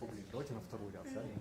поближе. Давайте на второй ряд сядем.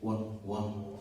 One more.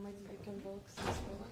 Maybe we can walk this way.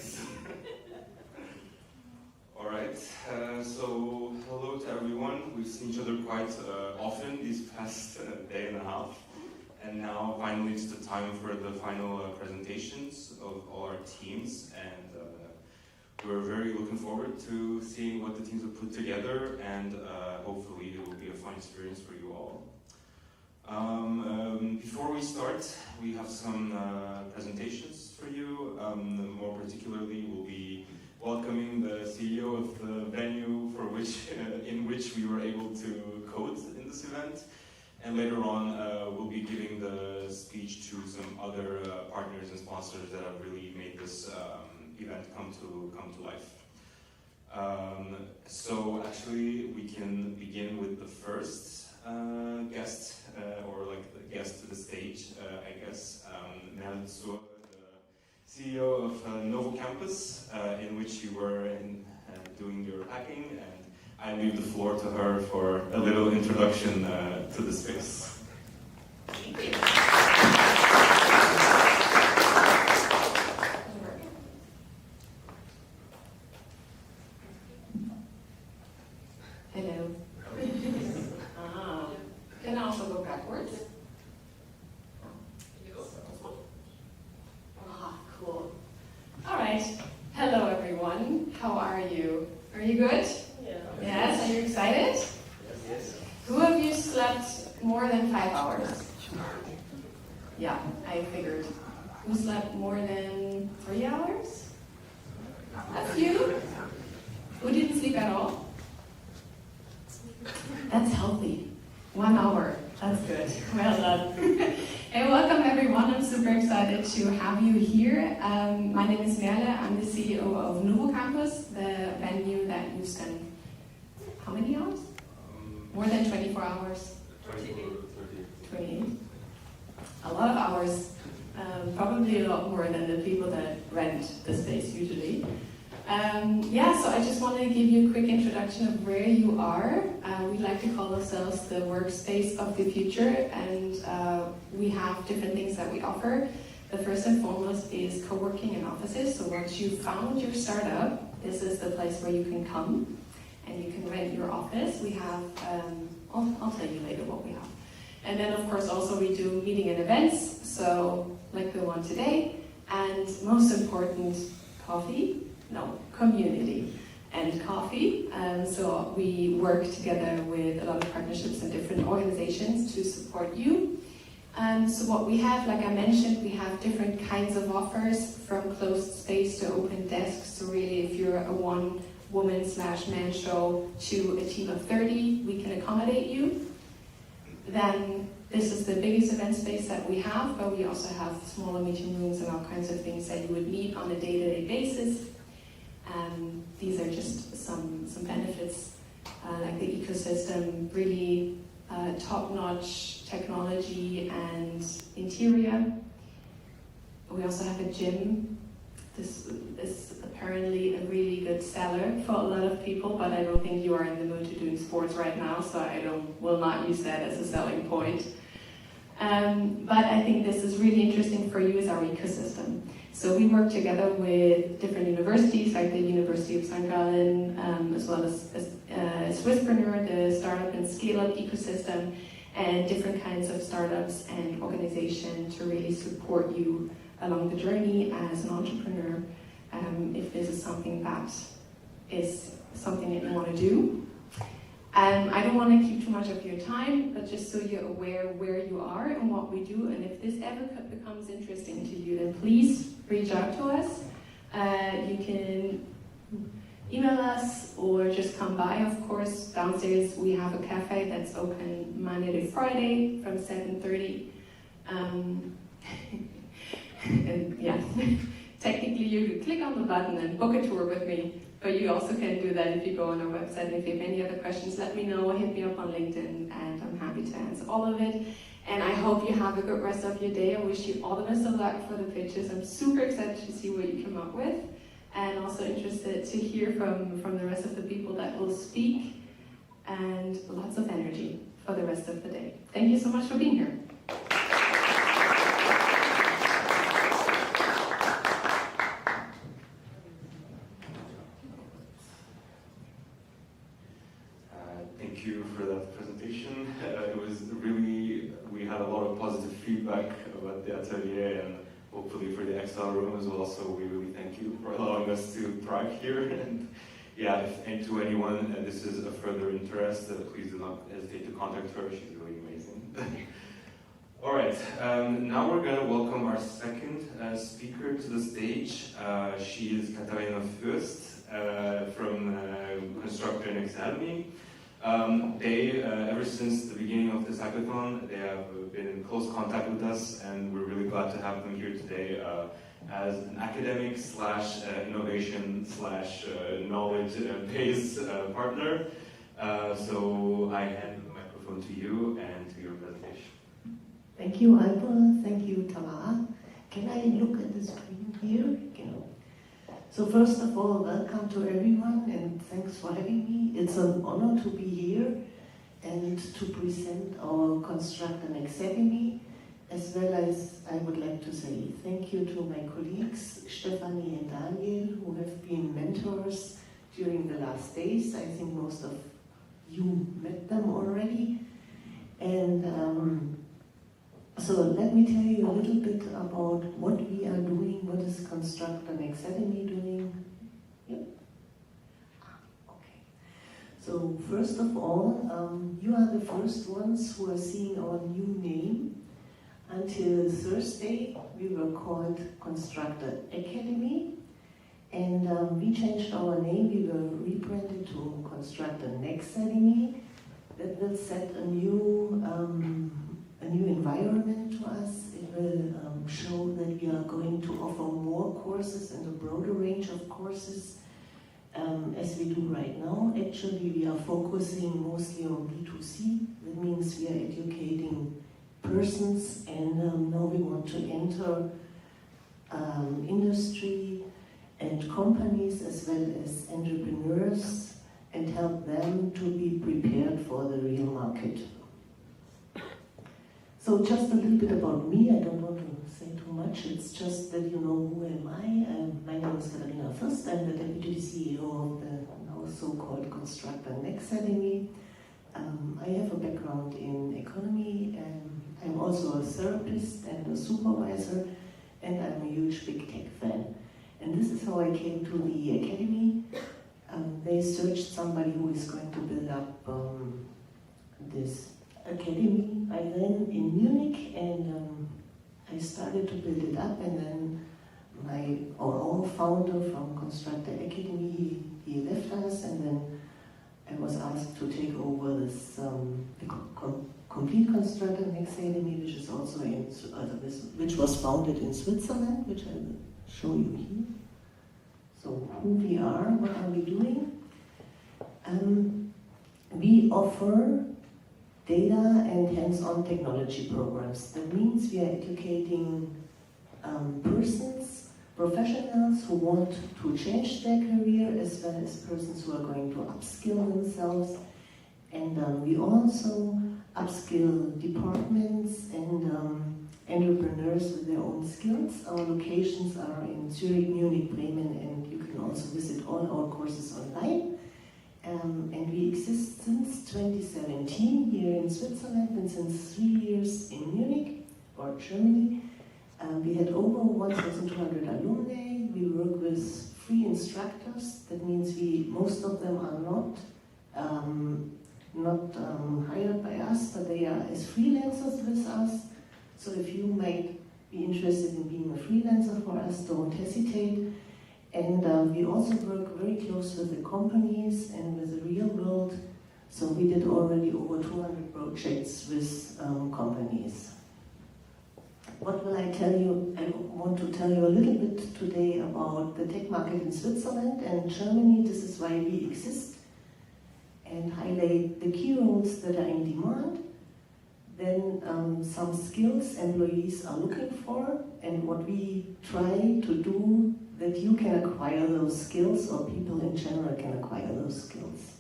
Thanks. All right, so hello to everyone. We've seen each other quite often these past day and a half. And now finally it's the time for the final presentations of all our teams. And we're very looking forward to seeing what the teams have put together, and hopefully it will be a fun experience for you all. Before we start, we have some presentations for you. More particularly, we'll be welcoming the CEO of the venue for which, in which we were able to code in this event. And later on, we'll be giving the speech to some other partners and sponsors that have really made this event come to life. So actually, we can begin with the first guest, or like the guest to the stage, I guess. Zurich, the CEO of NovuCampus, in which you were doing your hacking, and I leave the floor to her for a little introduction to the space. Thank you. Hello. Can I also go backwards? Cool. All right. Hello, everyone. How are you? Are you good? Yeah. Yes. Are you excited? Yes. Who of you slept more than 5 hours? Yeah, I figured. Who slept more than 3 hours? That's you. Who didn't sleep at all? That's healthy. 1 hour. That's good. Well done. Hey, welcome everyone. I'm super excited to have you here. My name is Merle. I'm the CEO of NovuCampus, the venue that you spent how many hours? More than 24 hours. 28. A lot of hours. Probably a lot more than the people that rent the space usually. So I just wanted to give you a quick introduction of where you are. We like to call ourselves the workspace of the future, and we have different things that we offer. The first and foremost is co-working in offices. So once you've found your startup, this is the place where you can come and you can rent your office. We have, I'll tell you later what we have. And then of course also we do meeting and events, so like the one today, and most important, community and coffee. So we work together with a lot of partnerships and different organizations to support you. So what we have, like I mentioned, we have different kinds of offers, from closed space to open desks. So really, if you're a one-woman/man show to a team of 30, we can accommodate you. Then this is the biggest event space that we have, but we also have smaller meeting rooms and all kinds of things that you would need on a day-to-day basis. These are just some benefits, like the ecosystem, really top-notch technology and interior. We also have a gym. This is apparently a really good seller for a lot of people, but I don't think you are in the mood to do sports right now, so I will not use that as a selling point. But I think this is really interesting for you as our ecosystem. So we work together with different universities, like the University of St. Gallen, as well as Swisspreneur, the startup and scale-up ecosystem, and different kinds of startups and organizations to really support you along the journey as an entrepreneur, if this is something that you want to do. I don't want to keep too much of your time, but just so you're aware where you are and what we do, and if this ever becomes interesting to you, then please reach out to us. You can email us or just come by. Of course, downstairs we have a cafe that's open Monday to Friday from 7:30. And yeah, technically you could click on the button and book a tour with me, but you also can do that if you go on our website. And if you have any other questions, let me know, hit me up on LinkedIn, and I'm happy to answer all of it. And I hope you have a good rest of your day. I wish you all the best of luck for the pitches. I'm super excited to see what you come up with, and also interested to hear from the rest of the people that will speak, and lots of energy for the rest of the day. Thank you so much for being here. thank you for that presentation. It was really, we had a lot of positive feedback about the Atelier and hopefully for the XL room as well, so we really thank you for allowing us to thrive here. And yeah, and to anyone this is a further interest, please do not hesitate to contact her, she's really amazing. All right, now we're going to welcome our second speaker to the stage. She is Katharina Fürst from Constructor and Academy. They, ever since the beginning of this hackathon, they have been in close contact with us, and we're really glad to have them here today as an academic slash innovation slash knowledge-based partner. So I hand the microphone to you and to your presentation. Thank you, Alba. Thank you, Tamara. Can I look at the screen here? So first of all, welcome to everyone and thanks for having me. It's an honor to be here and to present our Constructor Academy, as well as I would like to say thank you to my colleagues, Stefanie and Daniel, who have been mentors during the last days. I think most of you met them already. And so let me tell you a little bit about what we are doing, what is Constructor Academy doing. Yep. Okay. So first of all, you are the first ones who are seeing our new name. Until Thursday, we were called Constructor Academy, and we changed our name. We were rebranded to Constructor Academy. That will set a new environment to us. It will show that we are going to offer more courses and a broader range of courses as we do right now. Actually, we are focusing mostly on B2C. That means we are educating persons, and now we want to enter industry and companies as well as entrepreneurs and help them to be prepared for the real market. So just a little bit about me. I don't want to say too much. It's just that you know who am I. My name is Katharina Fürst. I'm the Deputy CEO of the now so-called Constructor Academy. I have a background in economy, and I'm also a therapist and a supervisor, and I'm a huge big tech fan. And this is how I came to the academy. They searched somebody who is going to build up this academy. I then in Munich, and I started to build it up, and then our founder from Constructor Academy, he left us, and then I was asked to take over this complete Constructor Academy, which is also which was founded in Switzerland, which I will show you here. So who we are, what are we doing? We offer data and hands-on technology programs. That means we are educating persons, professionals who want to change their career, as well as persons who are going to upskill themselves. And we also upskill departments and entrepreneurs with their own skills. Our locations are in Zurich, Munich, Bremen, and you can also visit all our courses online. And we exist since 2017 here in Switzerland, and since 3 years in Munich or Germany. We had over 1,200 alumni. We work with free instructors. That means most of them are not hired by us, but they are as freelancers with us. So if you might be interested in being a freelancer for us, don't hesitate. And we also work very close with the companies and with the real world. So we did already over 200 projects with companies. What will I tell you? I want to tell you a little bit today about the tech market in Switzerland and Germany. This is why we exist, and highlight the key roles that are in demand. Then some skills employees are looking for, and what we try to do that you can acquire those skills, or people in general can acquire those skills.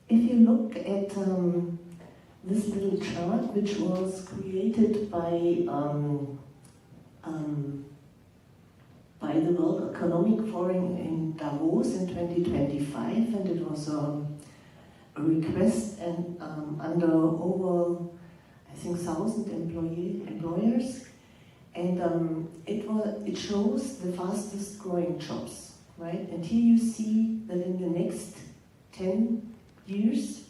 If you look at this little chart, which was created by by the World Economic Forum in Davos in 2025, and it was a request and under over, I think, 1,000 employers, and it shows the fastest growing jobs, right? And here you see that in the next 10 years,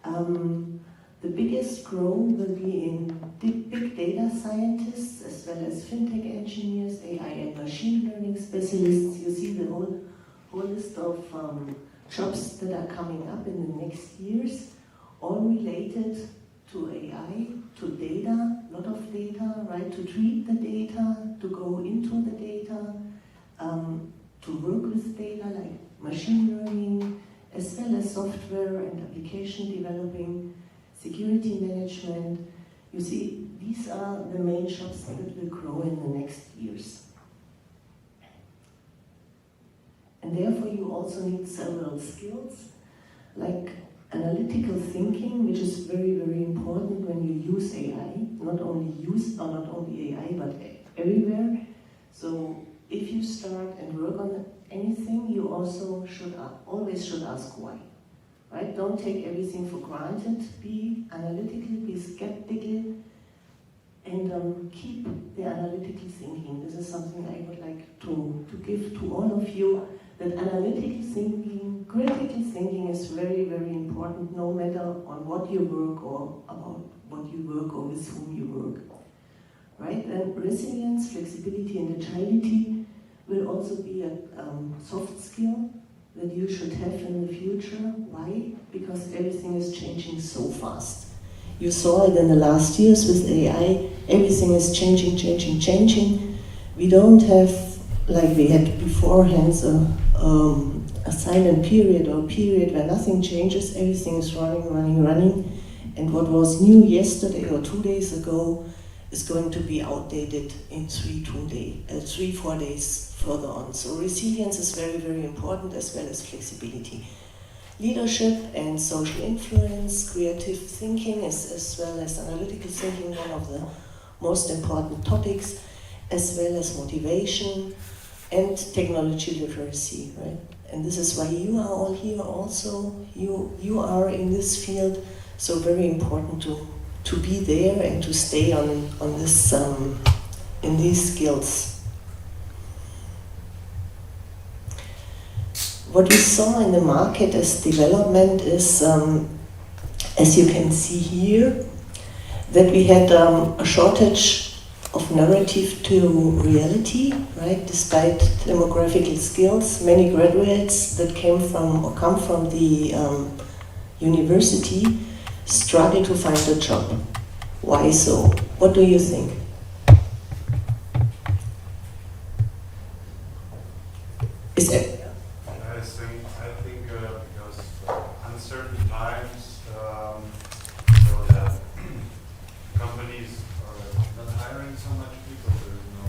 the biggest growth will be in big data scientists as well as fintech engineers, AI and machine learning specialists. You see the whole list of jobs that are coming up in the next years, all related to AI, to data, a lot of data, right? To treat the data, to go into the data, to work with data like machine learning, as well as software and application developing, security management. You see, these are the main jobs that will grow in the next years. And therefore you also need several skills, like analytical thinking, which is very, very important when you use AI, not only AI, but everywhere. So if you start and work on anything, you also always should ask why. Right? Don't take everything for granted. Be analytical, be skeptical, and keep the analytical thinking. This is something I would like to give to all of you, that analytical thinking, critical thinking is very, very important, no matter on what you work or about what you work or with whom you work. Right? And resilience, flexibility, and agility will also be a soft skill that you should have in the future. Why? Because everything is changing so fast. You saw it in the last years with AI, everything is changing. We don't have, like we had beforehand, a silent period or a period where nothing changes, everything is running. And what was new yesterday or 2 days ago is going to be outdated in 3-4 days further on. So resilience is very, very important, as well as flexibility. Leadership and social influence, creative thinking, as well as analytical thinking, one of the most important topics, as well as motivation and technology literacy, right? And this is why you are all here also. You are in this field, so very important to be there and to stay on this in these skills. What we saw in the market as development is, as you can see here, that we had a shortage of narrative to reality, right? Despite demographical skills, many graduates that come from the university struggle to find a job. Why so? What do you think? Is it? I think because uncertain times, so that companies are not hiring so much people. There's no,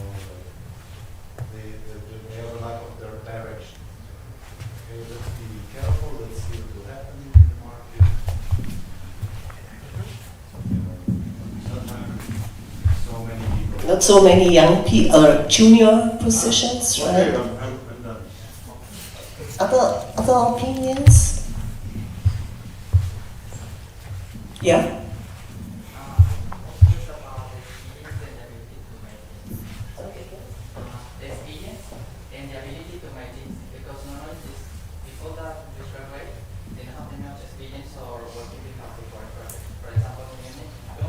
they have a lack of their direction. Okay, let's be careful. Let's see what will happen in the market. Sometimes so many people. Not so many young people or junior positions, right? Okay, I'm done. Other opinions? Yeah? The experience and the ability to make it, because normally these people that just graduate, they don't have enough experience or working with people for a project. For example, in Mexico,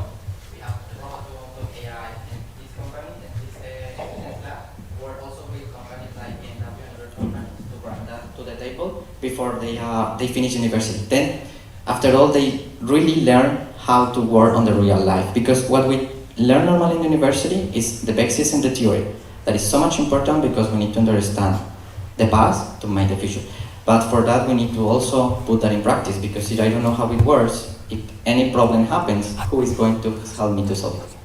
we have a lot of AI, and this company and this experience lab work also with companies like NovuCampus and other companies to bring that to the table before they finish university. Then, after all, they really learn how to work on the real life, because what we learn normally in university is the basis in the theory. That is so much important because we need to understand the past to make the future. But for that we need to also put that in practice, because if I don't know how it works, if any problem happens, who is going to help me to solve it?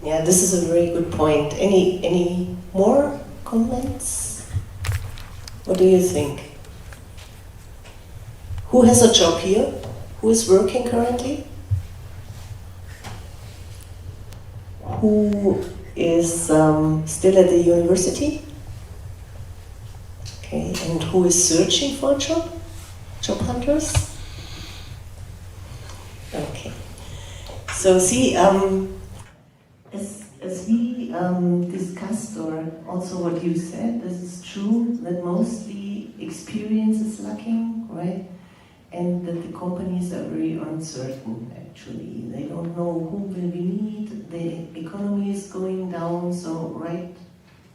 Yeah, this is a very good point. Any more comments? What do you think? Who has a job here? Who is working currently? Who is still at the university? Okay, and who is searching for a job? Job hunters? Okay. So see, as we discussed, or also what you said, this is true, that mostly experience is lacking, right? And that the companies are very uncertain, actually. They don't know who will we need, the economy is going down, so right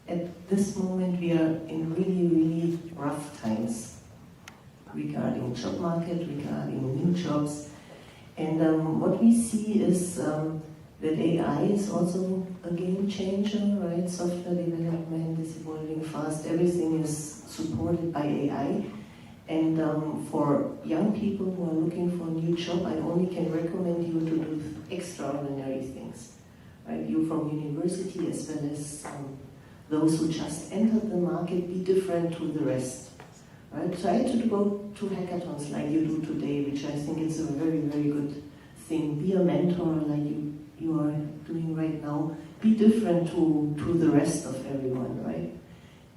at this moment we are in really, really rough times regarding job market, regarding new jobs. And what we see is that AI is also a game changer, right? Software development is evolving fast, everything is supported by AI. And for young people who are looking for a new job, I only can recommend you to do extraordinary things. Right? You from university as well as those who just entered the market, be different to the rest. Right? Try to go to hackathons like you do today, which I think is a very, very good thing. Be a mentor like you are doing right now. Be different to the rest of everyone, right?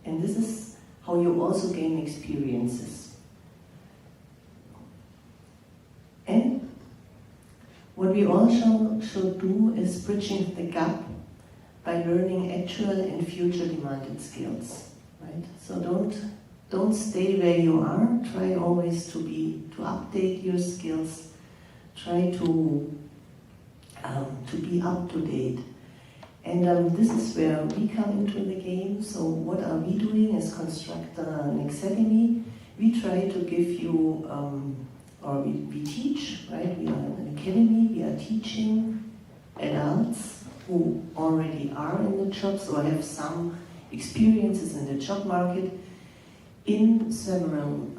And this is how you also gain experiences. And what we also should do is bridging the gap by learning actual and future demanded skills, right? So don't stay where you are. Try always to update your skills. Try to be up to date. And this is where we come into the game. So what are we doing as Constructor and Atelier? We try to give you, or we teach, right? We are an academy, we are teaching adults who already are in the jobs or have some experiences in the job market in several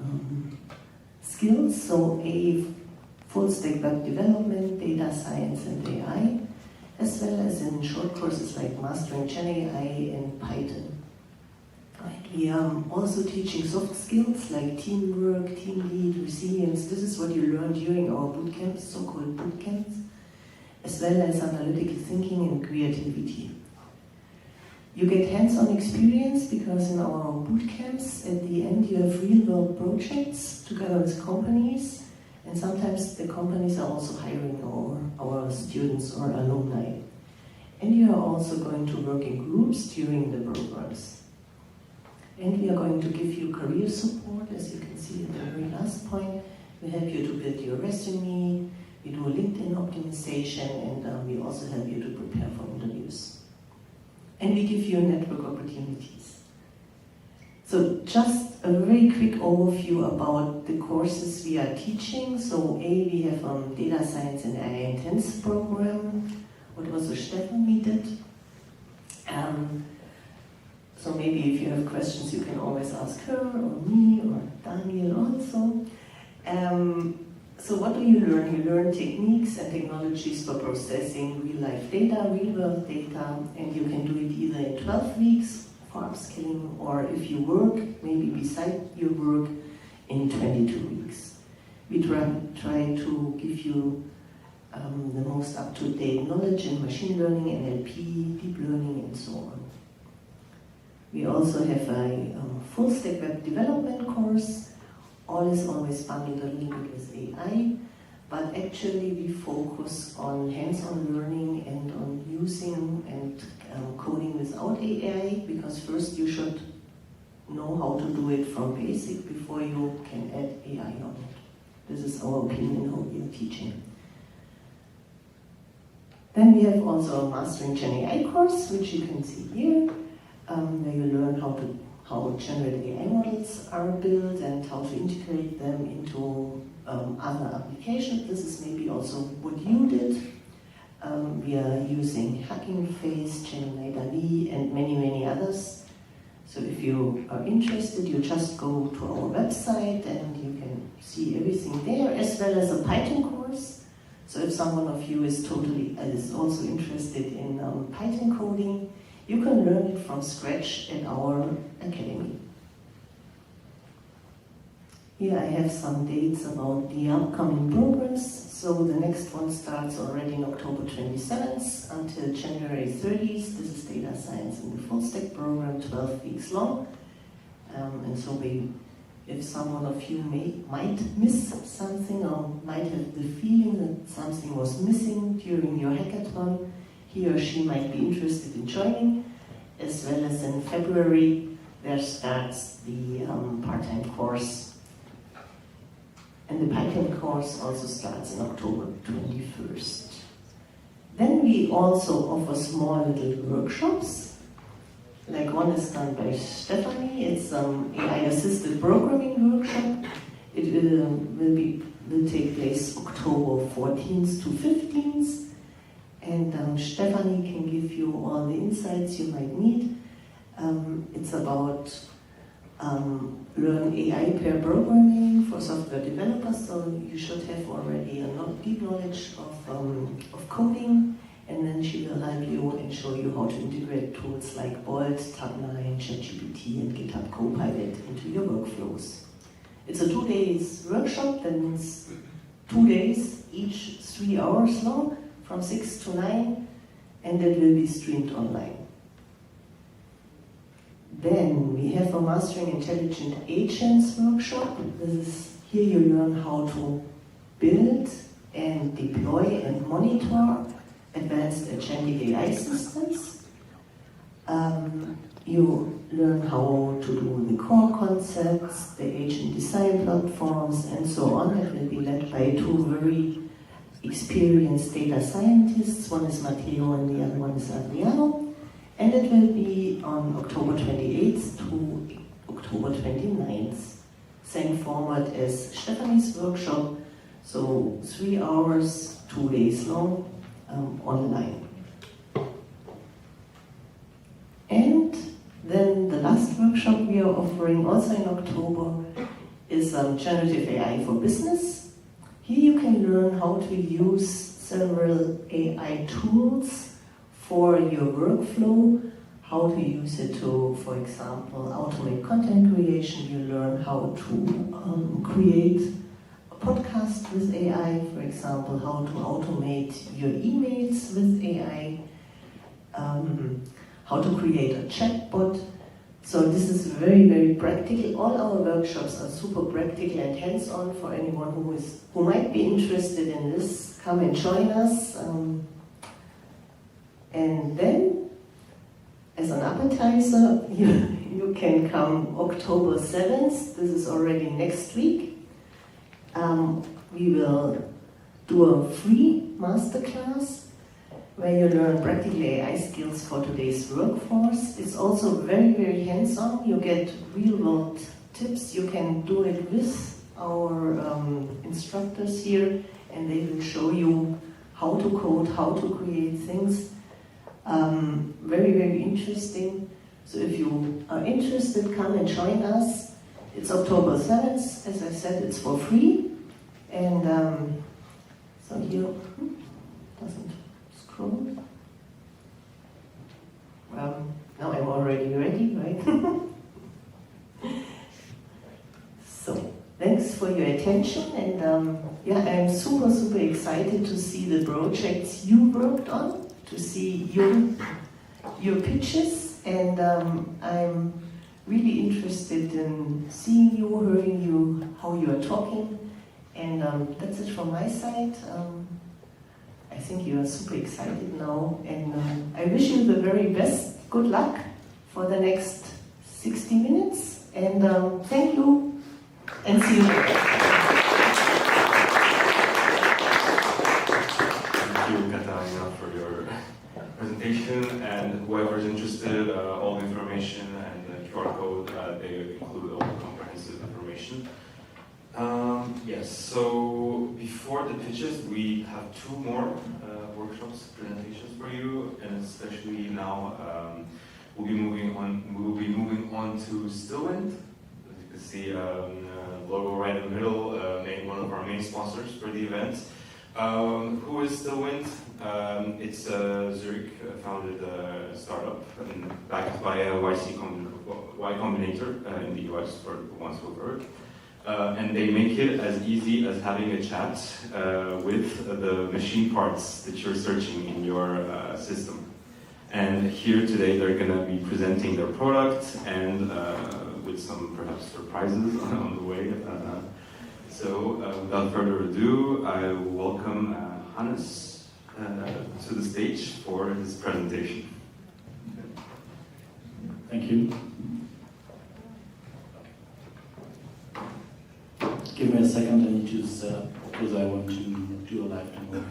skills. So a full stack web development, data science and AI, as well as in short courses like mastering Gen AI and Python. Right. We are also teaching soft skills like teamwork, team lead, resilience. This is what you learn during our bootcamps, so-called bootcamps, as well as analytical thinking and creativity. You get hands-on experience because in our bootcamps, at the end, you have real-world projects together with companies, and sometimes the companies are also hiring our students or alumni. And you are also going to work in groups during the programs. And we are going to give you career support, as you can see at the very last point. We help you to build your resume, we do LinkedIn optimization, and we also help you to prepare for interviews. And we give you network opportunities. So just a very quick overview about the courses we are teaching. So we have Data Science and AI Intensive program. What was the Stefan we did? So maybe if you have questions, you can always ask her or me or Daniel also. So what do you learn? You learn techniques and technologies for processing real-life data, real-world data, and you can do it either in 12 weeks for upskilling, or if you work, maybe beside your work, in 22 weeks. We try to give you the most up-to-date knowledge in machine learning, NLP, deep learning, and so on. We also have a full stack web development course. All is always bundled a little bit with AI, but actually we focus on hands-on learning and on using and coding without AI, because first you should know how to do it from basic before you can add AI on it. This is our opinion how we are teaching. Then we have also a Mastering Gen AI course, which you can see here, where you learn how generative AI models are built and how to integrate them into other applications. This is maybe also what you did. We are using Hugging Face, Gemini DALL-E, and many, many others. So if you are interested, you just go to our website and you can see everything there, as well as a Python course. So if someone of you is also interested in Python coding, you can learn it from scratch at our academy. Here I have some dates about the upcoming programs. So the next one starts already on October 27th until January 30th. This is data science in the full stack program, 12 weeks long. And so if someone of you might miss something or might have the feeling that something was missing during your hackathon, he or she might be interested in joining, as well as in February there starts the part-time course. And the Python course also starts in October 21st. Then we also offer small little workshops. Like one is done by Stephanie. It's AI-assisted programming workshop. It will take place October 14th to 15th. And Stephanie can give you all the insights you might need. It's about learn AI pair programming for software developers, so you should have already a deep knowledge of coding, and then she will help you and show you how to integrate tools like Bolt, Tabnine, ChatGPT, and GitHub Copilot into your workflows. It's a 2 days workshop, that means 2 days, each 3 hours long, from 6 to 9, and it will be streamed online. Then we have a Mastering Intelligent Agents workshop. Here you learn how to build and deploy and monitor advanced agentic AI systems. You learn how to do the core concepts, the agent design platforms, and so on. It will be led by 2 very experienced data scientists. One is Matteo and the other one is Adriano. And it will be on October 28th to October 29th. Same format as Stephanie's workshop, so 3 hours, 2 days long, online. And then the last workshop we are offering also in October is Generative AI for Business. Here you can learn how to use several AI tools for your workflow, how to use it to, for example, automate content creation. You learn how to create a podcast with AI, for example, how to automate your emails with AI, how to create a chatbot. So this is very, very practical. All our workshops are super practical and hands-on for anyone who might be interested in this. Come and join us. And then, as an appetizer, you can come October 7th. This is already next week. We will do a free masterclass where you learn practical AI skills for today's workforce. It's also very, very hands-on. You get real-world tips. You can do it with our instructors here, and they will show you how to code, how to create things. Very, very interesting. So if you are interested, come and join us. It's October 7th. As I said, it's for free. And so here, doesn't scroll. Now I'm already ready, right? So, thanks for your attention. And I'm super, super excited to see the projects you worked on, to see your pitches, and I'm really interested in seeing you, hearing you, how you are talking, and that's it from my side. I think you are super excited now, and I wish you the very best. Good luck for the next 60 minutes, and thank you, and see you later. For your presentation, and whoever is interested, all the information and the QR code, they include all the comprehensive information. Yes, so before the pitches, we have 2 more workshops, presentations for you, and especially now we'll be moving on to Stillwind. As you can see, logo right in the middle, one of our main sponsors for the event. Who is Stillwind? It's a Zurich founded startup and backed by Y Combinator in the US for the ones who've heard. and they make it as easy as having a chat with the machine parts that you're searching in your system. And here today they're going to be presenting their product and with some perhaps surprises on the way. So without further ado, I will welcome Hannes to the stage for his presentation. Thank you. Give me a second, I need to set up because I want to do a live demo.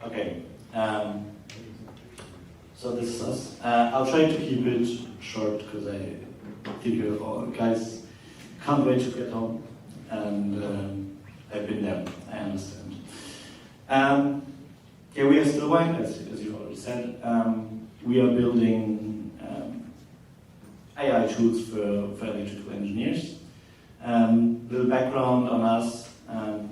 Okay, so this is us. I'll try to keep it short because I think you all guys can't wait to get home, and I've been there, I understand. Yeah, we are still wine, as you already said. We are building AI tools for electrical engineers. Little background on us.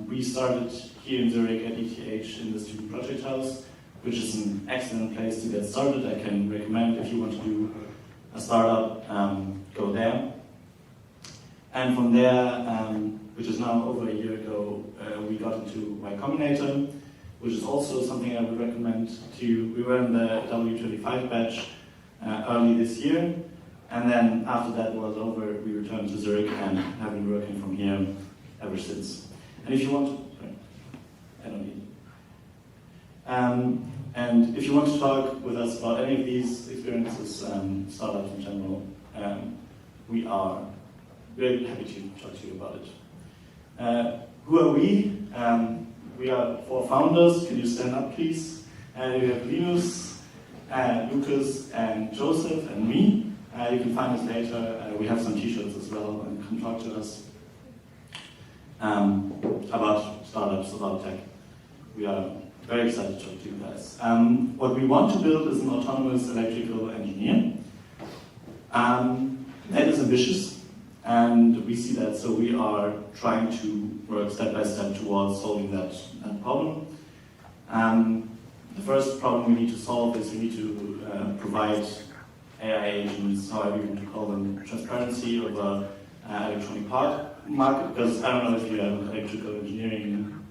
We started here in Zurich at ETH in the Student Project House, which is an excellent place to get started. I can recommend if you want to do a startup, go there. And from there, which is now over a year ago, we got into Y Combinator, which is also something I would recommend to you. We were in the W25 batch early this year, and then after that was over, we returned to Zurich and have been working from here ever since. And if you want to, I don't need. And if you want to talk with us about any of these experiences, startups in general, we are very happy to talk to you about it. Who are we? We are 4 founders. Can you stand up, please? We have Linus, Lucas, and Joseph, and me. You can find us later. We have some t-shirts as well, and come talk to us about startups, about tech. We are very excited to talk to you guys. What we want to build is an autonomous electrical engineer. That is ambitious, and we see that, so we are trying to work step by step towards solving that problem. The first problem we need to solve is we need to provide AI agents, however you want to call them, transparency of the electronic part market, because I don't know if you have an electrical engineering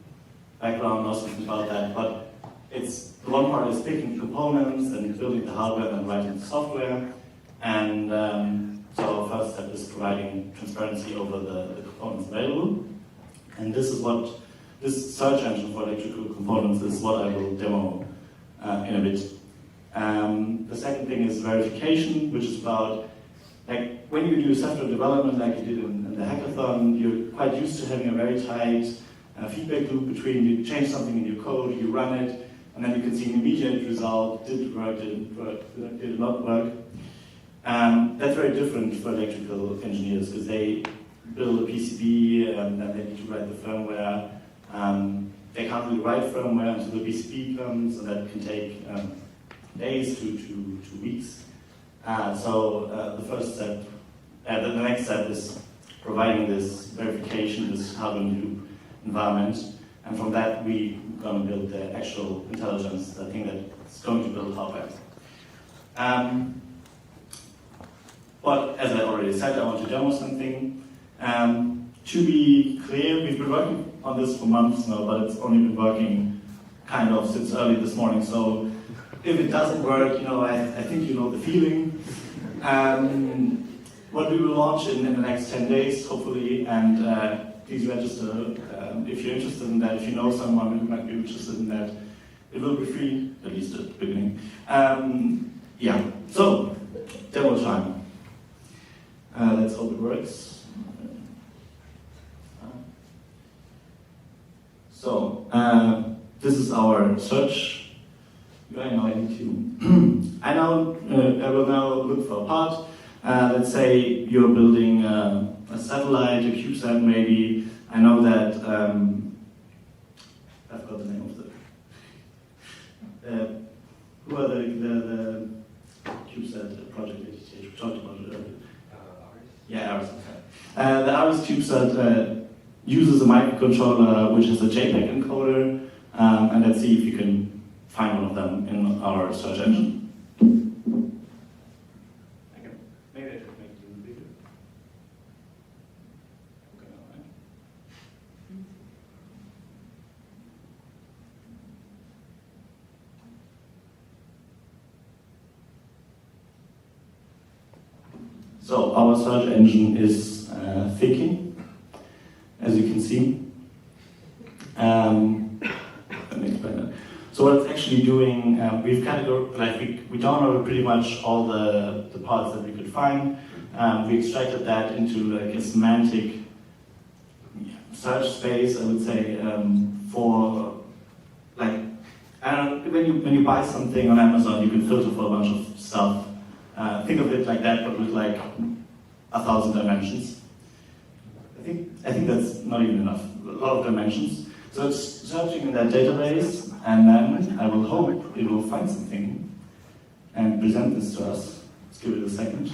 background or something about that, but it's the one part is picking components and building the hardware and writing the software, and so our first step is providing transparency over the components available, and this is what this search engine for electrical components is what I will demo in a bit. The second thing is verification, which is about, like, when you do software development like you did in the hackathon, you're quite used to having a very tight feedback loop between you change something in your code, you run it, and then you can see an immediate result, did it work, did it not work. That's very different for electrical engineers because they build a PCB and then they need to write the firmware. They can't really write firmware until the PCB comes, and that can take days to weeks. So the first step, the next step is providing this verification, this hardware-in-the-loop environment, and from that we're going to build the actual intelligence, the thing that's going to build hardware. But as I already said, I want to demo something. To be clear, we've been working on this for months now, but it's only been working kind of since early this morning. So if it doesn't work, I think you know the feeling. What we will launch in the next 10 days, hopefully, and please register if you're interested in that, if you know someone who might be interested in that. It will be free, at least at the beginning. Yeah, so, demo time. Let's hope it works. So, this is our search. I will now look for a part. Let's say you're building a satellite, a CubeSat maybe. I know that, I've got the name of who are the CubeSat project that you talked about earlier? Yeah, Aris, okay. The Aris CubeSat uses a microcontroller which is a JPEG encoder, and let's see if you can find one of them in our search engine. Maybe I should make it a little bigger. Okay, all right. So our search engine is thinking, as you can see. Let me explain that. So what it's actually doing, we've we downloaded pretty much all the parts that we could find. We extracted that into like a semantic search space, I would say, for like, I don't know, when you buy something on Amazon, you can filter for a bunch of stuff. Think of it like that, but with like 1,000 dimensions. I think that's not even enough. A lot of dimensions. So it's searching in that database, and then I will hope it will find something and present this to us. Let's give it a second.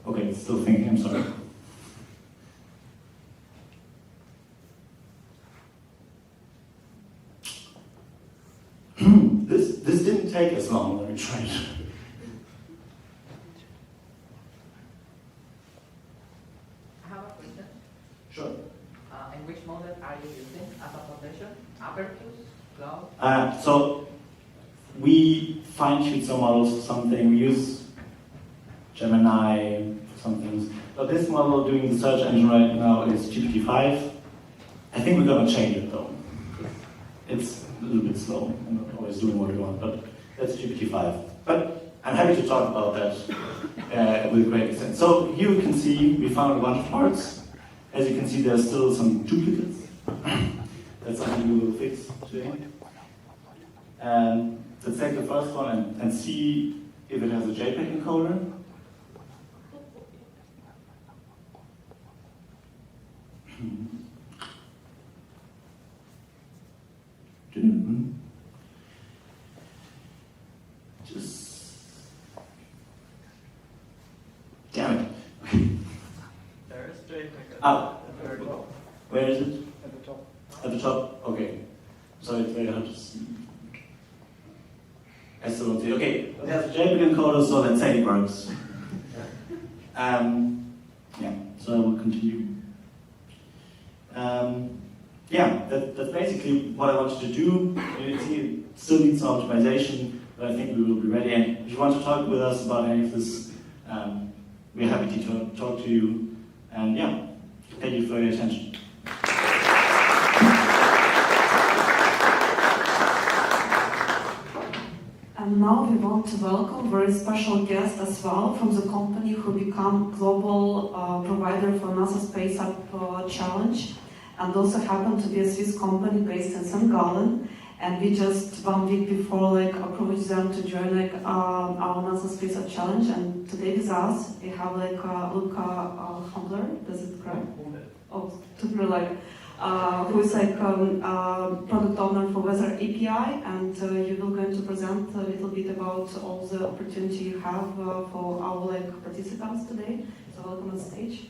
Okay, it's still thinking. I'm sorry. This didn't take as long. Let me try it. Sure. And which model are you using as a foundation? Aperture, Cloud? So we fine-tune some models for something. We use Gemini for some things. But this model doing the search engine right now is GPT-5. I think we're going to change it though. It's a little bit slow. I'm not always doing what we want, but that's GPT-5. But I'm happy to talk about that with great extent. So here you can see we found a bunch of parts. As you can see, there's still some duplicates. That's something we will fix today. Let's take the first one and see if it has a JPEG encoder. Just damn it. There's JPEG. Ah, Very low. where is it? At the top. At the top? Okay. So it's very hard to see. I still don't see. Okay, it has a JPEG encoder, so let's say it works. Yeah, so I will continue. Yeah, that's basically what I wanted to do. You see, it still needs some optimization, but I think we will be ready. And if you want to talk with us about any of this, we're happy to talk to you. And yeah, thank you for your attention. And now we want to welcome a very special guest as well from the company who become global provider for NASA Space Up Challenge, and also happen to be a Swiss company based in St. Gallen. And we just 1 week before approached them to join our NASA Space Up Challenge. And today with us we have Luca Humbler. Does it correct? Oh, Tupler, who is product owner for Weather API, and you will going to present a little bit about all the opportunity you have for our participants today. So welcome on stage.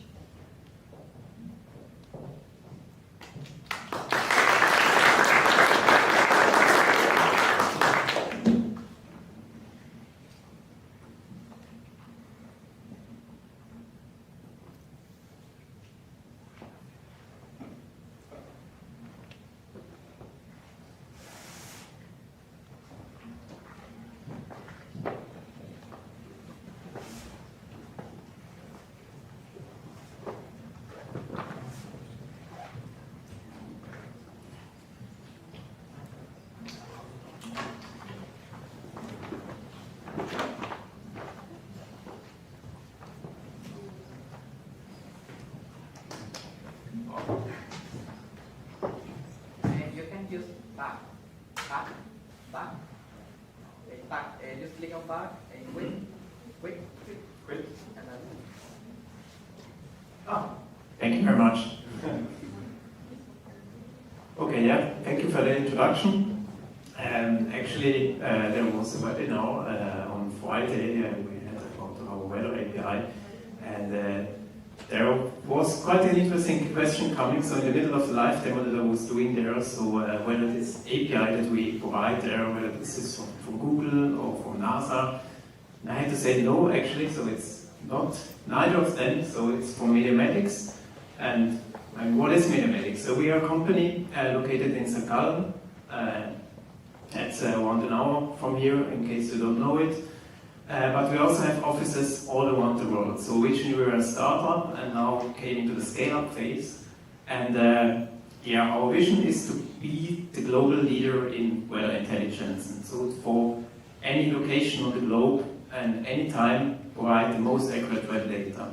And you can use back. Just click on back and quit, and then. Thank you very much. Okay, yeah, thank you for the introduction. Actually, there was a webinar on Friday, we had about our weather API, and there was was quite an interesting question coming. So in the middle of the live demo that I was doing there, so whether this API that we provide there, whether this is from Google or from NASA, and I had to say no, actually. So it's not neither of them. So it's from MeteoMatics. And what is MeteoMatics? So we are a company located in St. Gallen. That's around an hour from here, in case you don't know it. But we also have offices all around the world. So originally we were a startup and now came into the scale-up phase. And our vision is to be the global leader in weather intelligence. And so for any location on the globe and any time, provide the most accurate weather data.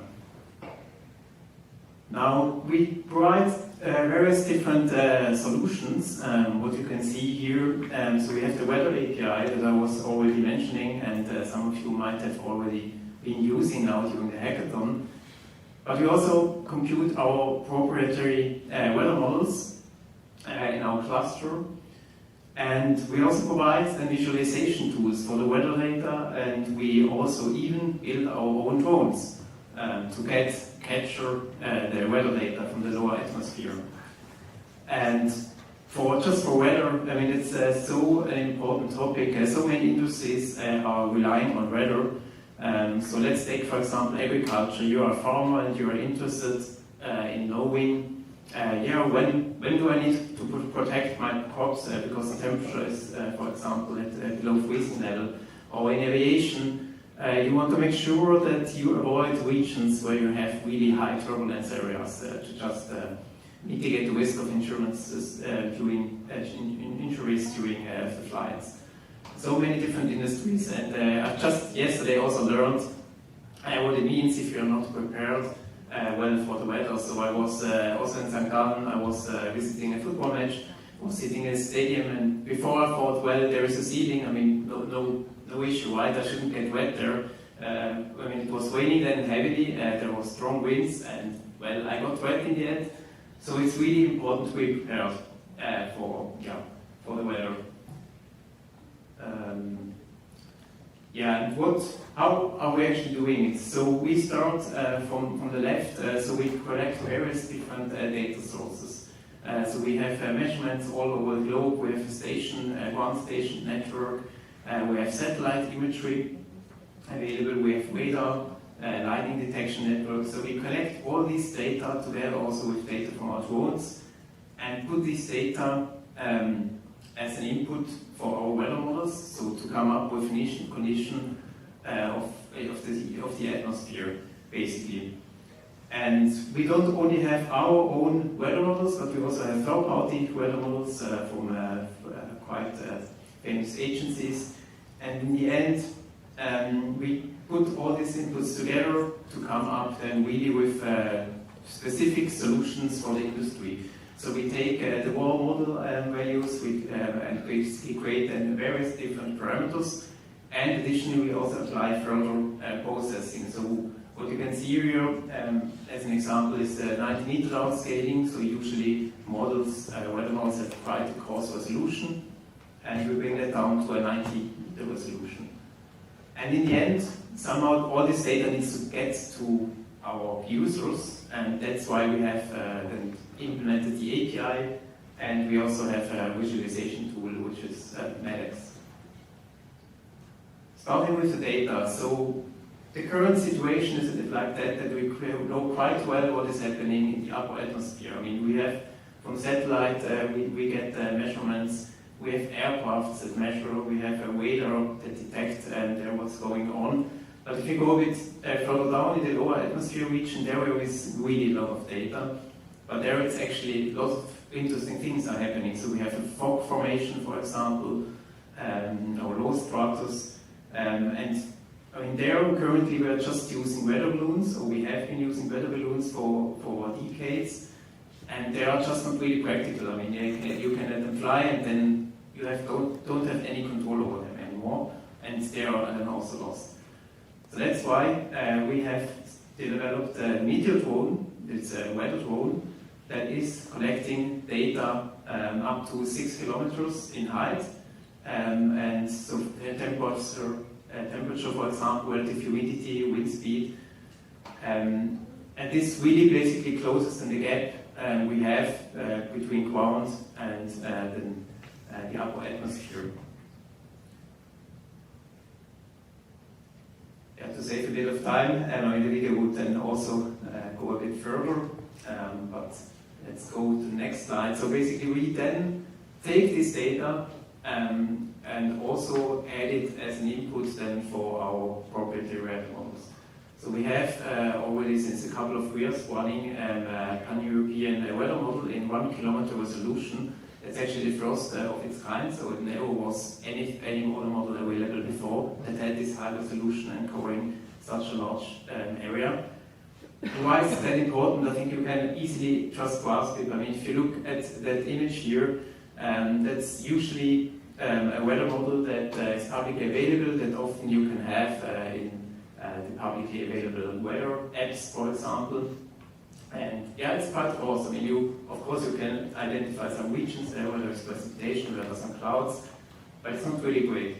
Now, we provide various different solutions. What you can see here, so we have the weather API that I was already mentioning, and some of you might have already been using now during the hackathon. But we also compute our proprietary weather models in our cluster. And we also provide the visualization tools for the weather data, and we also even build our own drones to capture the weather data from the lower atmosphere. And just for weather, I mean, it's so an important topic. So many industries are relying on weather. So let's take, for example, agriculture. You are a farmer and you are interested in knowing, when do I need to protect my crops because the temperature is, for example, at below freezing level. Or in aviation, you want to make sure that you avoid regions where you have really high turbulence areas to just mitigate the risk of injuries during the flights. So many different industries, and I just yesterday also learned what it means if you're not prepared well for the weather. So I was also in St. Gallen, I was visiting a football match, I was sitting in a stadium, and before I thought, well, there is a ceiling, I mean, no issue, right? I shouldn't get wet there. I mean, it was raining then heavily, there was strong winds, and well, I got wet in the end. So it's really important to be prepared for the weather. And how are we actually doing it? So we start from the left, so we collect various different data sources. So we have measurements all over the globe. We have a station, ground station network. We have satellite imagery available. We have radar, lightning detection network. So we collect all these data together also with data from our drones and put this data as an input for our weather models, so to come up with initial condition of the atmosphere, basically. And we don't only have our own weather models, but we also have third-party weather models from quite famous agencies. And in the end, we put all these inputs together to come up then really with specific solutions for the industry. So we take the raw model values and basically create then various different parameters. And additionally, we also apply further processing. So what you can see here, as an example, is the 90-meter downscaling. So usually weather models have quite a coarse resolution, and we bring that down to a 90-meter resolution. And in the end, somehow all this data needs to get to our users, and that's why we have then implemented the API, and we also have a visualization tool, which is MeteoMatics. Starting with the data, so the current situation is a bit like that we know quite well what is happening in the upper atmosphere. I mean, we have from satellite, we get measurements, we have aircrafts that measure, we have a radar that detects what's going on. But if you go a bit further down in the lower atmosphere region, there is really a lot of data. But there it's actually lots of interesting things are happening. So we have a fog formation, for example, or low stratus. And I mean, there currently we are just using weather balloons, or we have been using weather balloons for decades. And they are just not really practical. I mean, you can let them fly and then you don't have any control over them anymore. And they are then also lost. So that's why we have developed a Meteor drone. It's a weather drone that is collecting data up to 6 kilometers in height. And so temperature, for example, relative humidity, wind speed. And And this really basically closes the gap we have between ground and the upper atmosphere. Yeah, to save a bit of time, the video would then also go a bit further, but let's go to the next slide. So basically we then take this data and also add it as an input then for our proprietary weather models. So we have already since a couple of years running a pan-European weather model in 1 kilometer resolution. It's actually the first of its kind, so it never was any weather model available before that had this high resolution and covering such a large area. Why is that important? I think you can easily just grasp it. I mean, if you look at that image here, that's usually a weather model that is publicly available, that often you can have in the publicly available weather apps, for example. And yeah, it's quite coarse. I mean, of course you can identify some regions there where there's precipitation, where there's some clouds, but it's not really great.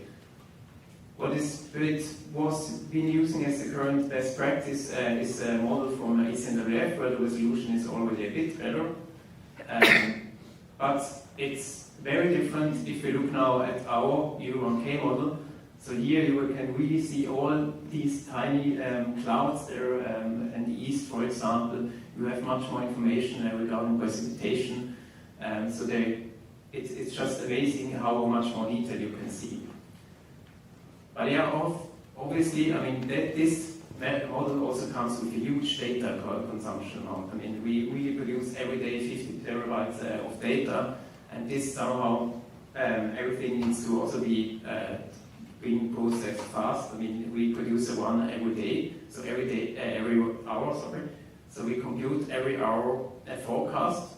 What was been using as the current best practice is a model from ECNWF, where the resolution is already a bit better. But it's very different if you look now at our U1K model. So here you can really see all these tiny clouds there, in the east, for example. You have much more information regarding precipitation. So it's just amazing how much more detail you can see. But yeah, obviously, I mean, this model also comes with a huge data consumption amount. I mean, we produce every day 50 terabytes of data, and this somehow, everything needs to also be being processed fast. I mean, we produce one every day, so every hour, sorry. So we compute every hour a forecast,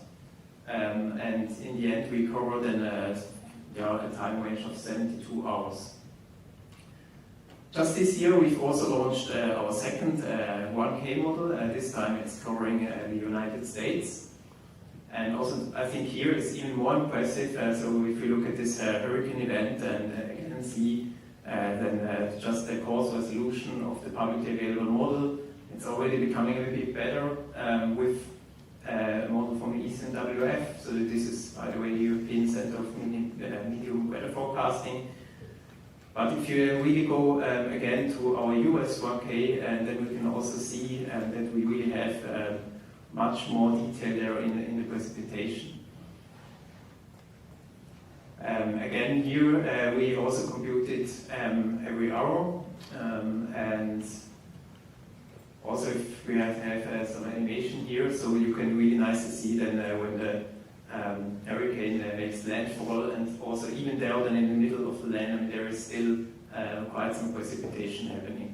and in the end we cover then a time range of 72 hours. Just this year we've also launched our second 1K model. This time it's covering the United States. And also I think here it's even more impressive. So if you look at this hurricane event and again see then just the coarse resolution of the publicly available model, it's already becoming a bit better with a model from ECNWF. So this is, by the way, the European Center of Medium Weather Forecasting. But if you really go again to our US 1K, and then we can also see that we really have much more detail there in the precipitation. Again, here we also computed every hour, and also if we have some animation here, so you can really nicely see then when the hurricane makes landfall, and also even there then in the middle of the land, I mean, there is still quite some precipitation happening.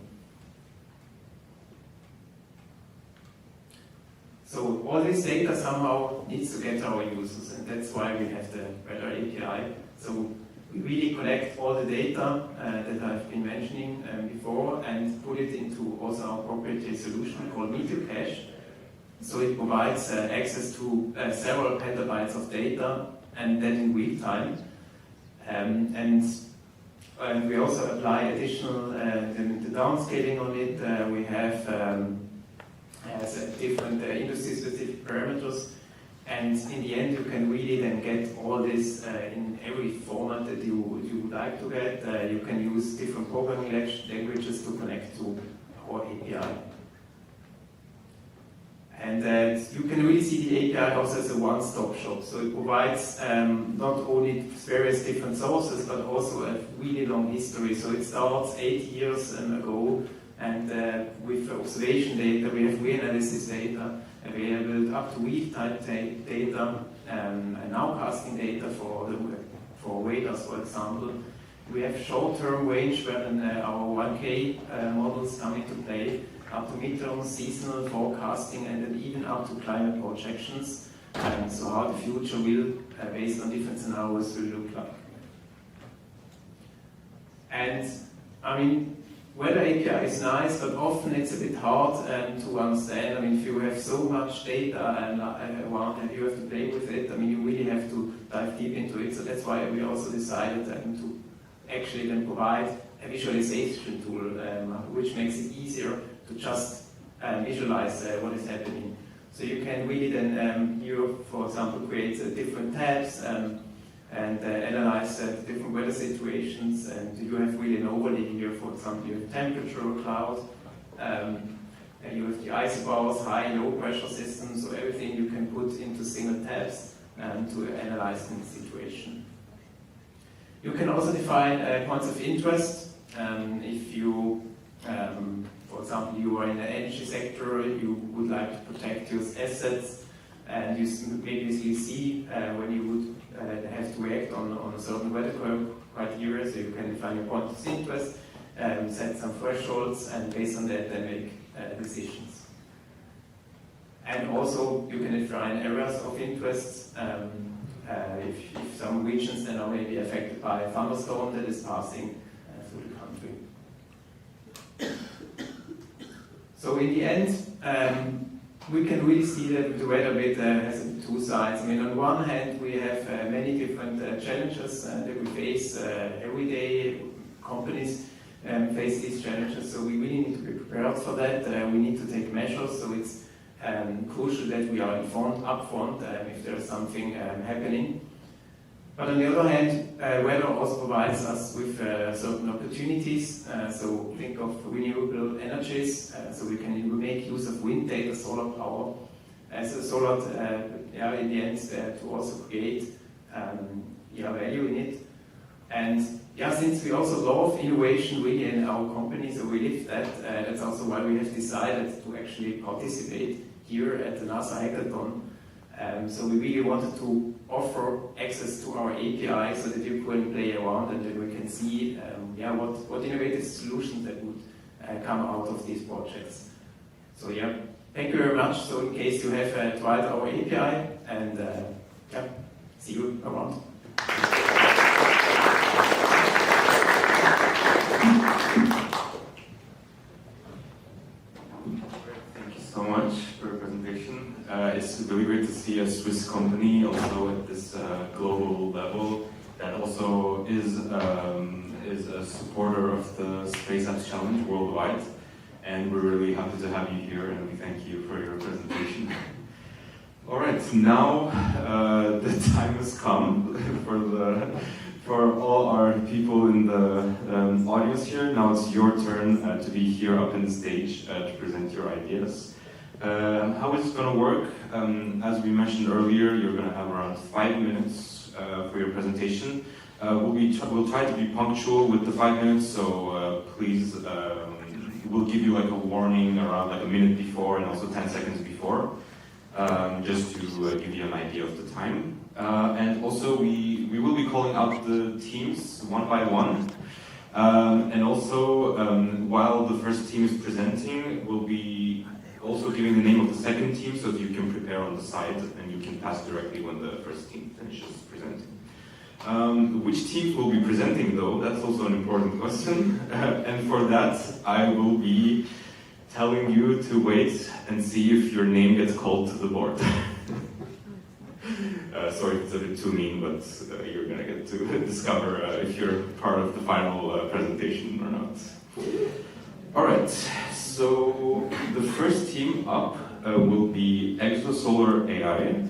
So all this data somehow needs to get to our users, and that's why we have the weather API. So we really collect all the data that I've been mentioning before and put it into also our proprietary solution called MeteoCache. So it provides access to several petabytes of data, and then in real time. And we also apply additional the downscaling on it. We have different industry-specific parameters, and in the end you can really then get all this in every format that you would like to get. You can use different programming languages to connect to our API. And you can really see the API also as a one-stop shop. So it provides not only various different sources, but also a really long history. So it starts 8 years ago, and with observation data, we have reanalysis data available, up to week-type data, and nowcasting data for radars, for example. We have short-term range where then our 1K models come into play, up to midterm seasonal forecasting, and then even up to climate projections. So how the future will, based on different scenarios, will look like. And I mean, weather API is nice, but often it's a bit hard to understand. I mean, if you have so much data around and you have to play with it, I mean, you really have to dive deep into it. So that's why we also decided to actually then provide a visualization tool, which makes it easier to just visualize what is happening. So you can really then, here, for example, create different tabs and analyze different weather situations, and you have really an overlay here. For example, you have temperature, cloud, and you have the isobars, high and low pressure systems, so everything you can put into single tabs to analyze the situation. You can also define points of interest. If you, for example, you are in the energy sector, you would like to protect your assets, and you maybe see when you would have to react on a certain weather criteria, so you can define your points of interest, set some thresholds, and based on that then make decisions. And also you can define areas of interest. If some regions then are maybe affected by a thunderstorm that is passing through the country. So in the end, we can really see that the weather bit has two sides. I mean, on one hand, we have many different challenges that we face every day. Companies face these challenges, so we really need to be prepared for that. We need to take measures, so it's crucial that we are informed upfront if there is something happening. But on the other hand, weather also provides us with certain opportunities. So think of renewable energies. So we can make use of wind data, solar power, as a solar, in the end, to also create value in it. And since we also love innovation really in our company, so we live that, that's also why we have decided to actually participate here at the NASA Hackathon. So we really wanted to offer access to our API so that you can play around and then we can see what innovative solutions that would come out of these projects. So thank you very much. So in case you have tried our API, and see you around. Thank you so much for your presentation. It's really great to see a Swiss company also at this global level that also is a supporter of the Space Apps Challenge worldwide. And we're really happy to have you here, and we thank you for your presentation. All right, now the time has come for all our people in the audience here. Now it's your turn to be here up in the stage to present your ideas. How is it going to work? As we mentioned earlier, you're going to have around 5 minutes for your presentation. We'll try to be punctual with the 5 minutes, so please, we'll give you like a warning around like a minute before and also 10 seconds before, just to give you an idea of the time. And also we will be calling out the teams one by one. And also, while the first team is presenting, we'll be also giving the name of the second team so that you can prepare on the side and you can pass directly when the first team finishes presenting. Which teams will be presenting though? That's also an important question. And for that, I will be telling you to wait and see if your name gets called to the board. Sorry if it's a bit too mean, but you're going to get to discover if you're part of the final presentation or not. Alright, so the first team up will be Exosolar AI,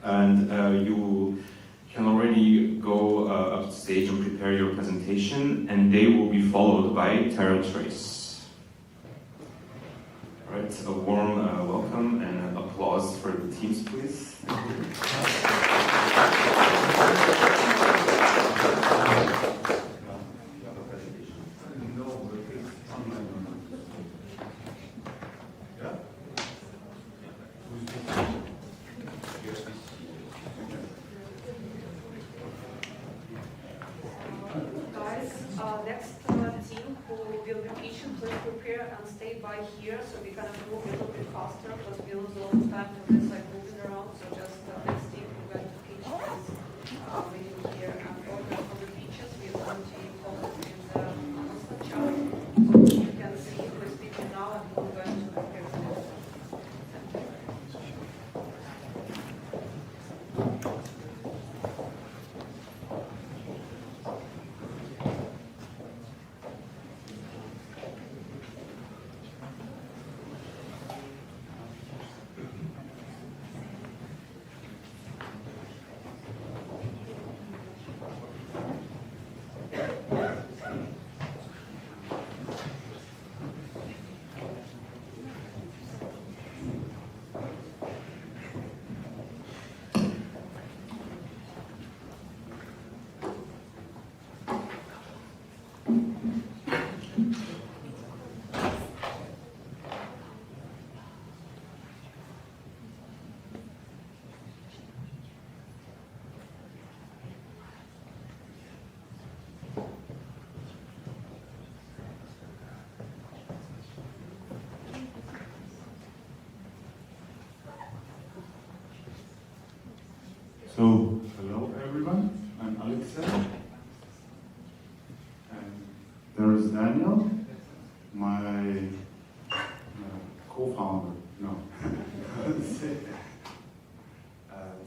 and you can already go up to stage and prepare your presentation, and they will be followed by TerraTrace. Alright, a warm welcome and an applause for the teams, please. Next team who will be teaching, please prepare and stay by here so we can move a little bit faster because we lose a lot of time to this like moving around. So just next team who going to teach is waiting here and order for the teachers. We are going to follow in the constant chat so you can see who is speaking now and who is going to prepare the next one. So, hello everyone, I'm Alexander. And there is Daniel, my co-founder, no,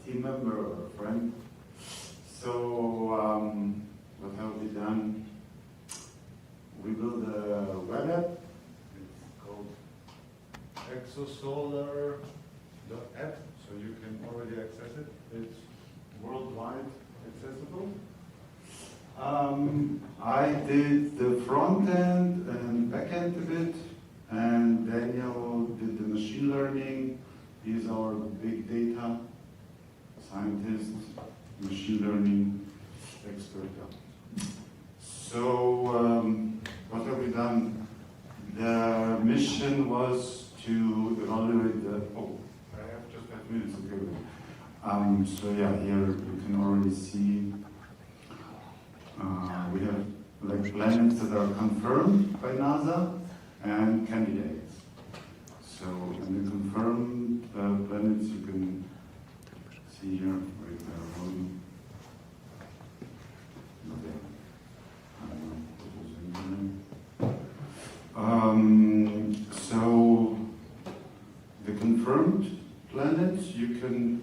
team member or friend. So, what have we done? We built a web app. It's called exosolar.app, so you can already access it. It's worldwide accessible. I did the front end and back end of it, and Daniel did the machine learning. He's our big data scientist, machine learning expert. So what have we done? The mission was to evaluate the, oh, I have just 5 minutes, okay. So yeah, here you can already see we have like planets that are confirmed by NASA and candidates. So in the confirmed planets you can see here where they are going. So the confirmed planets you can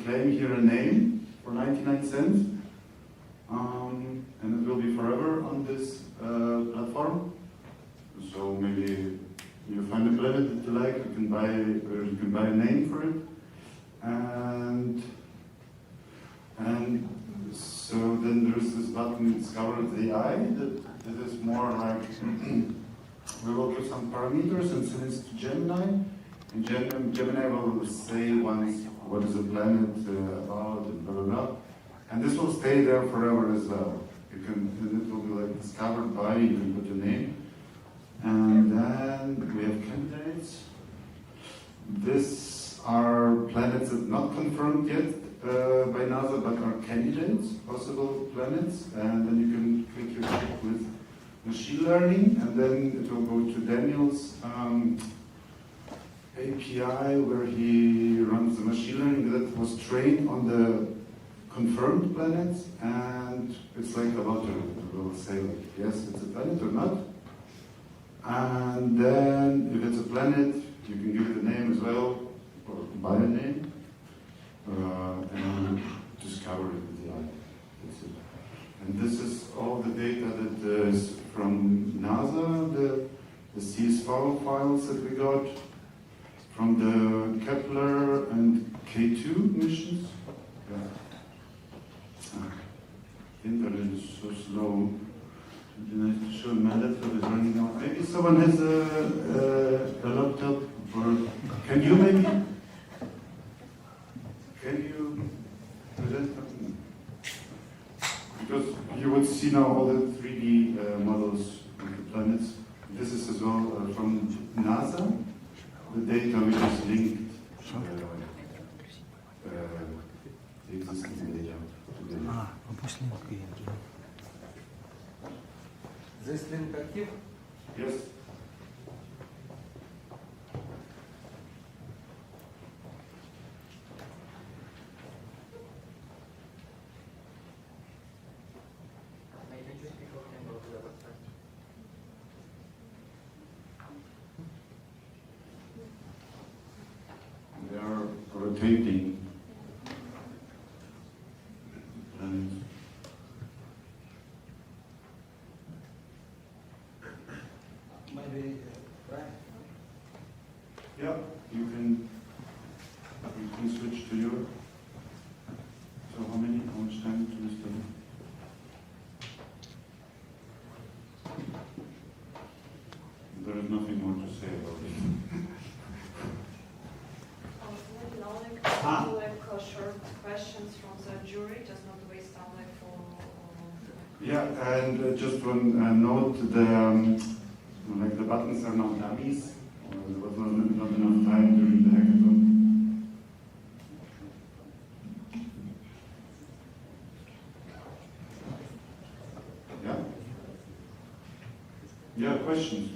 claim here a name for 99 cents, and it will be forever on this platform. So maybe you find a planet that you like, you can buy a name for it, and so then there's this button, Discover AI, that is more like we will put some parameters and send it to Gemini. And Gemini will say once what is the planet about, and blah, blah, blah. And this will stay there forever as well. And it will be like discovered by, you can put a name. And then we have candidates. These are planets that are not confirmed yet by NASA, but are candidates, possible planets. And then you can click your check with machine learning, and then it will go to Daniel's API where he runs the machine learning that was trained on the confirmed planets, and it's like a lottery. It will say like, yes, it's a planet or not. And then if it's a planet, you can give it a name as well, or buy a name, and discover it with the eye. That's it. And this is all the data that is from NASA, the CSV files that we got from the Kepler and K2 missions. Yeah. Internet is so slow. Sure, my laptop is running out. Maybe someone has a laptop, or can you maybe? Can you present something? Because you would see now all the 3D models of the planets. This is as well from NASA. The data which is linked the existing data together. This link active? Yes. Maybe just people can go to the website. They are rotating planets. Maybe, right? Yeah, you can switch to your. So how much time do we spend? There is nothing more to say about it. Short questions from the jury, just not to waste time for. Yeah, and just one note: the buttons are not dummies. There was not enough time during the hackathon. Yeah. Yeah, questions.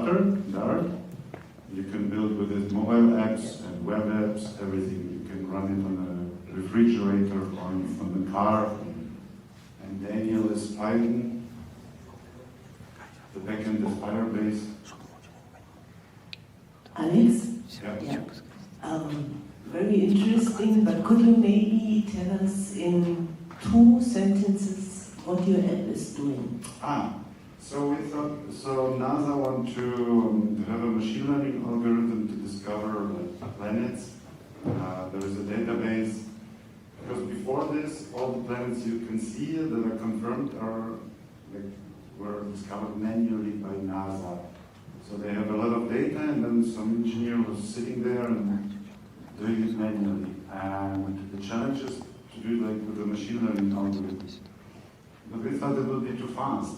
Dart. You can build with it mobile apps and web apps, everything. You can run it on a refrigerator or on the car. And Daniel is Python. The backend is Firebase. Alex? Yeah. Very interesting, but could you maybe tell us in 2 sentences what your app is doing? So we thought, NASA want to have a machine learning algorithm to discover planets. There is a database, because before this, all the planets you can see that are confirmed were discovered manually by NASA. So they have a lot of data, and then some engineer was sitting there and doing it manually. And the challenge is to do it with a machine learning algorithm. But we thought it would be too fast.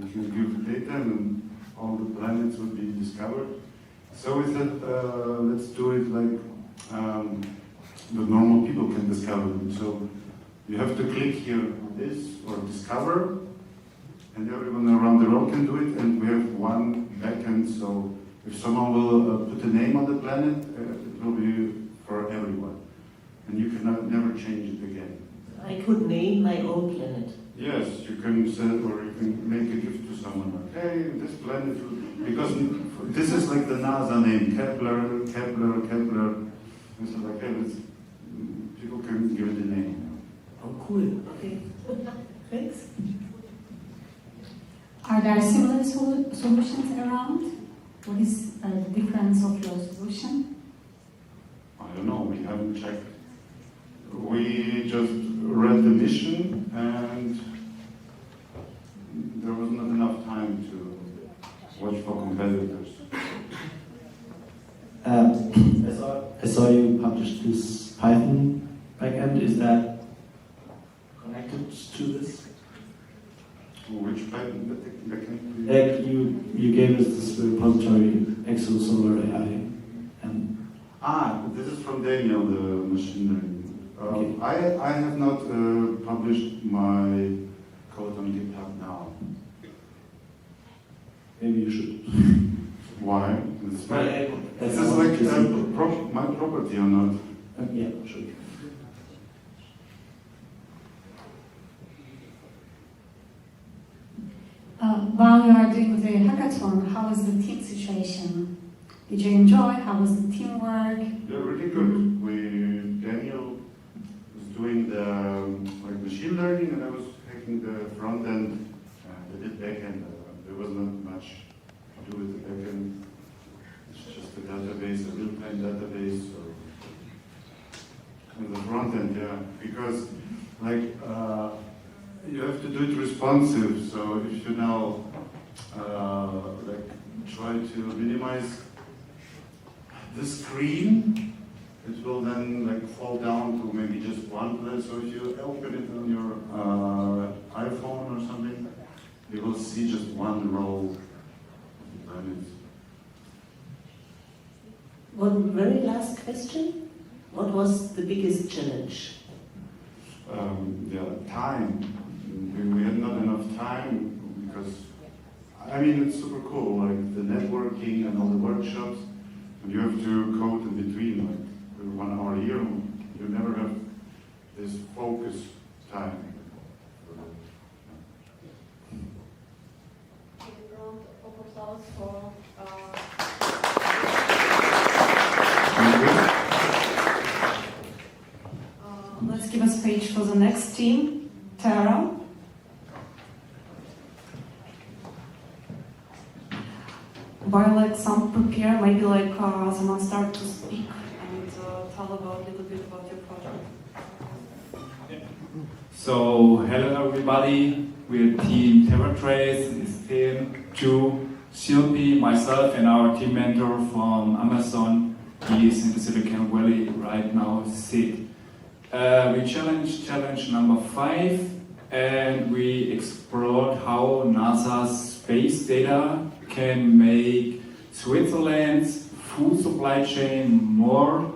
If you give data and all the planets would be discovered. So we said, let's do it like the normal people can discover them. So you have to click here this or discover, and everyone around the world can do it. And we have one backend, so if someone will put a name on the planet, it will be for everyone. And you can never change it again. I could name my own planet. Yes, you can send or you can make a gift to someone like, hey, this planet, because this is like the NASA name, Kepler. And so like, hey, people can give it a name. Oh, cool. Okay. Thanks. Are there similar solutions around? What is the difference of your solution? I don't know, we haven't checked. We just read the mission and there was not enough time to watch for competitors. I saw you published this Python backend. Is that connected to this? Which Python backend? You gave us this repository, Exosolar AI. This is from Daniel, the machine learning. Okay. I have not published my code on GitHub now. Maybe you should. Why? This is like my property or not? Yeah, sure. While you are doing the hackathon, how was the team situation? Did you enjoy? How was the teamwork? They're really good. Daniel was doing the machine learning, and I was hacking the front end. They did back end. There was not much to do with the back end. It's just a database, a real-time database. And the front end, yeah, because you have to do it responsive. So if you now try to minimize the screen, it will then fall down to maybe just one place. So if you open it on your iPhone or something, you will see just one row of the planets. One very last question. What was the biggest challenge? Time. We had not enough time because, it's super cool, like the networking and all the workshops. And you have to code in between, like 1 hour here. You never have this focus time. A round of applause for Let's give a speech for the next team, Tara. While some prepare, maybe someone start to speak and tell about a little bit about your project. So, hello everybody, we're Team TerraTrace, it's Team 2, Shilpi, myself and our team mentor from Amazon. He is in the Silicon Valley right now, Sid. We challenge number 5, and we explored how NASA's space data can make Switzerland's food supply chain more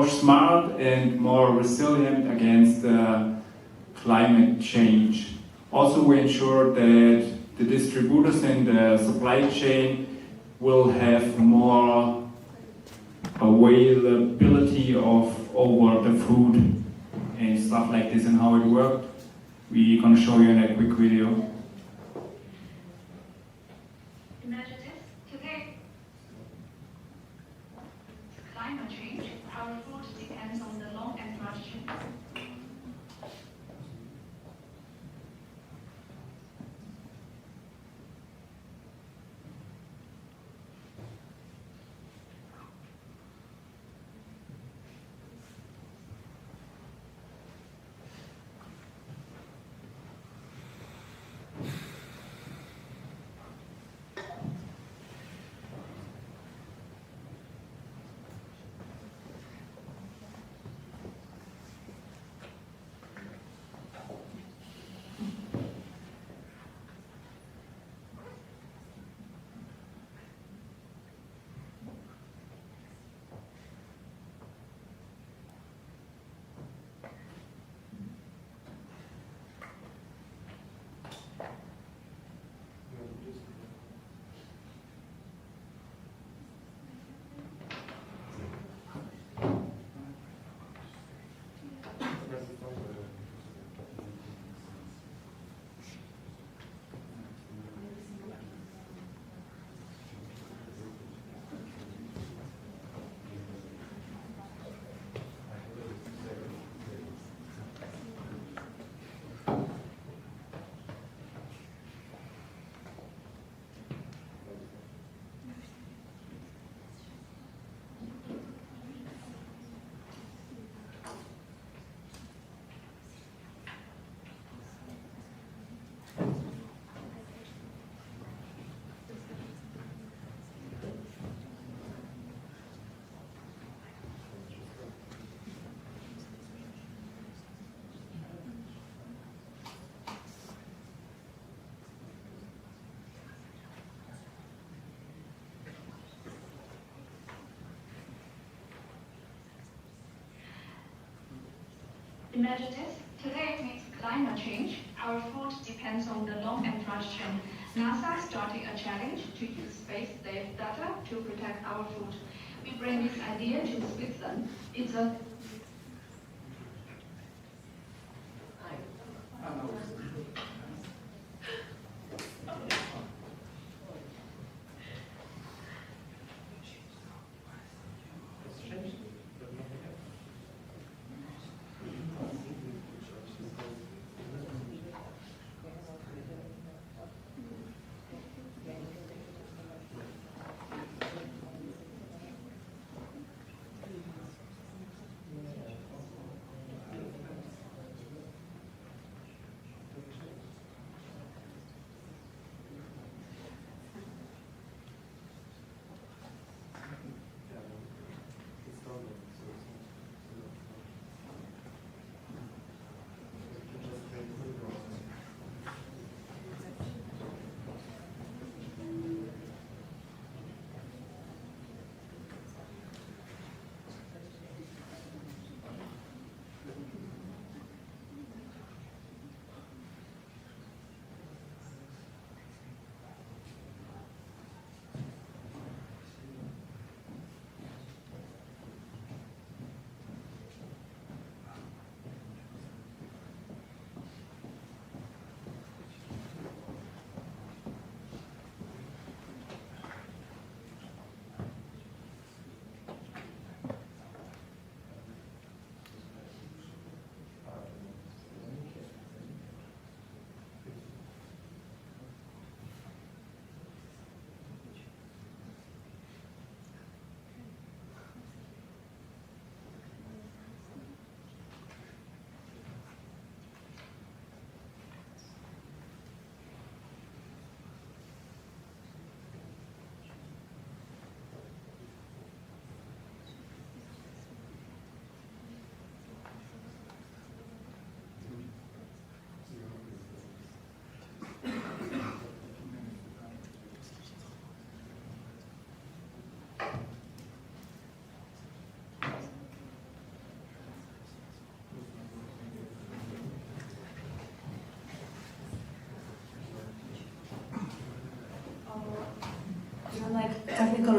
smart and more resilient against climate change. Also, we ensure that the distributors in the supply chain will have more availability of over the food and stuff like this and how it worked. We're going to show you in a quick video. Imagine this. Today, climate change, our food depends on the long and large chains. Imagine this. Today, with climate change, our food depends on the long and large chain. NASA started a challenge to use space data to protect our food. We bring this idea to Switzerland. It's a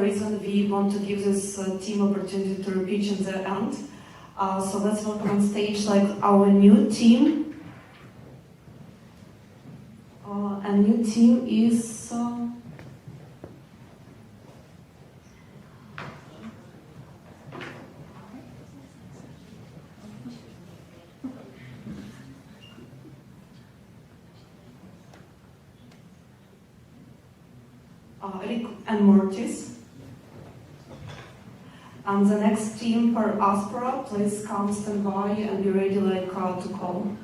reason we want to give this team opportunity to repeat in the end. So let's welcome on stage like our new team. And new team is Rick and Mortis. And the next team for Aspera, please come stand by and be ready like to call.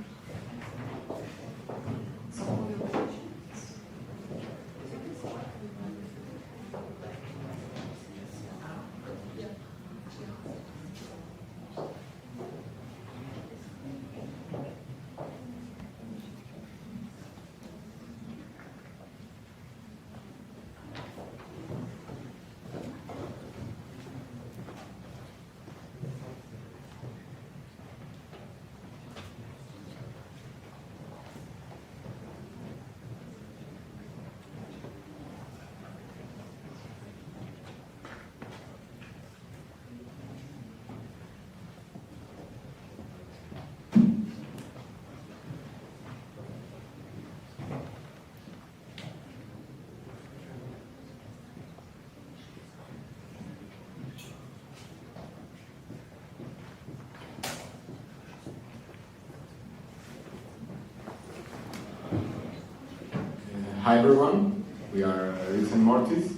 Hi everyone, we are Rick and Mortis,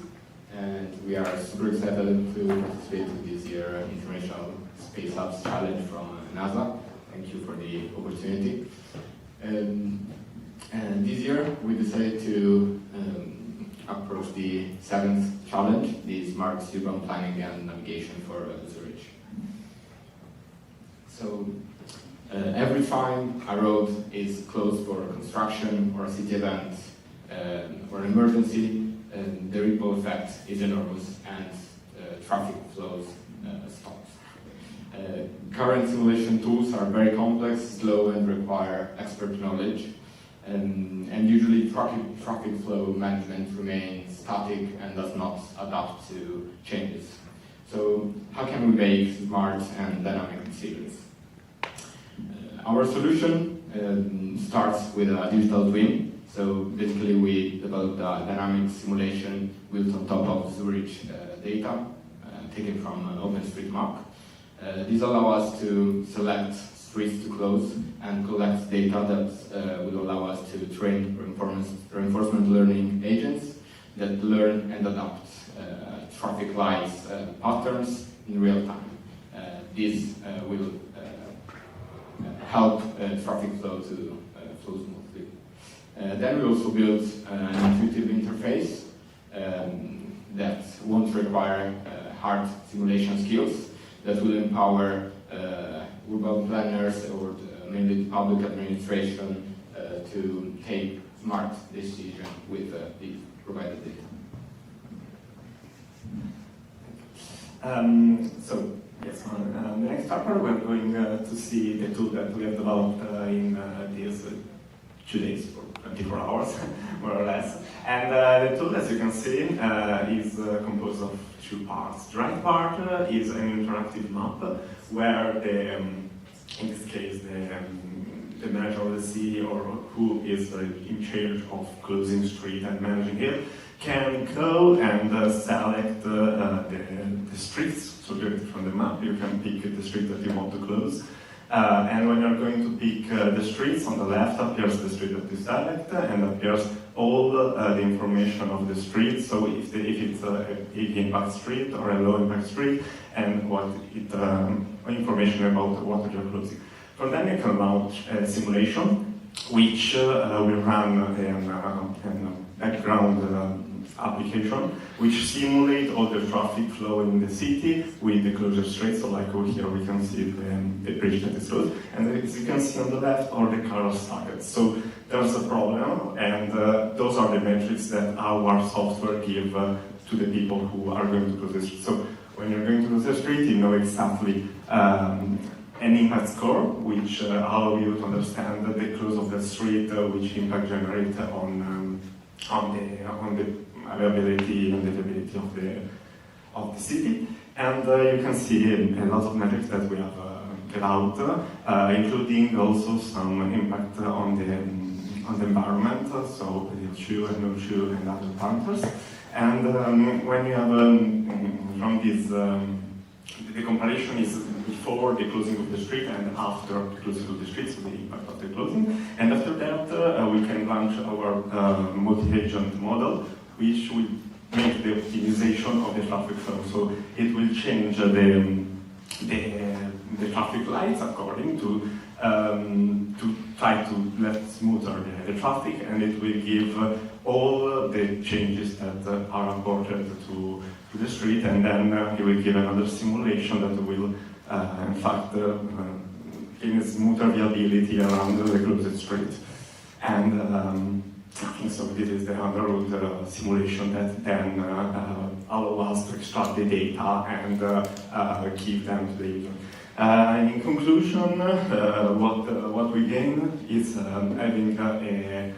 and we are super excited to participate in this year's International Space Labs Challenge from NASA. Thank you for the opportunity. And this year we decided to approach the 7th challenge, the Smart Urban Planning and Navigation for Zurich. So every time a road is closed for construction or a city event, or an emergency, the ripple effect is enormous and traffic flows stops. Current simulation tools are very complex, slow, and require expert knowledge. And usually traffic flow management remains static and does not adapt to changes. So how can we make smart and dynamic decisions? Our solution starts with a digital twin. So basically we developed a dynamic simulation built on top of Zurich data taken from OpenStreetMap. This allows us to select streets to close and collect data that will allow us to train reinforcement learning agents that learn and adapt traffic lights patterns in real time. This will help traffic flow to flow smoothly. Then we also built an intuitive interface that won't require hard simulation skills, that will empower urban planners or mainly public administration to take smart decisions with the provided data. So yes, on the next chapter we're going to see the tool that we have developed in these 2 days for 24 hours, more or less. And the tool, as you can see, is composed of 2 parts. The right part is an interactive map where in this case, the manager of the city or who is in charge of closing street and managing it can go and select the streets. So directly from the map, you can pick the street that you want to close. And when you're going to pick the streets, on the left appears the street that you select and appears all the information of the street. So if it's a big impact street or a low impact street, and what information about what you're closing. From then you can launch a simulation, which will run a background application, which simulate all the traffic flow in the city with the closure streets. So like over here we can see the bridge that is closed, and as you can see on the left are the cars targets. So there's a problem, and those are the metrics that our software give to the people who are going to close the street. So when you're going to close the street, you know exactly an impact score, which allow you to understand the close of the street, which impact generate on the availability and the ability of the city. And you can see a lot of metrics that we have developed, including also some impact on the environment, so CO2 and NO2 and other parameters. And when you have from this, the comparison is before the closing of the street and after the closing of the street, so the impact of the closing. And after that, we can launch our multi-agent model, which will make the optimization of the traffic flow. So it will change the traffic lights according to try to let smoother the traffic, and it will give all the changes that are important to the street, and then it will give another simulation that will in fact give a smoother viability around the closed street. And so this is the underroad simulation that then allow us to extract the data and give them to the user. In conclusion, what we gain is having a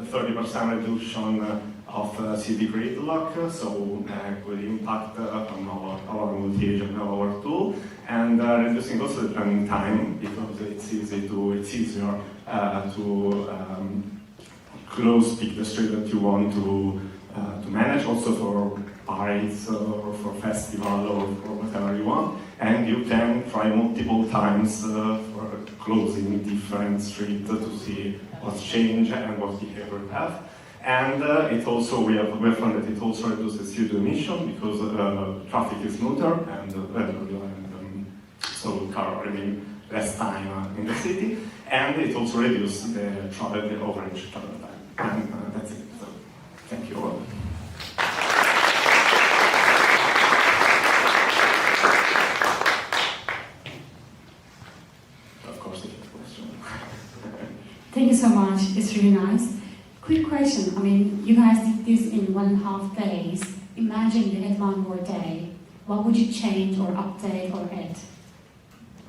30% reduction of city gridlock, so will impact on our multi-agent, our tool, and reducing also the planning time, because it's easier to pick the street that you want to manage, also for parades or for festival or for whatever you want, and you can try multiple times for closing different streets to see what's changed and what behavior we have. And it also, we have found that it also reduces CO2 emission, because traffic is smoother and so car remain less time in the city, and it also reduces the average travel time. And that's it. So, thank you all. Of course, if you have a question. Thank you so much. It's really nice. Quick question. I mean, you guys did this in 1.5 days. Imagine you had one more day. What would you change or update or add?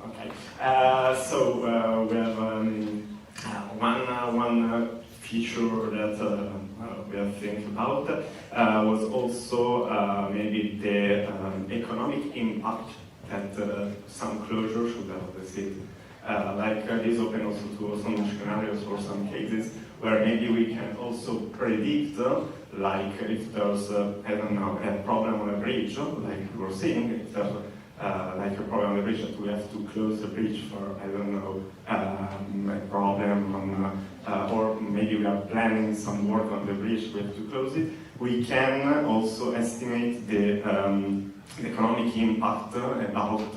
Okay. So we have one feature that we have think about was also maybe the economic impact that some closure should have the city. Like this open also to some scenarios or some cases where maybe we can also predict, like if there's I don't know, a problem on a bridge, like we were seeing, if there's like a problem on the bridge that we have to close the bridge for, I don't know, a problem on, or maybe we are planning some work on the bridge, we have to close it. We can also estimate the economic impact about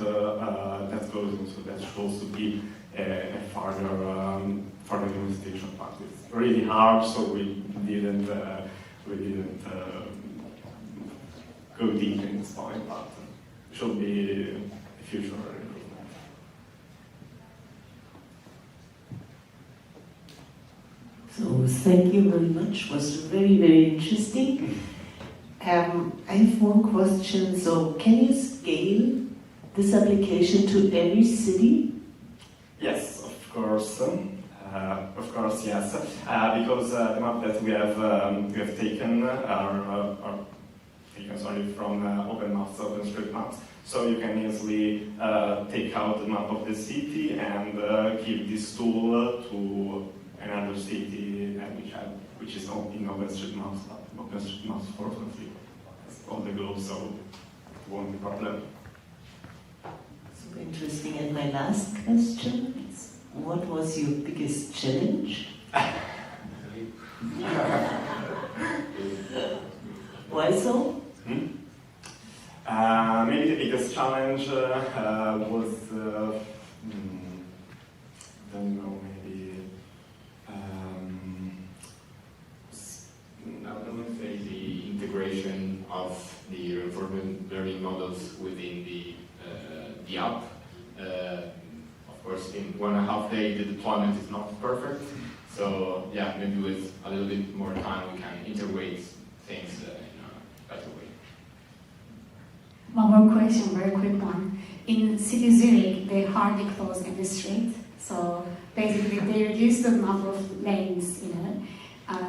that closing, so that should also be a further investigation part. It's really hard, so we didn't go deep in this point, but it should be a future improvement. So thank you very much. It was very, very interesting. I have one question. So can you scale this application to every city? Yes, of course. Yes. Because the map that we have taken are taken from OpenStreetMaps. So you can easily take out the map of the city and give this tool to another city which is in OpenStreetMaps. OpenStreetMaps fortunately has all the globe, so it won't be a problem. So interesting. And my last question is, what was your biggest challenge? Why so? Maybe the biggest challenge was, I don't know, maybe, I would say the integration of the reinforcement learning models within the app. Of course, in 1.5 days, the deployment is not perfect. So yeah, maybe with a little bit more time, we can integrate things in a better way. One more question, very quick one. In City Zurich, they hardly close every street. So basically, they reduce the number of lanes,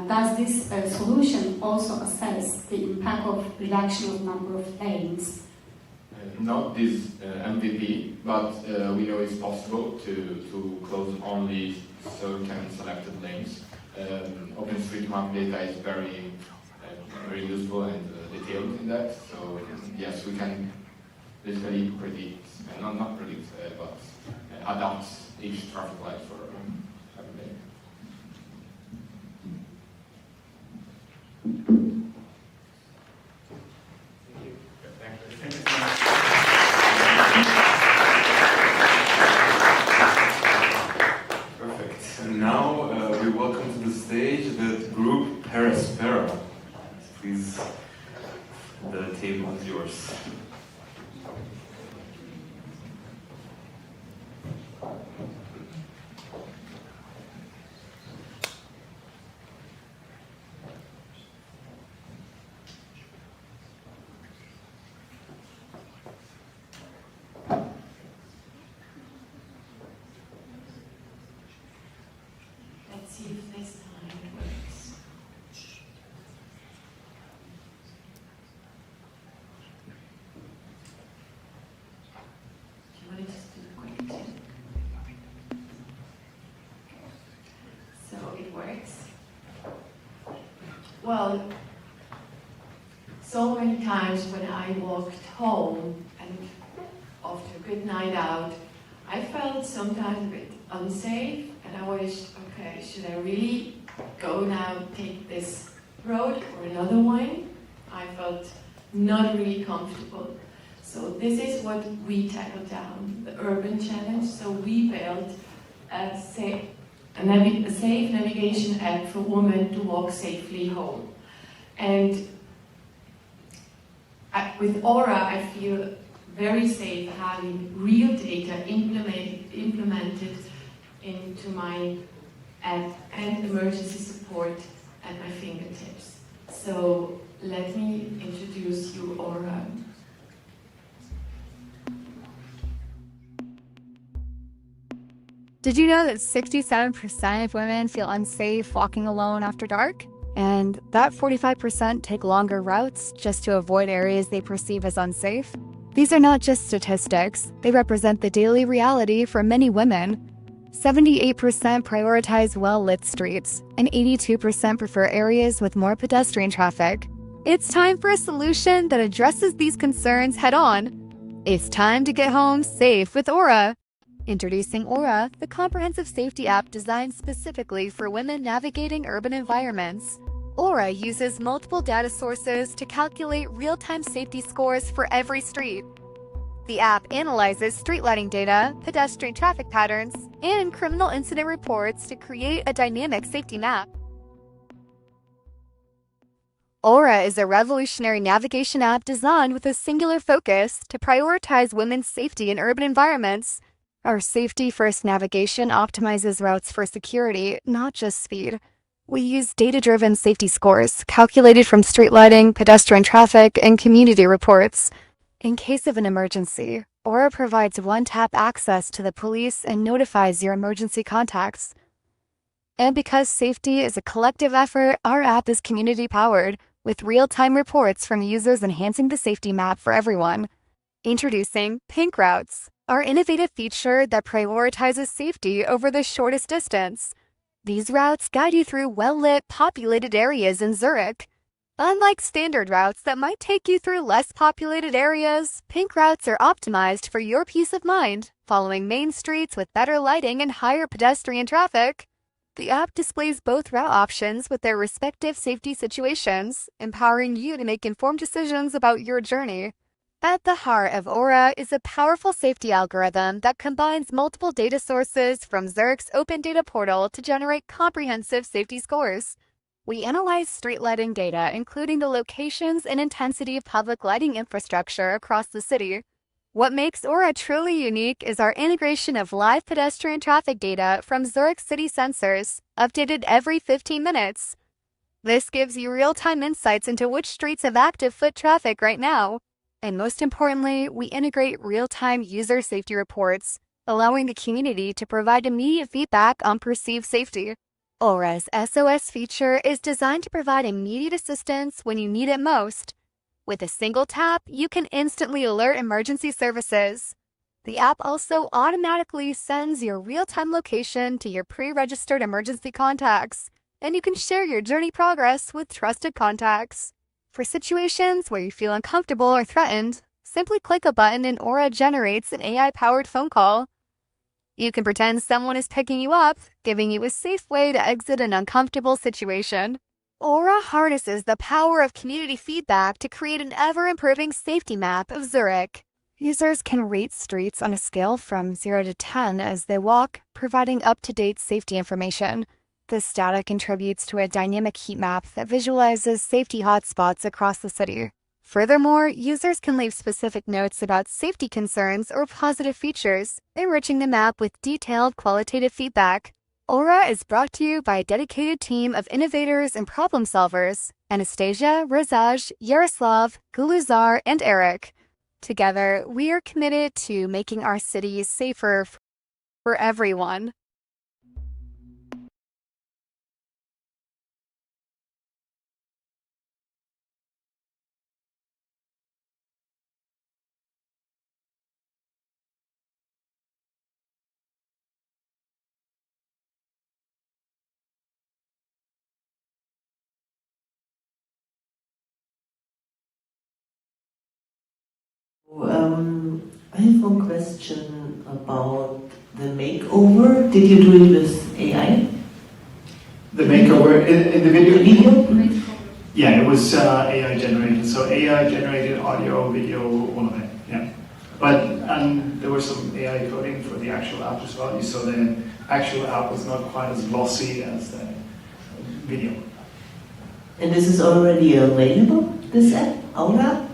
Does this solution also assess the impact of reduction of number of lanes? Not this MVP, but we know it's possible to close only certain selected lanes. OpenStreetMap data is very useful and detailed in that. So yes, we can basically predict, not predict, but adapt each traffic light for every lane. Perfect. And now we welcome to the stage the group Perispera. Please, the table is yours. Let's see if this time it works. Do you want to just do a quick tip? So it works. Well, so many times when I walked home and after a good night out, I felt sometimes a bit unsafe, and I was, okay, should I really go now, take this road or another one? I felt not really comfortable. So this is what we tackled down, the urban challenge. So we built a safe navigation app for women to walk safely home. And with Aura, I feel very safe having real data implemented into my app and emergency support at my fingertips. So let me introduce you Aura. Did you know that 67% of women feel unsafe walking alone after dark? And that 45% take longer routes just to avoid areas they perceive as unsafe? These are not just statistics, they represent the daily reality for many women. 78% prioritize well-lit streets, and 82% prefer areas with more pedestrian traffic. It's time for a solution that addresses these concerns head-on. It's time to get home safe with Aura. Introducing Aura, the comprehensive safety app designed specifically for women navigating urban environments. Aura uses multiple data sources to calculate real-time safety scores for every street. The app analyzes street lighting data, pedestrian traffic patterns, and criminal incident reports to create a dynamic safety map. Aura is a revolutionary navigation app designed with a singular focus to prioritize women's safety in urban environments. Our safety-first navigation optimizes routes for security, not just speed. We use data-driven safety scores, calculated from street lighting, pedestrian traffic, and community reports. In case of an emergency, Aura provides one-tap access to the police and notifies your emergency contacts. And because safety is a collective effort, our app is community-powered, with real-time reports from users enhancing the safety map for everyone. Introducing Pink Routes, our innovative feature that prioritizes safety over the shortest distance. These routes guide you through well-lit, populated areas in Zurich. Unlike standard routes that might take you through less populated areas, Pink Routes are optimized for your peace of mind, following main streets with better lighting and higher pedestrian traffic. The app displays both route options with their respective safety situations, empowering you to make informed decisions about your journey. At the heart of Aura is a powerful safety algorithm that combines multiple data sources from Zurich's open data portal to generate comprehensive safety scores. We analyze street lighting data, including the locations and intensity of public lighting infrastructure across the city. What makes Aura truly unique is our integration of live pedestrian traffic data from Zurich city sensors, updated every 15 minutes. This gives you real-time insights into which streets have active foot traffic right now. And most importantly, we integrate real-time user safety reports, allowing the community to provide immediate feedback on perceived safety. Aura's SOS feature is designed to provide immediate assistance when you need it most. With a single tap, you can instantly alert emergency services. The app also automatically sends your real-time location to your pre-registered emergency contacts, and you can share your journey progress with trusted contacts. For situations where you feel uncomfortable or threatened, simply click a button and Aura generates an AI-powered phone call. You can pretend someone is picking you up, giving you a safe way to exit an uncomfortable situation. Aura harnesses the power of community feedback to create an ever-improving safety map of Zurich. Users can rate streets on a scale from 0 to 10 as they walk, providing up-to-date safety information. This data contributes to a dynamic heat map that visualizes safety hotspots across the city. Furthermore, users can leave specific notes about safety concerns or positive features, enriching the map with detailed qualitative feedback. Aura is brought to you by a dedicated team of innovators and problem solvers, Anastasia, Razaj, Yaroslav, Guluzar, and Eric. Together, we are committed to making our cities safer for everyone. I have one question about the makeover. Did you do it with AI? The makeover in the video? Video? Yeah, it was AI generated. So AI generated audio, video, all of it. Yeah. But there was some AI coding for the actual app as well. You saw the actual app was not quite as glossy as the video. And this is already available, this app, Aura?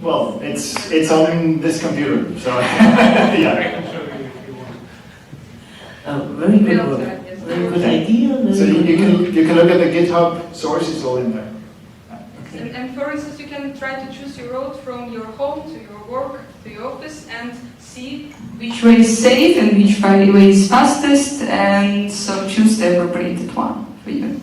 Well, it's on this computer, so yeah. I can show you if you want. Very good work. Very good idea. So you can look at the GitHub source, it's all in there. And for instance, you can try to choose your road from your home to your work to your office and see Which way is safe and which way is fastest, and so choose the appropriate one for you.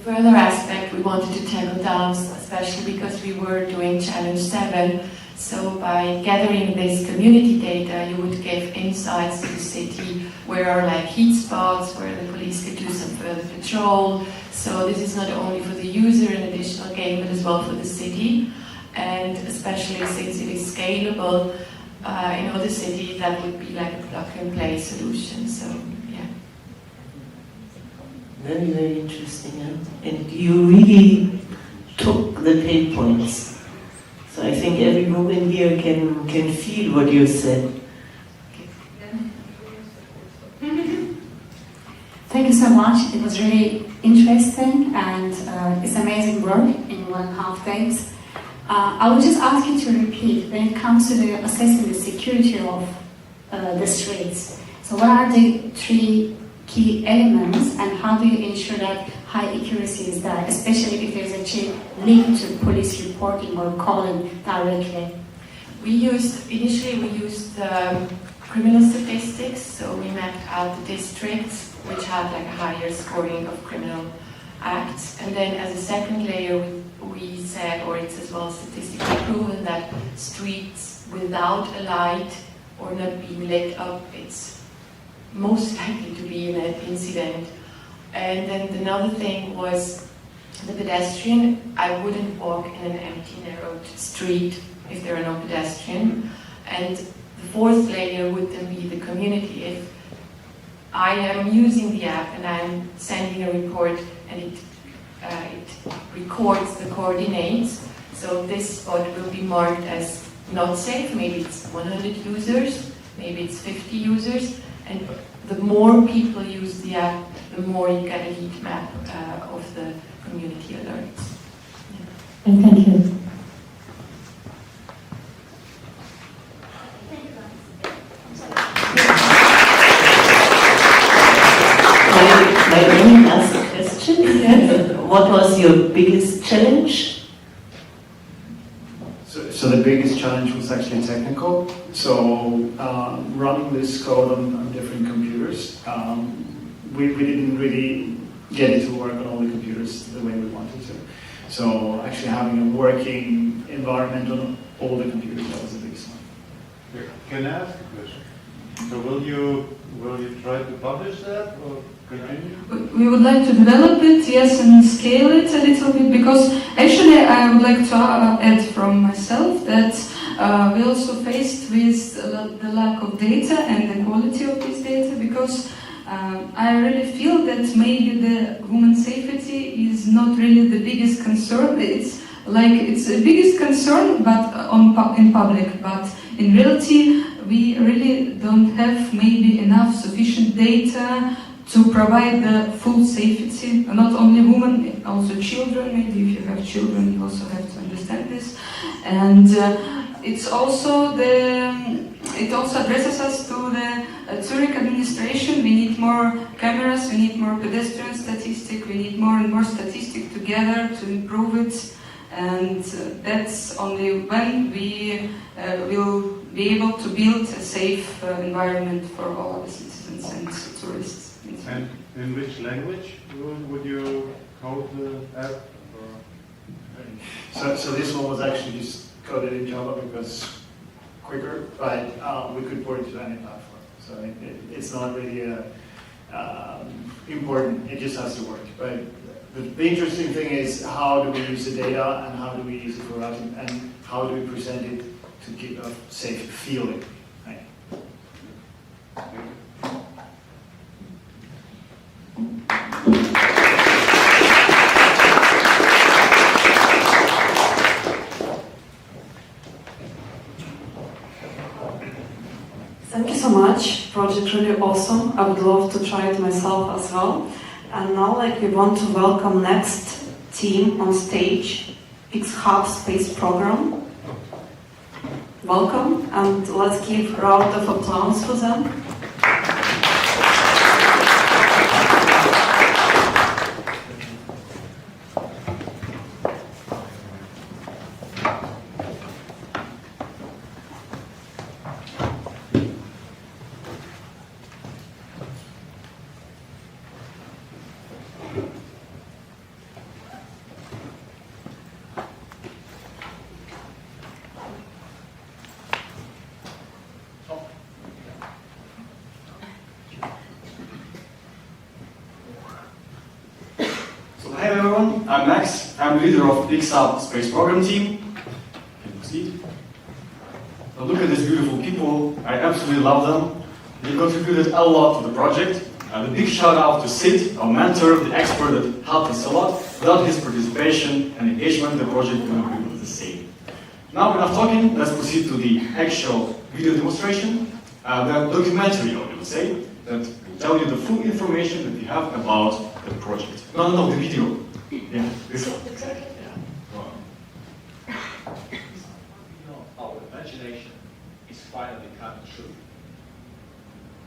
Further aspect we wanted to tackle down, especially because we were doing Challenge 7. So by gathering this community data, you would give insights to the city where are like heat spots, where the police could do some further patrol. So this is not only for the user an additional gain, but as well for the city. And especially since it is scalable in other cities, that would be like a plug-and-play solution. So yeah. Very, very interesting. Huh? And you really took the pain points. So I think every woman here can feel what you said. Thank you so much. It was really interesting and it's amazing work in 1.5 days. I would just ask you to repeat when it comes to assessing the security of the streets. So what are the 3 key elements and how do you ensure that high accuracy is there, especially if there's a link to police reporting or calling directly? Initially we used criminal statistics, so we mapped out the districts which had like a higher scoring of criminal acts, and then as a second layer we said, or it's as well statistically proven, that streets without a light or not being lit up, it's most likely to be an incident. And then another thing was the pedestrian. I wouldn't walk in an empty, narrow street if there are no pedestrian. And the fourth layer would then be the community. If I am using the app and I'm sending a report and it records the coordinates, so this spot will be marked as not safe. Maybe it's 100 users, maybe it's 50 users, and the more people use the app, the more you get a heat map of the community alerts. Yeah. And thank you. My only last question, what was your biggest challenge? So the biggest challenge was actually technical. So running this code on different computers, we didn't really get it to work on all the computers the way we wanted to. So actually having a working environment on all the computers, that was the biggest one. Can I ask a question? So will you try to publish that or continue? We would like to develop it, yes, and scale it a little bit, because actually I would like to add from myself that we also faced with the lack of data and the quality of this data, because I really feel that maybe the women's safety is not really the biggest concern. It's the biggest concern, but in public. But in reality, we really don't have maybe enough sufficient data to provide the full safety. Not only women, also children. Maybe if you have children, you also have to understand this. And it also addresses us to the Zurich administration. We need more cameras, we need more pedestrian statistics, we need more and more statistics together to improve it. And that's only when we will be able to build a safe environment for all the citizens and tourists. And in which language would you code the app? So this one was actually just coded in Java because quicker, but we could port it to any platform. So it's not really important, it just has to work. But the interesting thing is, how do we use the data and how do we use it for routing and how do we present it to give a safe feeling? Right? Thank you so much. Project really awesome. I would love to try it myself as well. And now, we want to welcome next team on stage, X-Hub Space Program. Welcome, and let's give a round of applause for them. Hi everyone, I'm Max. I'm leader of the X-Hub Space Program team. Can you proceed? Now look at these beautiful people. I absolutely love them. They contributed a lot to the project. And a big shout out to Sid, our mentor, the expert that helped us a lot. Without his participation and engagement, the project wouldn't be the same. Now enough talking, let's proceed to the actual video demonstration. The documentary, I will say, that will tell you the full information that you have about the project. No, the video. Yeah, this one, exactly. Yeah. Our imagination is finally coming true.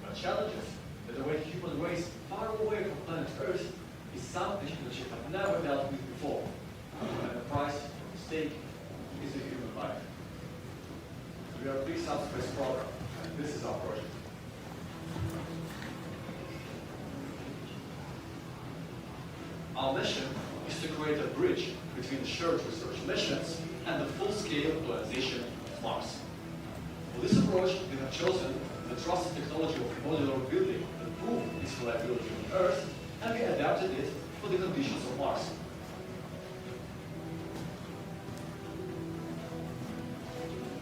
But challenges that await human race far away from planet Earth is something that you have never dealt with before. And the price for mistake is a human life. We are a big subspace program, and this is our project. Our mission is to create a bridge between the shared research missions and the full-scale colonization of Mars. For this approach, we have chosen the trusted technology of modular building that proved its reliability on Earth, and we adapted it for the conditions of Mars.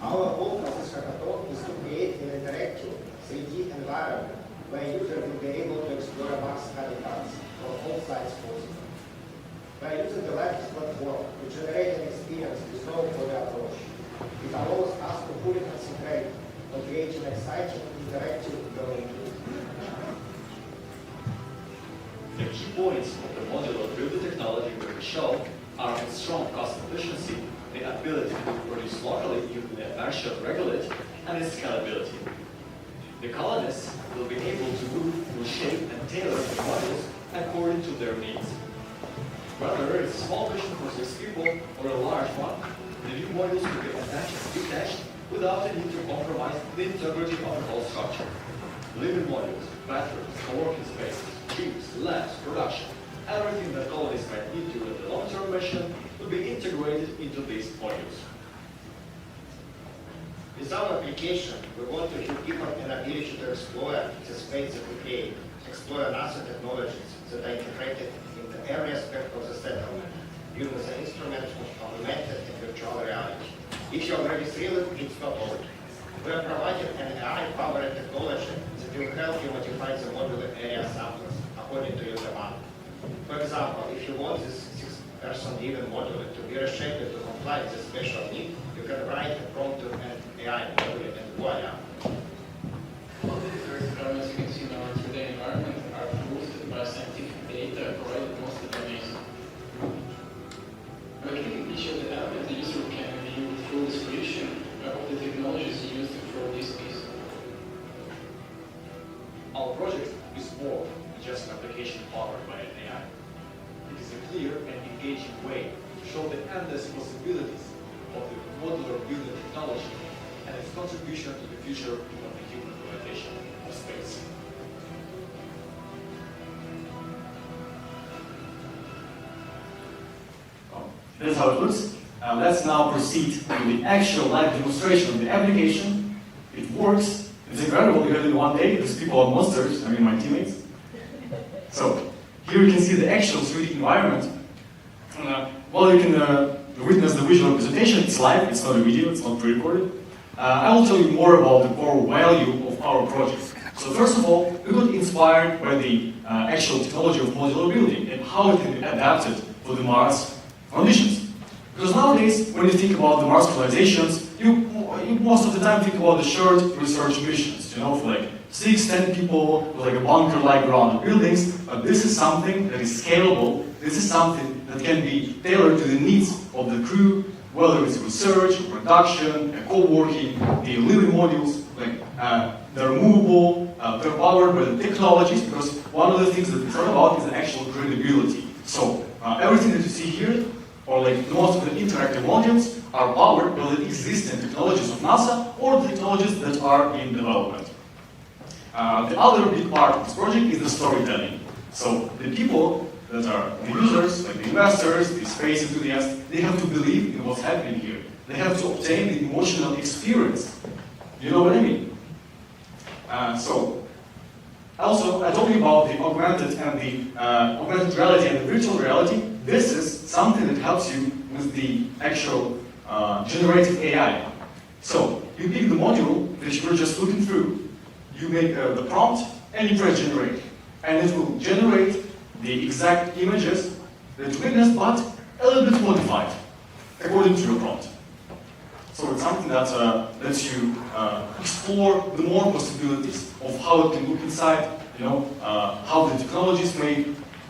Our goal of this hackathon is to create an interactive 3D environment where users will be able to explore Mars habitats from all sides possible. By using the lattice platform to generate an experience with no code approach, it allows us to fully concentrate on creating exciting, interactive domain. The key points of the modular building technology we show are its strong cost efficiency, the ability to produce locally using the inertia regulate, and its scalability. The colonists will be able to move, reshape, and tailor the modules according to their needs. Whether it's a small mission for 6 people or a large one, the new modules will be attached and detached without the need to compromise the integrity of the whole structure. Living modules, bathrooms, co-working spaces, gyms, labs, production, everything that colonies might need during the long-term mission will be integrated into these modules. With our application, we want to give people an ability to explore the space that we create, explore NASA technologies that are integrated in the every aspect of the settlement, using the instruments of augmented and virtual reality. If you're already thrilled, it's not over. We are providing an AI-powered technology that will help you modify the modular area samples according to your demand. For example, if you want this 6-person given module to be reshaped to comply with the special need, you can write a prompt to an AI module and voila. All the different experiments you can see in our 3D environment are boosted by scientific data provided mostly by NASA. By clicking each of the elements, the user can view the full description of the technologies used for this piece. Our project is more than just an application powered by an AI. It is a clear and engaging way to show the endless possibilities of the modular building technology and its contribution to the future of the human exploitation of space. That's how it looks. Let's now proceed to the actual live demonstration of the application. It works. It's incredible. We got it in 1 day. These people are monsters. I mean, my teammates. So here you can see the actual 3D environment. Well, you can witness the visual presentation. It's live. It's not a video. It's not pre-recorded. I will tell you more about the core value of our project. So first of all, we got inspired by the actual technology of modular building and how it can be adapted for the Mars conditions. Because nowadays, when you think about the Mars colonizations, you most of the time think about the short research missions, you know, for like 6-10 people with like a bunker-like around the buildings. But this is something that is scalable. This is something that can be tailored to the needs of the crew, whether it's research, production, co-working, the living modules, like they're movable, they're powered by the technologies, because one of the things that we talk about is the actual credibility. So everything that you see here, or like most of the interactive modules, are powered by the existing technologies of NASA or the technologies that are in development. The other big part of this project is the storytelling. So the people that are the users, like the investors, the space enthusiasts, they have to believe in what's happening here. They have to obtain the emotional experience. You know what I mean? Also, I told you about the augmented reality and the virtual reality. This is something that helps you with the actual generative AI. So you pick the module that you were just looking through, you make the prompt, and you press generate. And it will generate the exact images that you witnessed, but a little bit modified, according to your prompt. So it's something that lets you explore the more possibilities of how it can look inside, you know, how the technologies may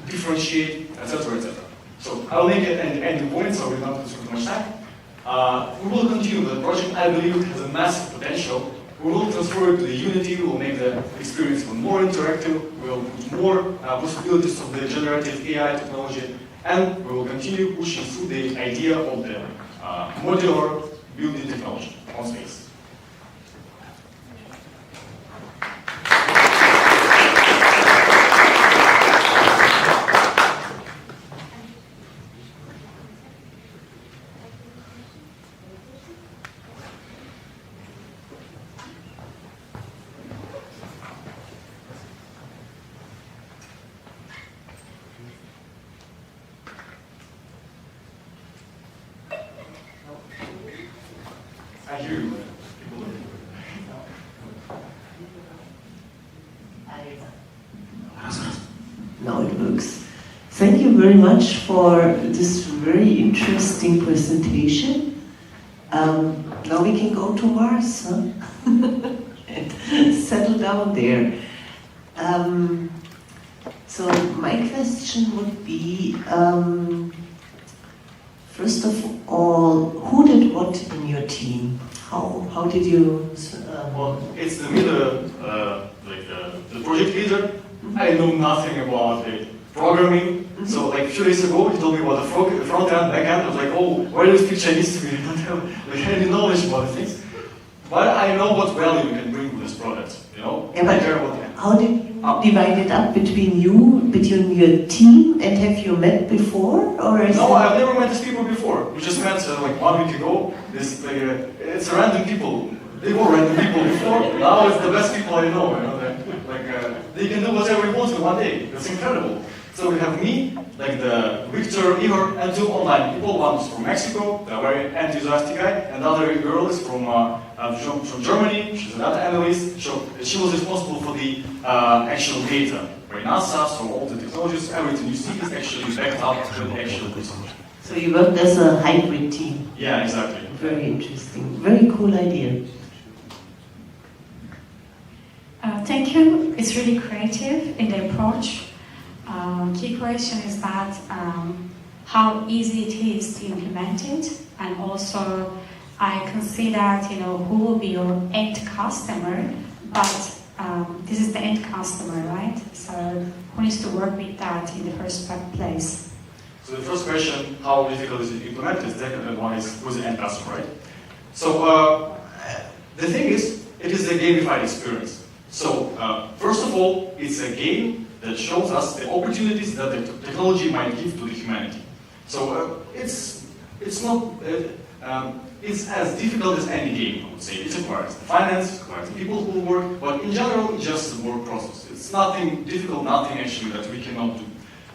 differentiate, etc., etc. So I'll make it an ending point, so we're not going to spend too much time. We will continue with the project. I believe it has a massive potential. We will transfer it to the Unity. We will make the experience even more interactive. We will put more possibilities of the generative AI technology, and we will continue pushing through the idea of the modular building technology on space. I hear you. Now it works. Thank you very much for this very interesting presentation. Now we can go to Mars, huh? And settle down there. So my question would be, first of all, who did what in your team? How did you? Well, it's the middle, the project leader. I know nothing about the programming. So like a few days ago, he told me about the front end, back end. I was like, oh, where this picture needs to be? I don't have like any knowledge about the things. But I know what value you can bring to this product. You know, Yeah, I care about that. how did you divide it up between your team, and have you met before, or is No, I've never met these people before. We just met like 1 week ago. This it's random people. They were random people before. Now it's the best people I know. You know, they can do whatever they want in 1 day. That's incredible. So we have me, like the Victor, Igor, and 2 online people. One is from Mexico, a very enthusiastic guy, and the other girl is from Germany. She's a data analyst. So she was responsible for the actual data for NASA. So all the technologies, everything you see is actually backed up with actual data. So you worked as a hybrid team? Yeah, exactly. Very interesting. Very cool idea. Thank you. It's really creative in the approach. Key question is that how easy it is to implement it, and also I can see that who will be your end customer, but this is the end customer, right? So who needs to work with that in the first place? So the first question, how difficult is it to implement it? The second one is, who's the end customer, right? So the thing is, it is a gamified experience. So first of all, it's a game that shows us the opportunities that the technology might give to the humanity. So it's not, it's as difficult as any game, I would say. It requires the finance, it requires the people who work, but in general, it's just a work process. It's nothing difficult, nothing actually that we cannot do.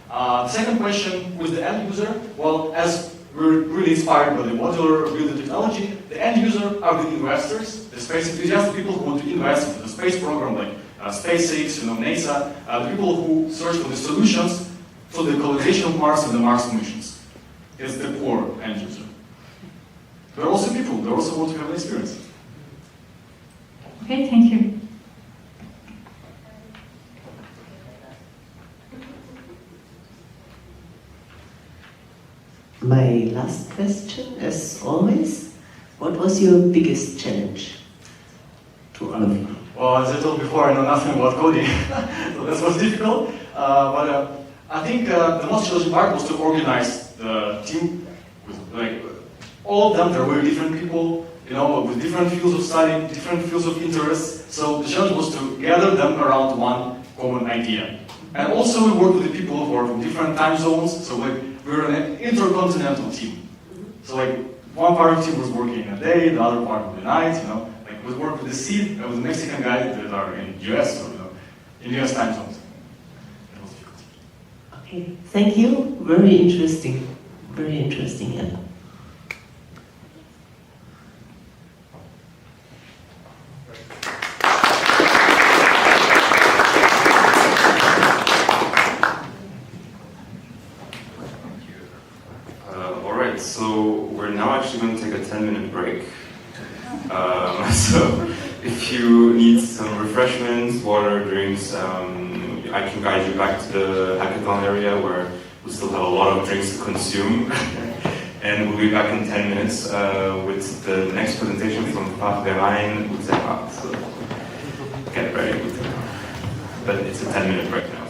The second question with the end user, well, as we're really inspired by the modular building technology, the end user are the investors, the space enthusiasts, people who want to invest in the space program like SpaceX, NASA, the people who search for the solutions for the colonization of Mars and the Mars missions. It's the core end user. There are also people, they also want to have an experience. Okay, thank you. My last question, as always, what was your biggest challenge to all of you? Well, as I told before, I know nothing about coding, so that was difficult. But I think the most challenging part was to organize the team. With, all of them, they're very different people, with different fields of study, different fields of interest. So the challenge was to gather them around one common idea. And also we worked with the people who are from different time zones, so we're an intercontinental team. So one part of the team was working in a day, the other part of the night, we work with the seed and with the Mexican guys that are in US, or in US time zones. Okay, thank you. Very interesting. Very interesting, yeah. Alright, so we're now actually going to take a 10-minute break. So if you need some refreshments, water, drinks, I can guide you back to the hackathon area where we still have a lot of drinks to consume. And we'll be back in 10 minutes with the next presentation from Verein Utsepa. So get ready. But it's a 10-minute break now.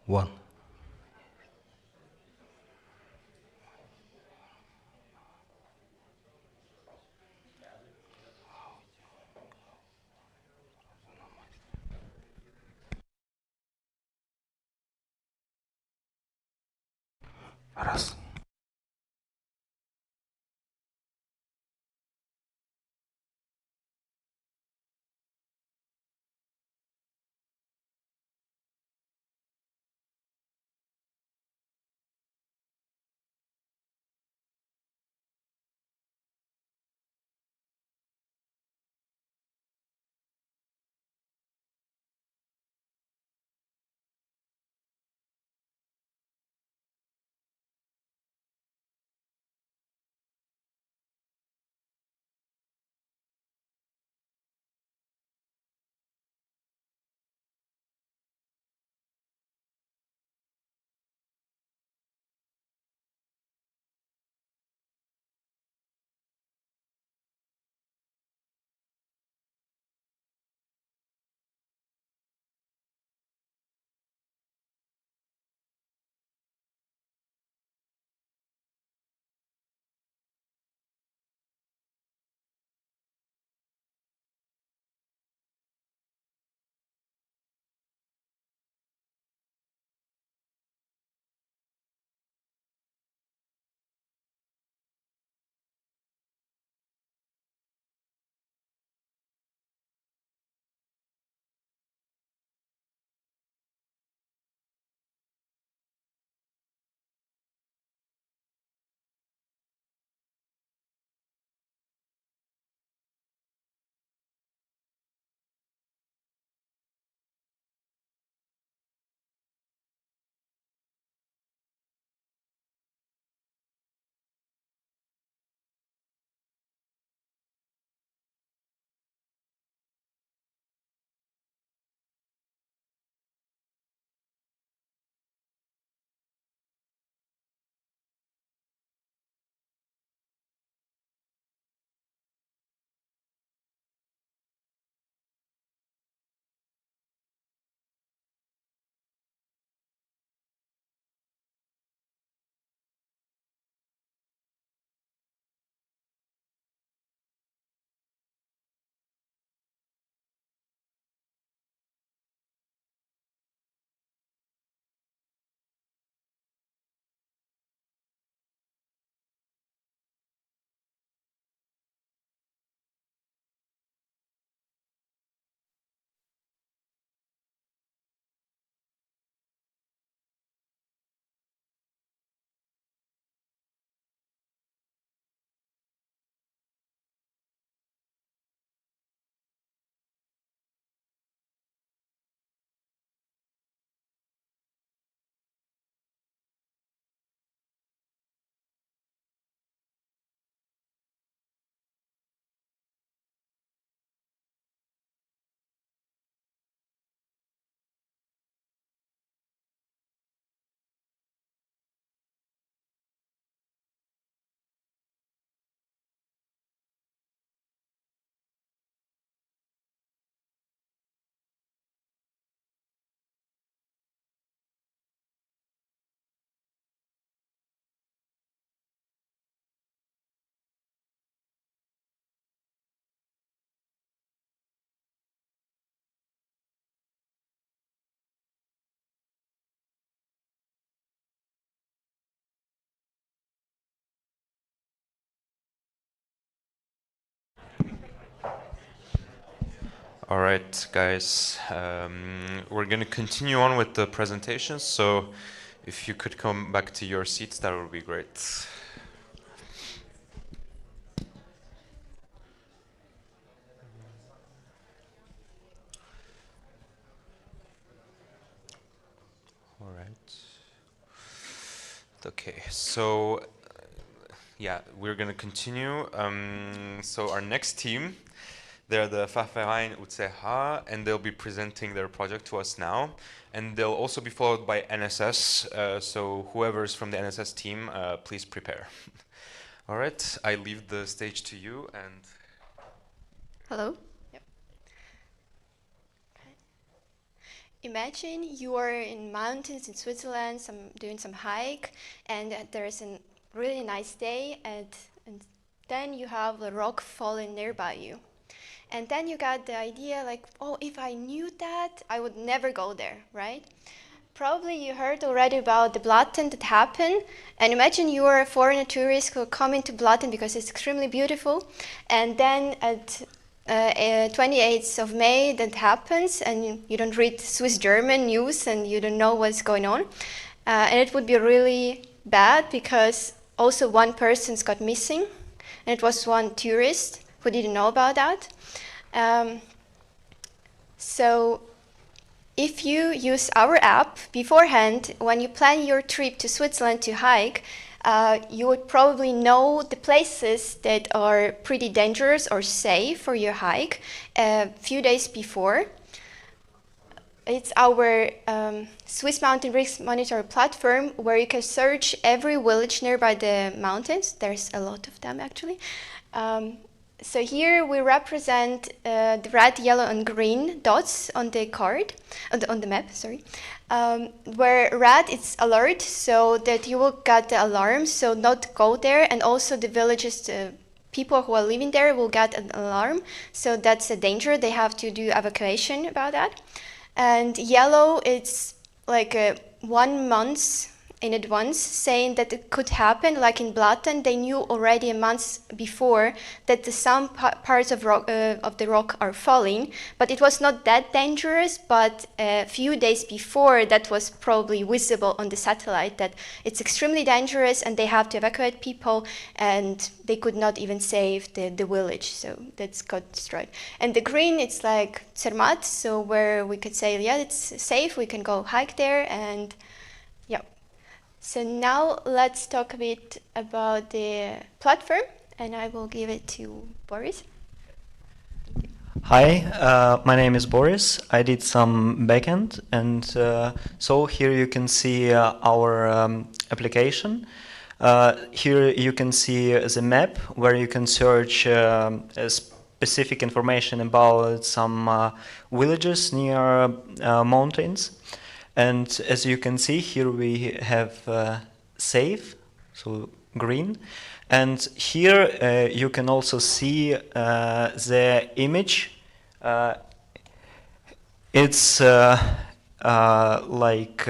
1. Raz. All right, guys, we're going to continue on with the presentations. So if you could come back to your seats, that would be great. All right. Okay, so yeah, we're going to continue. So our next team, they're the Fachverein UCH, and they'll be presenting their project to us now. And they'll also be followed by NSS, so whoever's from the NSS team, please prepare. All right, I leave the stage to you. And hello. Yep. imagine you are in mountains in Switzerland, doing some hike, and there's a really nice day, and then you have a rock falling nearby you. And then you got the idea like, oh, if I knew that, I would never go there, right? Probably you heard already about the Blatten that happened. And imagine you are a foreigner tourist who come into Blatten because it's extremely beautiful. And then at 28th of May that happens, and you don't read Swiss-German news and you don't know what's going on. And it would be really bad because also one person's got missing. And it was one tourist who didn't know about that. So if you use our app beforehand, when you plan your trip to Switzerland to hike, you would probably know the places that are pretty dangerous or safe for your hike a few days before. It's our Swiss Mountain Risk Monitor platform where you can search every village nearby the mountains. There's a lot of them actually. So here we represent the red, yellow, and green dots on the card, on the map, sorry. Where red is alert, so that you will get the alarm, so not go there, and also the villages, people who are living there will get an alarm, so that's a danger. They have to do evacuation about that. And yellow, it's like 1 month in advance, saying that it could happen. Like in Blatten, they knew already a month before that some parts of the rock are falling, but it was not that dangerous. But a few days before, that was probably visible on the satellite that it's extremely dangerous and they have to evacuate people, and they could not even save the village. So that's got destroyed. And the green, it's like Zermatt, so where we could say, yeah, it's safe, we can go hike there, and yeah. So now let's talk a bit about the platform, and I will give it to Boris. Hi, my name is Boris. I did some backend, and so here you can see our application. Here you can see the map where you can search specific information about some villages near mountains. And as you can see, here we have safe, so green. And here you can also see the image. It's like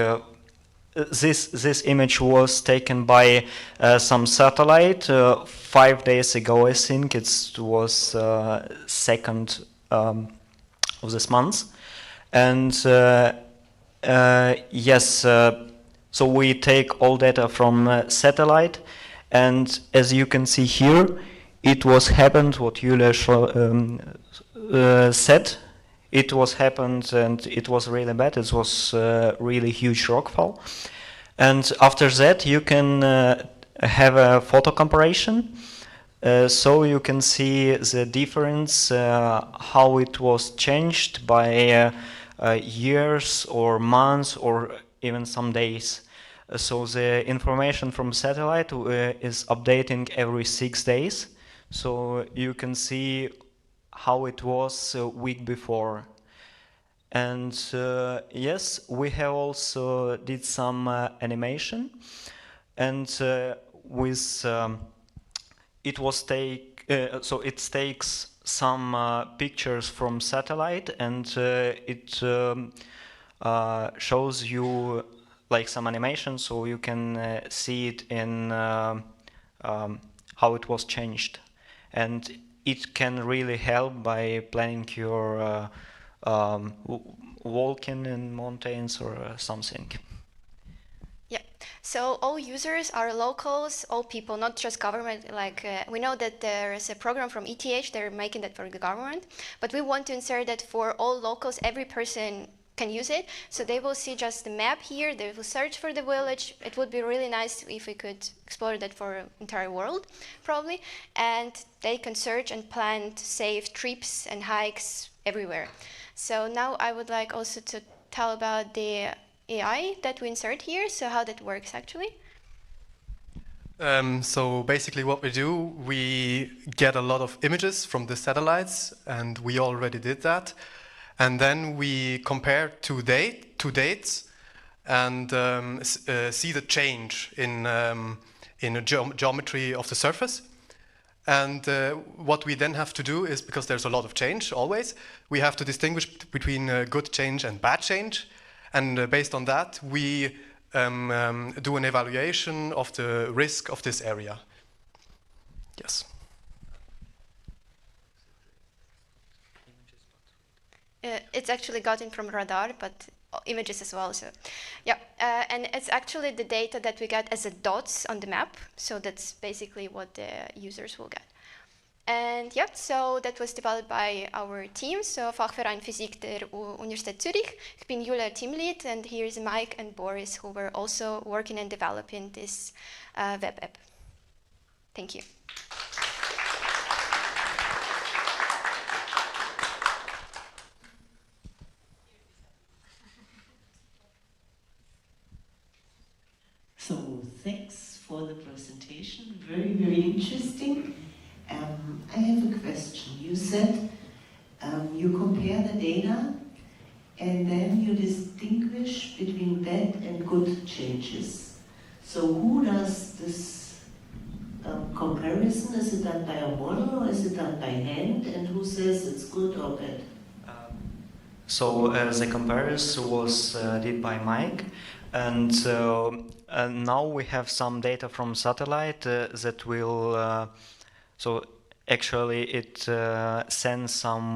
this image was taken by some satellite 5 days ago, I think. It was 2nd of this month. And yes, so we take all data from satellite, and as you can see here, it was happened what Julia said. It was happened, and it was really bad. It was really huge rockfall. And after that, you can have a photo comparison. So you can see the difference, how it was changed by years or months or even some days. So the information from satellite is updating every 6 days. So you can see how it was a week before. And yes, we have also did some animation, and with it was so it takes some pictures from satellite, and it shows you like some animation, so you can see it in how it was changed, and it can really help by planning your walking in mountains or something. Yeah, so all users are locals, all people, not just government. Like we know that there is a program from ETH, they're making that for the government, but we want to insert that for all locals, every person can use it. So they will see just the map here, they will search for the village. It would be really nice if we could explore that for the entire world, probably. And they can search and plan safe trips and hikes everywhere. So now I would like also to tell about the AI that we insert here, so how that works actually. So basically what we do, we get a lot of images from the satellites, and we already did that. And then we compare two dates and see the change in the geometry of the surface. And what we then have to do is, because there's a lot of change always, we have to distinguish between good change and bad change. And based on that, we do an evaluation of the risk of this area. Yes. It's actually gotten from radar, but images as well. So, yeah, and it's actually the data that we get as a dots on the map. So that's basically what the users will get. And yeah, so that was developed by our team. So Fachverein Physik der Universität Zurich. Ich bin Julia, Teamlead, and here's Mike and Boris, who were also working and developing this web app. Thank you. So thanks for the presentation, very, very interesting. I have a question. You said you compare the data and then you distinguish between bad and good changes. So who does this comparison? Is it done by a model or is it done by hand? And who says it's good or bad? So the comparison was did by Mike, and now we have some data from satellite that will. So actually, it sends some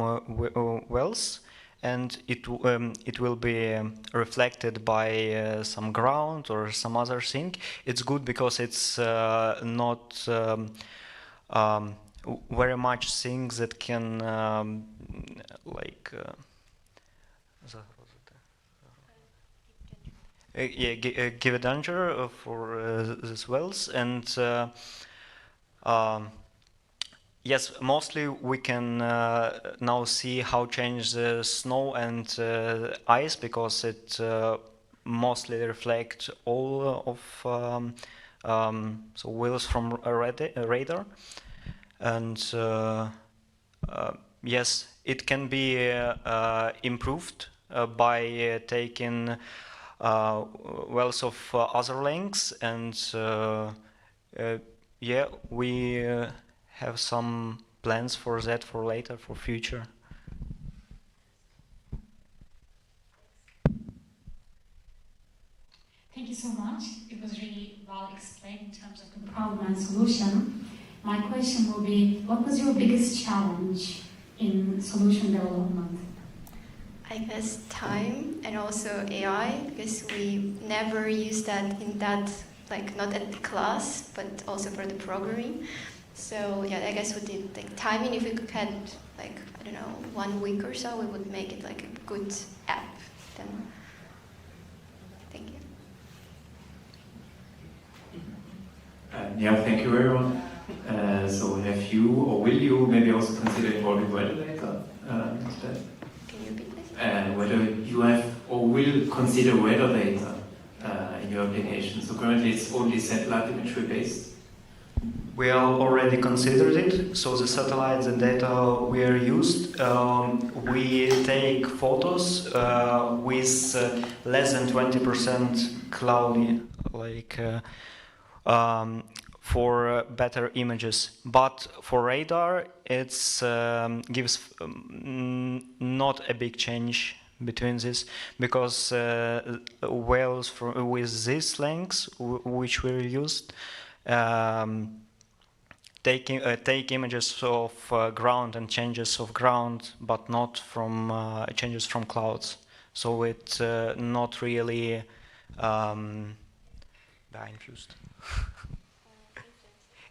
wells, and it will be reflected by some ground or some other thing. It's good because it's not very much things that can give a danger for these wells, and yes, mostly we can now see how change the snow and ice, because it mostly reflect all of so wells from a radar, and yes, it can be improved by taking wells of other lengths, and yeah, we have some plans for that for later, for future. Thank you so much. It was really well explained in terms of the problem and solution. My question will be, what was your biggest challenge in solution development? I guess time and also AI, because we never use that in that, like not at the class, but also for the programming. So yeah, I guess with the timing, if we could had like, I don't know, 1 week or so, we would make it like a good app then. Thank you. Yeah, thank you very much. So have you, or will you maybe also consider involving weather data instead? Can you repeat this? Whether you have or will consider weather data in your application. So currently it's only satellite imagery based. We have already considered it. So the satellites and data we are used, we take photos with less than 20% cloudy, like for better images. But for radar, it's gives not a big change between this, because wells with these lengths which were used take images of ground and changes of ground, but not from changes from clouds. So it's not really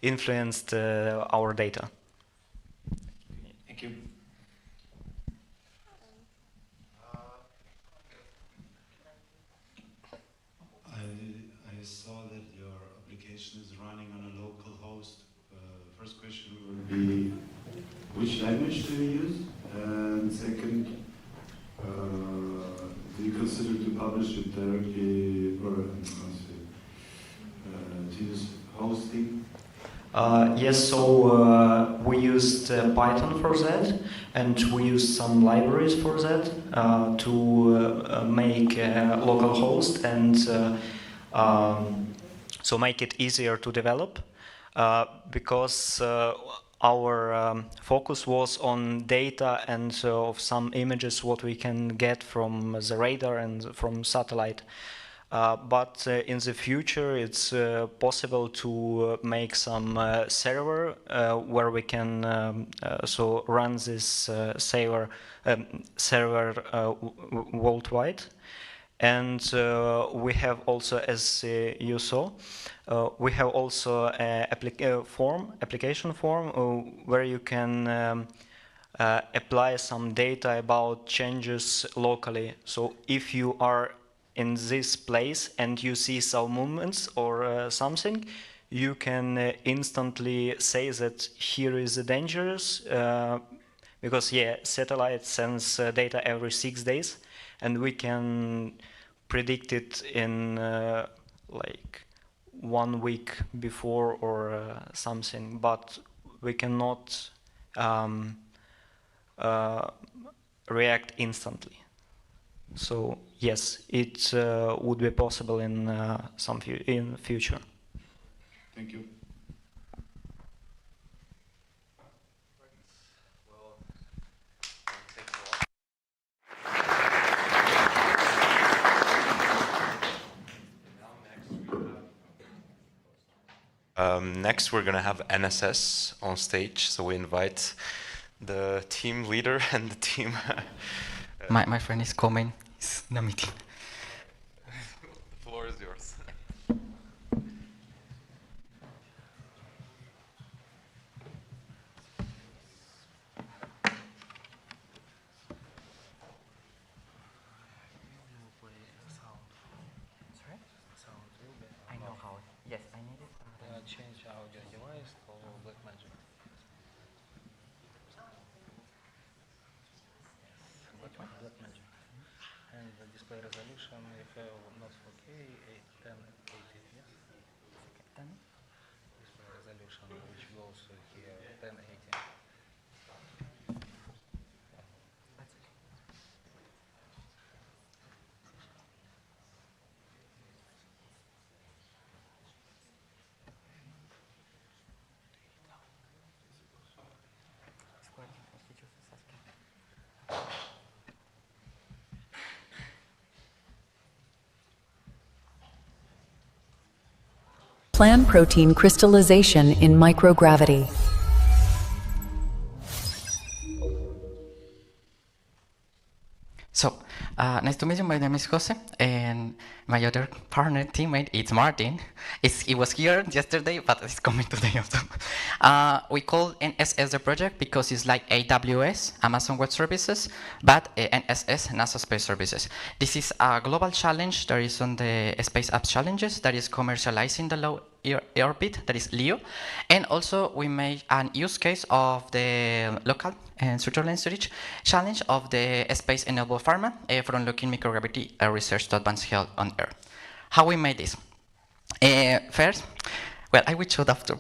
influenced our data. Thank you. I saw that your application is running on a local host. First question would be, which language do you use? And second, do you consider to publish it directly, or to use hosting? Yes, so we used Python for that, and we used some libraries for that to make local host and so make it easier to develop, because our focus was on data and of some images what we can get from the radar and from satellite. But in the future, it's possible to make some server where we can so run this server worldwide. And we have also, as you saw, we have also an application form where you can apply some data about changes locally. So if you are in this place and you see some movements or something, you can instantly say that here is dangerous, because satellite sends data every 6 days, and we can predict it in like 1 week before or something, but we cannot react instantly. So yes, it would be possible in in future. Thank you. Next, we're going to have NSS on stage, so we invite the team leader and the team. My friend is coming. He's in the meeting. The floor is yours. I know how. Yes, I need it. Change audio device to Blackmagic. Blackmagic. And the display resolution, if not 4K, 1080, yes? 10? Display resolution, which goes here, 1080. Plan protein crystallization in microgravity. So, nice to meet you. My name is Jose, and my other partner, teammate, is Martin. He was here yesterday, but he's coming today also. We call NSS the project because it's like AWS, Amazon Web Services, but NSS, NASA Space Services. This is a global challenge that is on the Space Apps Challenges that is commercializing the low orbit, that is LEO. And also we made an use case of the local and Switzerland Zurich challenge of the space-enabled pharma from looking microgravity research to advance health on Earth. How we made this? First, well, I will show after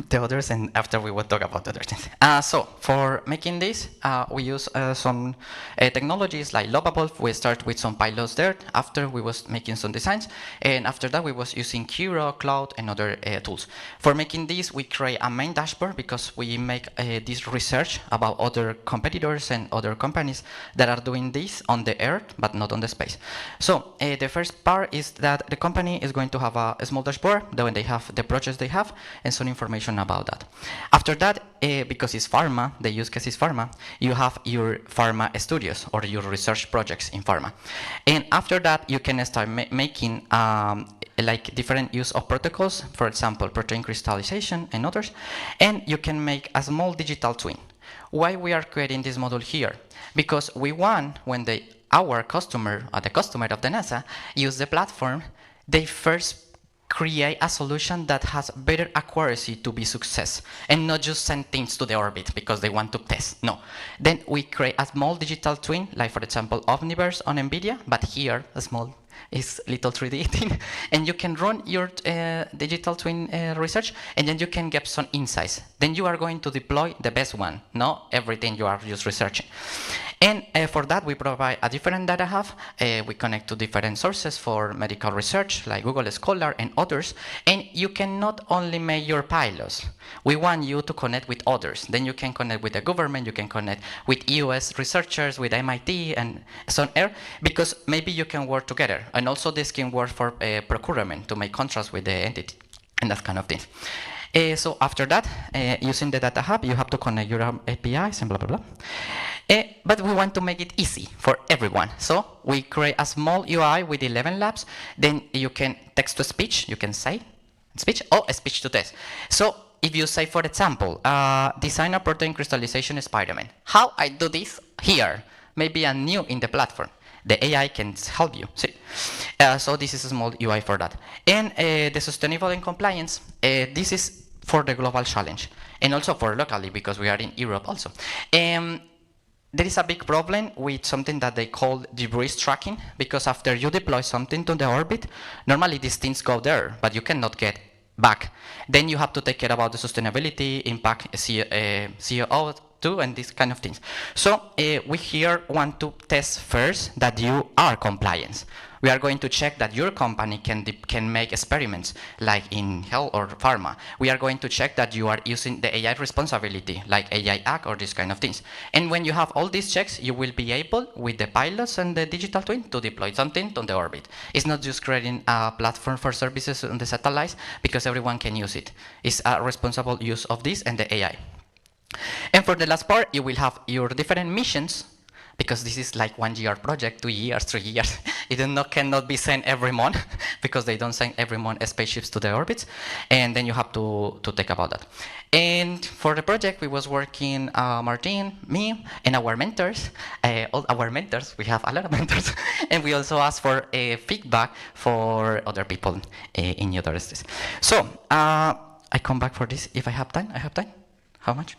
the others, and after we will talk about the other things. So for making this, we use some technologies like Lovable. We start with some pilots there. After we was making some designs, and after that we was using Kiro, Cloud, and other tools. For making this, we create a main dashboard because we make this research about other competitors and other companies that are doing this on the Earth, but not on the space. So the first part is that the company is going to have a small dashboard when they have the projects they have and some information about that. After that, because it's pharma, the use case is pharma, you have your pharma studios or your research projects in pharma. And after that, you can start making like different use of protocols, for example, protein crystallization and others, and you can make a small digital twin. Why we are creating this model here? Because we want when our customer or the customer of the NASA use the platform, they first create a solution that has better accuracy to be success and not just send things to the orbit because they want to test. No. Then we create a small digital twin, like for example, Omniverse on NVIDIA, but here a small It's little 3D thing. And you can run your digital twin research, and then you can get some insights. Then you are going to deploy the best one, not everything you are just researching. And for that, we provide a different data hub. We connect to different sources for medical research, like Google Scholar and others. And you can not only make your pilots. We want you to connect with others. Then you can connect with the government, you can connect with US researchers, with MIT and so on, because maybe you can work together. And also this can work for procurement to make contracts with the entity and that kind of thing. So after that, using the data hub, you have to connect your APIs and blah, blah, blah. But we want to make it easy for everyone. So we create a small UI with 11 labs. Then you can text to speech, you can say speech, or speech to text. So if you say, for example, design a protein crystallization experiment. How I do this here? Maybe I'm new in the platform. The AI can help you. See? So this is a small UI for that. And the sustainable and compliance, this is for the global challenge. And also for locally, because we are in Europe also. There is a big problem with something that they call debris tracking, because after you deploy something to the orbit, normally these things go there, but you cannot get back. Then you have to take care about the sustainability, impact, CO2, and these kind of things. So we here want to test first that you are compliant. We are going to check that your company can make experiments, like in health or pharma. We are going to check that you are using the AI responsibility, like AI Act or these kind of things. And when you have all these checks, you will be able, with the pilots and the digital twin, to deploy something on the orbit. It's not just creating a platform for services on the satellites, because everyone can use it. It's a responsible use of this and the AI. And for the last part, you will have your different missions, because this is like 1 year project, 2 years, 3 years. It cannot be sent every month, because they don't send every month spaceships to the orbits. And then you have to think about that. And for the project, we was working, Martin, me, and our mentors. All our mentors, we have a lot of mentors. And we also ask for feedback for other people in universities. So I come back for this if I have time. I have time? How much?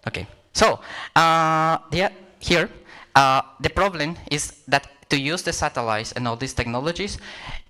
Okay. So here, the problem is that to use the satellites and all these technologies,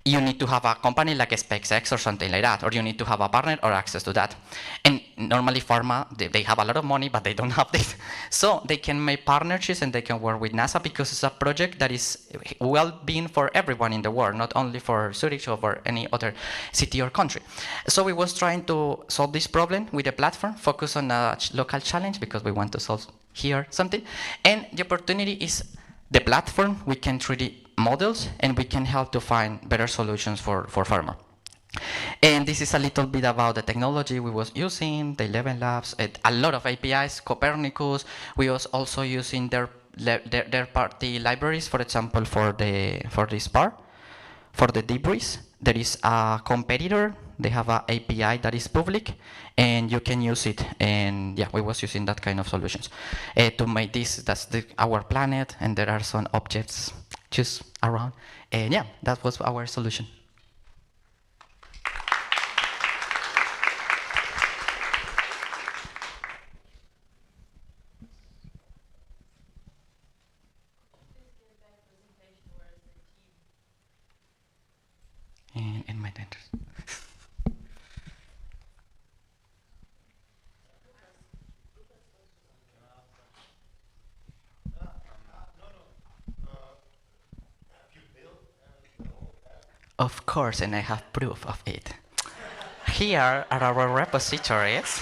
you need to have a company like a SpaceX or something like that, or you need to have a partner or access to that. And normally pharma, they have a lot of money, but they don't have this. So they can make partnerships and they can work with NASA, because it's a project that is well-being for everyone in the world, not only for Zurich or for any other city or country. So we was trying to solve this problem with a platform, focus on a local challenge, because we want to solve here something. And the opportunity is the platform. We can 3D models, and we can help to find better solutions for pharma. And this is a little bit about the technology we was using, the 11 labs, a lot of APIs, Copernicus. We was also using their party libraries, for example, for this part, for the debris. There is a competitor. They have an API that is public, and you can use it. And yeah, we was using that kind of solutions to make this. That's our planet, and there are some objects just around. And yeah, that was our solution. And my dentist. Of course, and I have proof of it. Here are our repositories.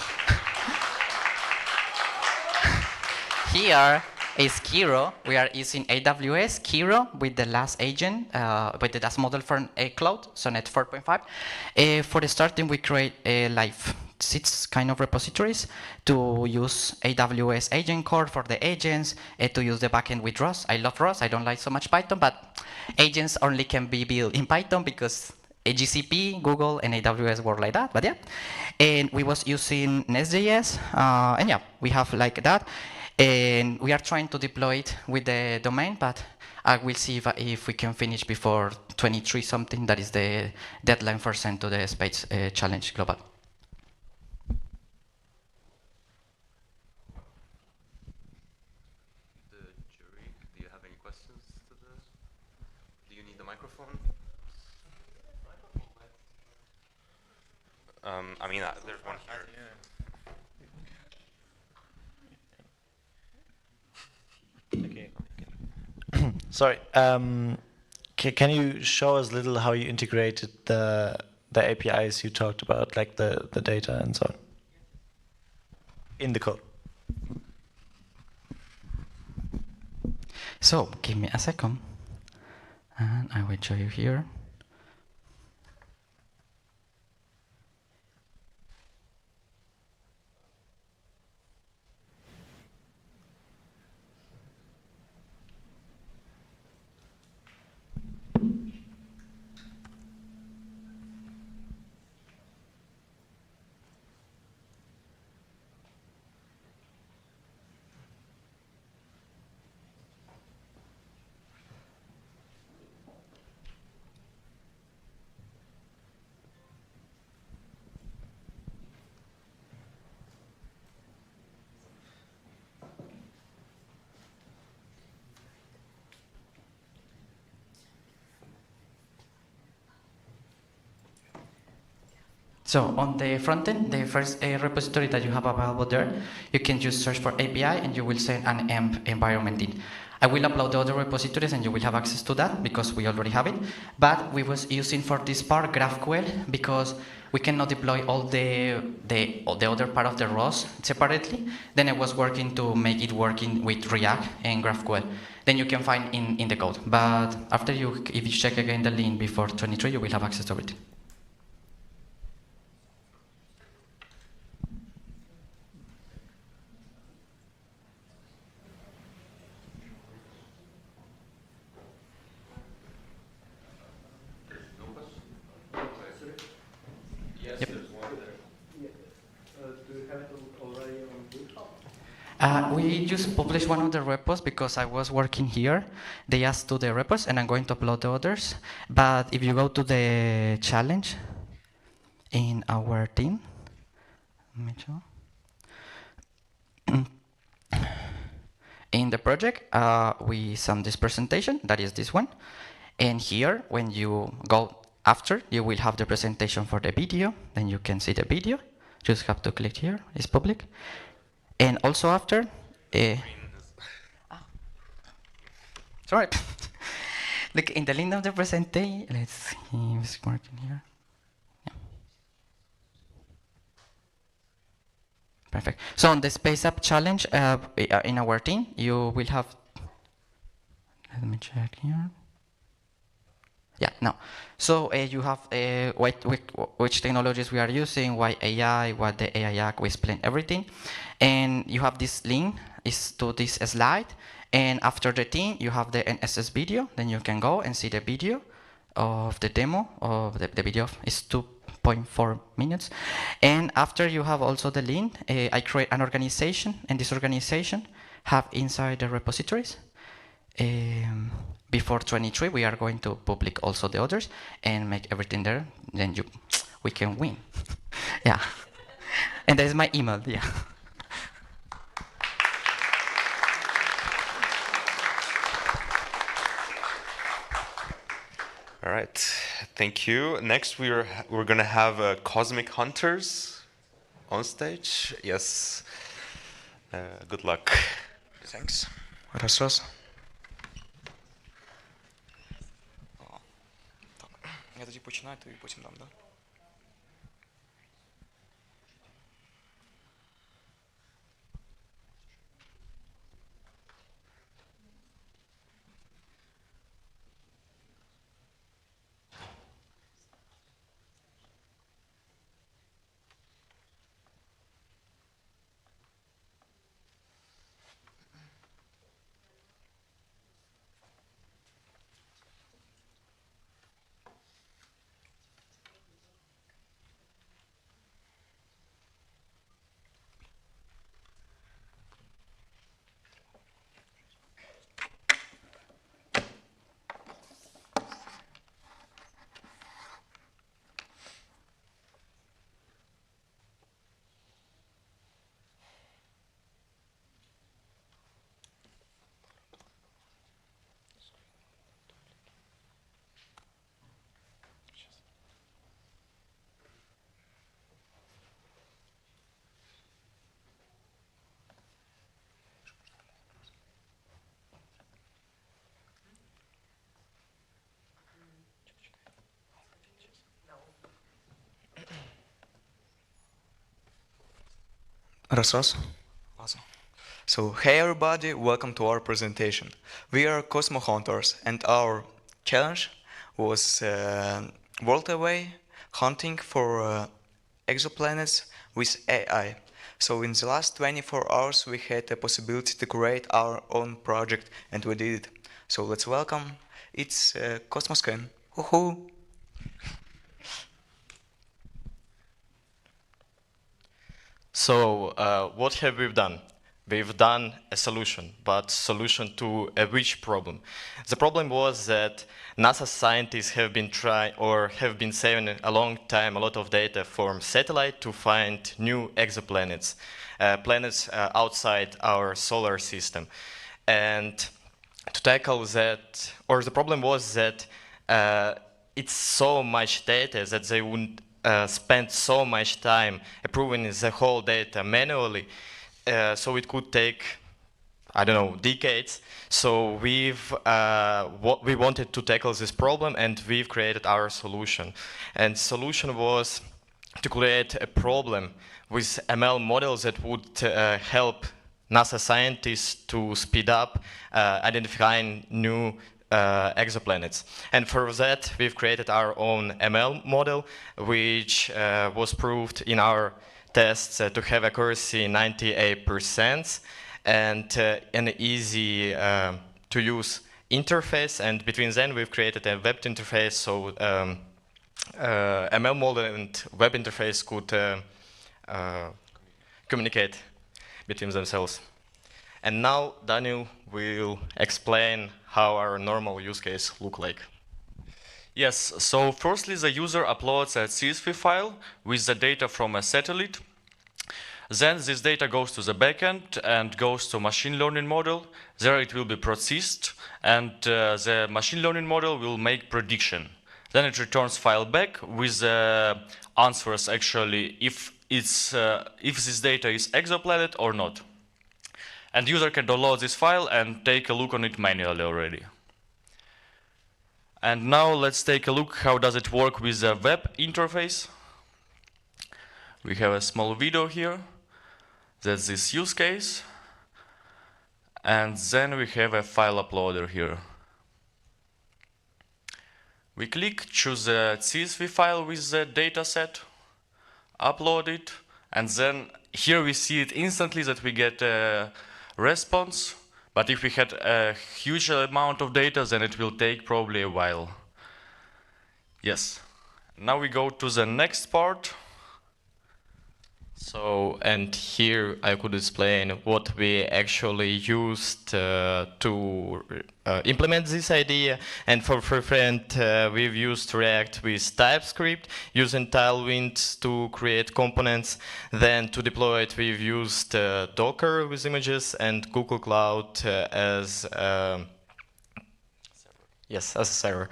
Here is Kiro. We are using AWS Kiro with the last agent, with the last model for a cloud, Sonnet 4.5. For the starting, we create like 6 kind of repositories to use AWS agent core for the agents, to use the backend with Rust. I love Rust. I don't like so much Python, but agents only can be built in Python because GCP, Google, and AWS work like that. But yeah, and we was using Nest.js, and yeah, we have like that. And we are trying to deploy it with the domain, but I will see if we can finish before 23 something. That is the deadline for send to the Space Challenge Global. The jury, do you have any questions to the? Do you need the microphone? I mean, there's one here. Okay. Sorry. Can you show us a little how you integrated the APIs you talked about, like the data and so on, in the code? So give me a second, and I will show you here. So on the front end, the first repository that you have available there, you can just search for API and you will send an EMP environment in. I will upload the other repositories and you will have access to that because we already have it. But we was using for this part GraphQL because we cannot deploy all the other part of the ROS separately. Then I was working to make it working with React and GraphQL. Then you can find in the code. But after if you check again the link before 23, you will have access to it. We just published one of the repos because I was working here. They asked to the repos, and I'm going to upload the others. But if you go to the challenge in our team, let me show. In the project, we send this presentation. That is this one. And here, when you go after, you will have the presentation for the video. Then you can see the video. Just have to click here. It's public. And also after, sorry, look in the link of the presentation. Let's see if it's working here. Yeah. Perfect. So on the Space App Challenge in our team, you will have. Let me check here. Yeah, no. So you have which technologies we are using, why AI, what the AI Act, we explain everything. And you have this link is to this slide. And after the thing, you have the NSS video. Then you can go and see the video of the demo of the video is 2.4 minutes. And after you have also the link, I create an organization. And this organization have inside the repositories. Before 23, we are going to public also the others and make everything there. Then we can win. Yeah. And that is my email. Yeah. All right, thank you. Next, we're gonna have Cosmic Hunters on stage. Yes. Good luck. Thanks. Раз. Я тоді починаю, то і потім дам, да? Ras. Awesome. So, hey everybody, welcome to our presentation. We are Cosmo Hunters, and our challenge was world away hunting for exoplanets with AI. So in the last 24 hours we had the possibility to create our own project, and we did it. So let's welcome, it's Cosmoscan. Woohoo! So what have we done? We've done a solution, but solution to a which problem? The problem was that NASA scientists have been trying or have been saving a long time a lot of data from satellite to find new exoplanets, planets outside our solar system. And to tackle that, or the problem was that it's so much data that they wouldn't spend so much time approving the whole data manually, so it could take, I don't know, decades. So we wanted to tackle this problem, and we've created our solution. And the solution was to create a problem with ML models that would help NASA scientists to speed up identifying new exoplanets. And for that, we've created our own ML model, which was proved in our tests to have accuracy 98% and an easy to use interface. And between them, we've created a web interface, so ML model and web interface could communicate between themselves. And now Daniel will explain how our normal use case look like. Yes, so firstly the user uploads a CSV file with the data from a satellite. Then this data goes to the backend and goes to machine learning model. There it will be processed, and the machine learning model will make prediction. Then it returns file back with answers actually if this data is exoplanet or not. And user can download this file and take a look on it manually already. And now let's take a look how does it work with the web interface. We have a small video here. That's this use case. And then we have a file uploader here. We click, choose the CSV file with the data set, upload it, and then here we see it instantly that we get a response. But if we had a huge amount of data, then it will take probably a while. Yes. Now we go to the next part. So, and here I could explain what we actually used to implement this idea. And for front, we've used React with TypeScript, using Tailwind to create components. Then to deploy it, we've used Docker with images and Google Cloud as as a server.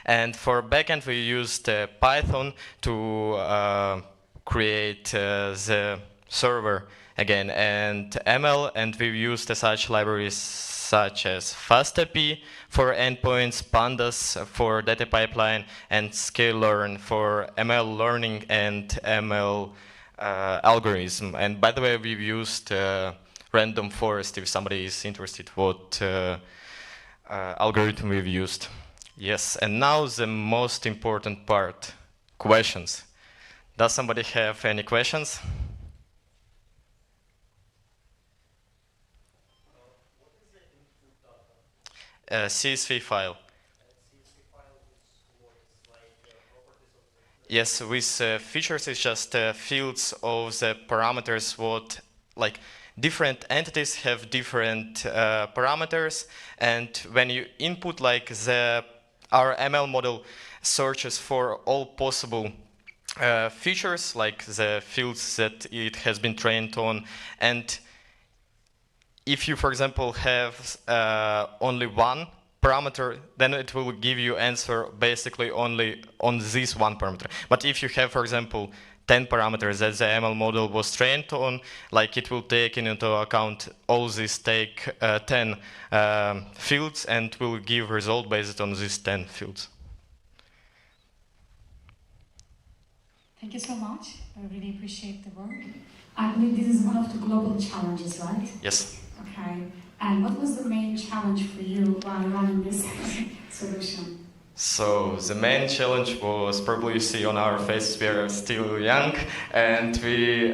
And for backend, we used Python to create the server again, and ML, and we've used such libraries such as FastAPI for endpoints, Pandas for data pipeline, and Scalelearn for ML learning and ML algorithm. And by the way, we've used random forest if somebody is interested what algorithm we've used. Yes, and now the most important part, questions. Does somebody have any questions? CSV file. Yes, with features it's just fields of the parameters what, like, different entities have different parameters, and when you input, like, our ML model searches for all possible features, like the fields that it has been trained on. And if you, for example, have only one parameter, then it will give you answer basically only on this one parameter. But if you have, for example, 10 parameters that the ML model was trained on, like, it will take into account all these 10 fields and will give result based on these 10 fields. Thank you so much. I really appreciate the work. I believe this is one of the global challenges, right? Yes. Okay. And what was the main challenge for you while running this solution? So the main challenge was, probably you see on our faces, we are still young and we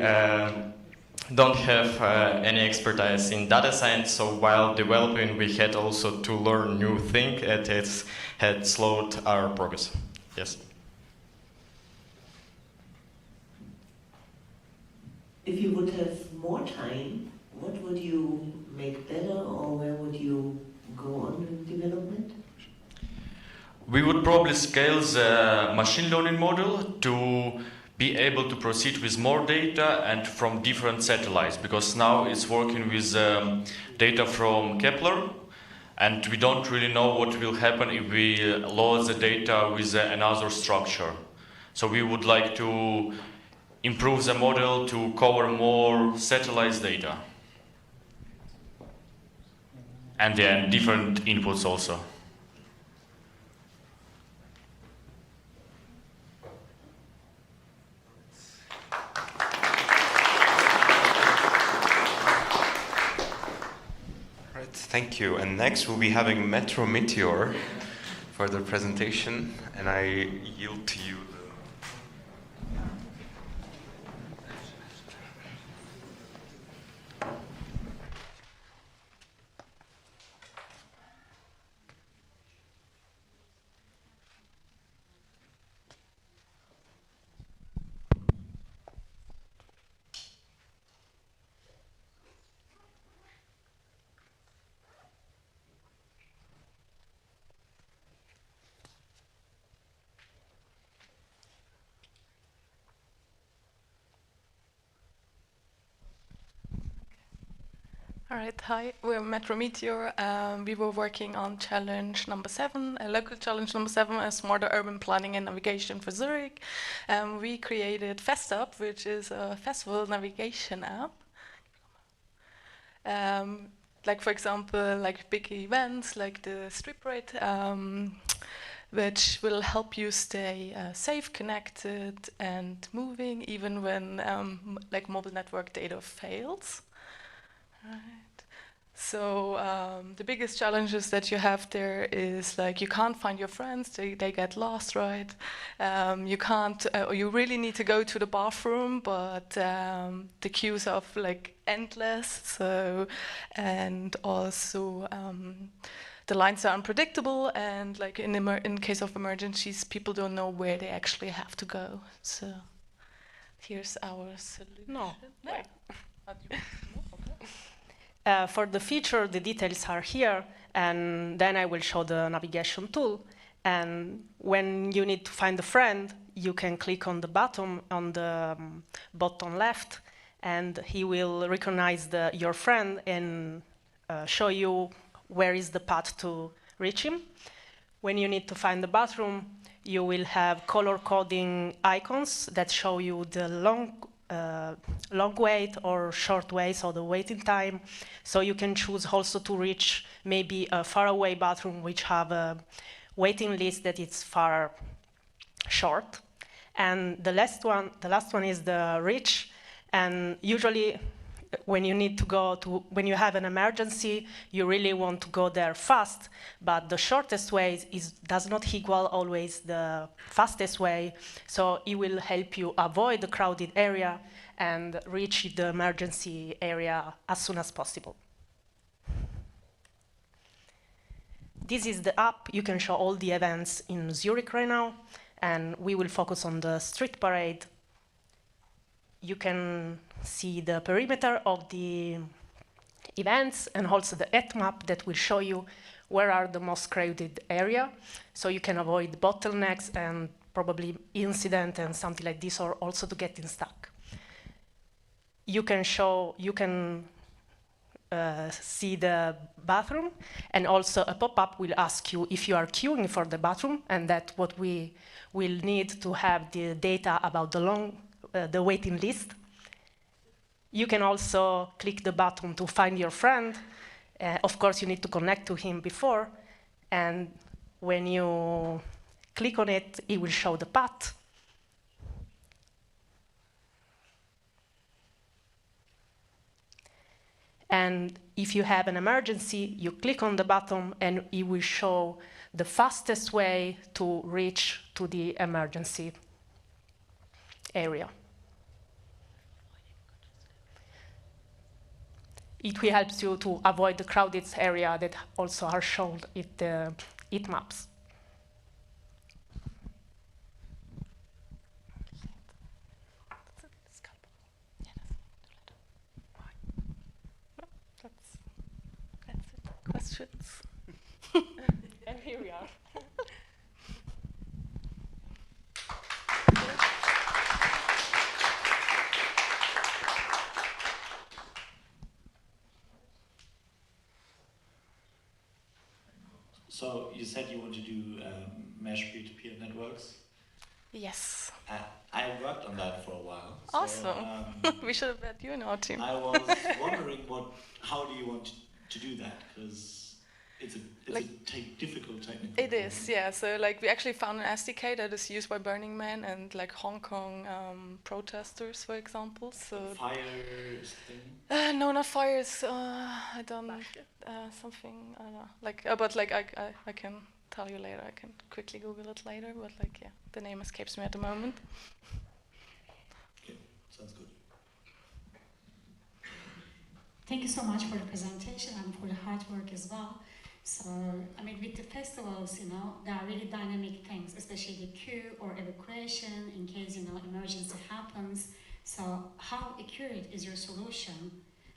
don't have any expertise in data science, so while developing we had also to learn new things and it had slowed our progress. Yes. If you would have more time, what would you make better, or where would you go on in development? We would probably scale the machine learning model to be able to proceed with more data and from different satellites, because now it's working with data from Kepler, and we don't really know what will happen if we load the data with another structure. So we would like to improve the model to cover more satellite data. And then different inputs also. Right, thank you. And next we'll be having MeteoMatics for the presentation, and I yield to you. All right, hi, we're MeteoMatics. We were working on challenge number 7, a local challenge number 7, a smarter urban planning and navigation for Zurich. We created FestUp, which is a festival navigation app. Like, for example, like big events like the street parade, which will help you stay safe, connected, and moving, even when like mobile network data fails. Right. So the biggest challenges that you have there is like you can't find your friends; they get lost, right? You can't, or you really need to go to the bathroom, but the queues are like endless. So, and also the lines are unpredictable, and like in case of emergencies, people don't know where they actually have to go. So here's our solution. No. Wait. For the feature, the details are here, and then I will show the navigation tool. And when you need to find a friend, you can click on the button on the bottom left, and he will recognize your friend and show you where is the path to reach him. When you need to find the bathroom, you will have color coding icons that show you the long wait or short wait, so the waiting time. So you can choose also to reach maybe a faraway bathroom which have a waiting list that is far short. And the last one is the reach. And usually when you need to go to, when you have an emergency, you really want to go there fast, but the shortest way does not equal always the fastest way. So it will help you avoid the crowded area and reach the emergency area as soon as possible. This is the app. You can show all the events in Zurich right now, and we will focus on the street parade. You can see the perimeter of the events and also the heat map that will show you where are the most crowded area, so you can avoid bottlenecks and probably incident and something like this, or also to get stuck. You can see the bathroom, and also a pop-up will ask you if you are queuing for the bathroom, and that's what we will need to have the data about the waiting list. You can also click the button to find your friend. Of course, you need to connect to him before, and when you click on it, it will show the path. And if you have an emergency, you click on the button and it will show the fastest way to reach to the emergency area. It will help you to avoid the crowded area that also are shown in the heat maps. That's it. Questions? And here we are. So you said you want to do mesh peer-to-peer networks? Yes. I worked on that for a while. Awesome. So, we should have had you in our team. I was wondering how do you want to do that? Because it's a difficult technical It is, yeah. So like we actually found an SDK that is used by Burning Man and like Hong Kong protesters, for example. So Fire thing? No, not fires. I don't something. I don't know. Like, but like I can tell you later. I can quickly Google it later. But like, yeah, the name escapes me at the moment. Okay, sounds good. Thank you so much for the presentation and for the hard work as well. So, I mean, with the festivals, you know, there are really dynamic things, especially the queue or evacuation in case, you know, emergency happens. So, how accurate is your solution?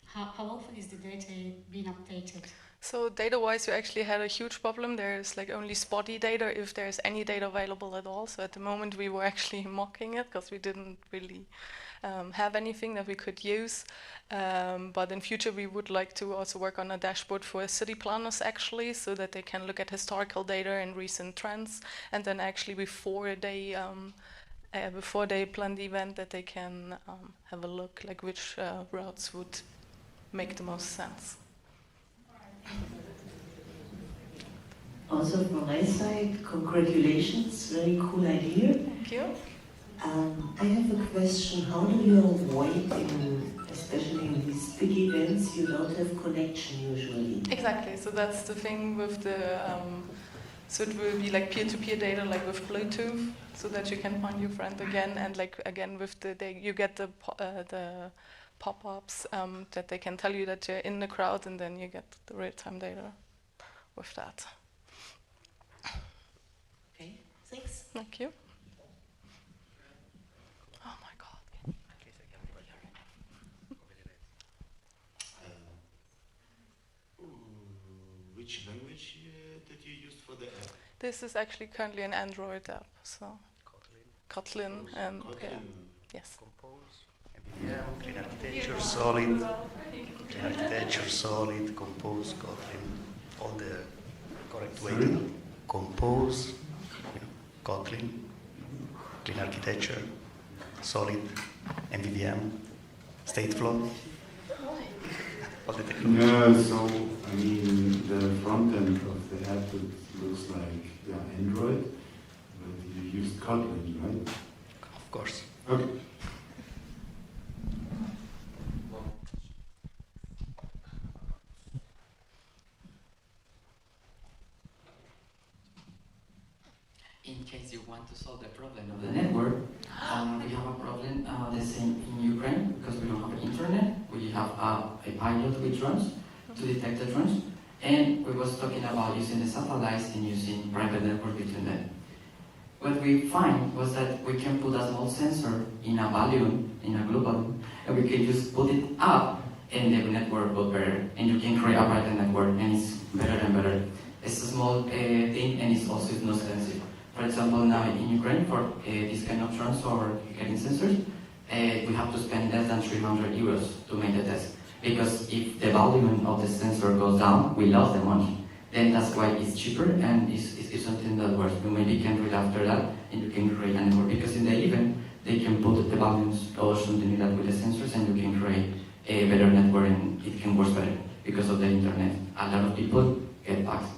How often is the data being updated? So data-wise, we actually had a huge problem. There's like only spotty data if there's any data available at all. So at the moment, we were actually mocking it because we didn't really have anything that we could use. But in future, we would like to also work on a dashboard for city planners actually, so that they can look at historical data and recent trends. And then actually before they plan the event, that they can have a look like which routes would make the most sense. Also from my side, congratulations, very cool idea. Thank you. I have a question, how do you avoid, especially in these big events, you don't have connection usually? Exactly, so that's the thing with the, so it will be like peer-to-peer data like with Bluetooth, so that you can find your friend again, and like again with the, you get the pop-ups that they can tell you that you're in the crowd, and then you get the real-time data with that. Okay, thanks. Thank you. Oh my God. Which language did you use for the app? This is actually currently an Android app, so Kotlin and yeah. Yes. Yeah, clean architecture, solid, compose, Kotlin, all the correct way to compose, Kotlin, clean architecture, solid, MVVM, stateflow. All the technology. Yeah, so I mean the front end of the app looks like Android, but you used Kotlin, right? Of course. Okay. In case you want to solve the problem of the network, we have a problem the same in Ukraine because we don't have internet. We have a pilot with drones to detect the drones, and we was talking about using the satellites and using private network between them. What we find was that we can put a small sensor in a balloon, in a glue balloon, and we can just put it up, and the network will better, and you can create a private network, and it's better and better. It's a small thing, and it's also not expensive. For example, now in Ukraine, for this kind of drones or getting sensors, we have to spend less than 300 euros to make the test. Because if the volume of the sensor goes down, we lose the money. Then that's why it's cheaper and it's something that works. You maybe can do it after that and you can create a network. Because in the event, they can put the volumes or something like that with the sensors and you can create a better network and it can work better because of the internet. A lot of people get bugs.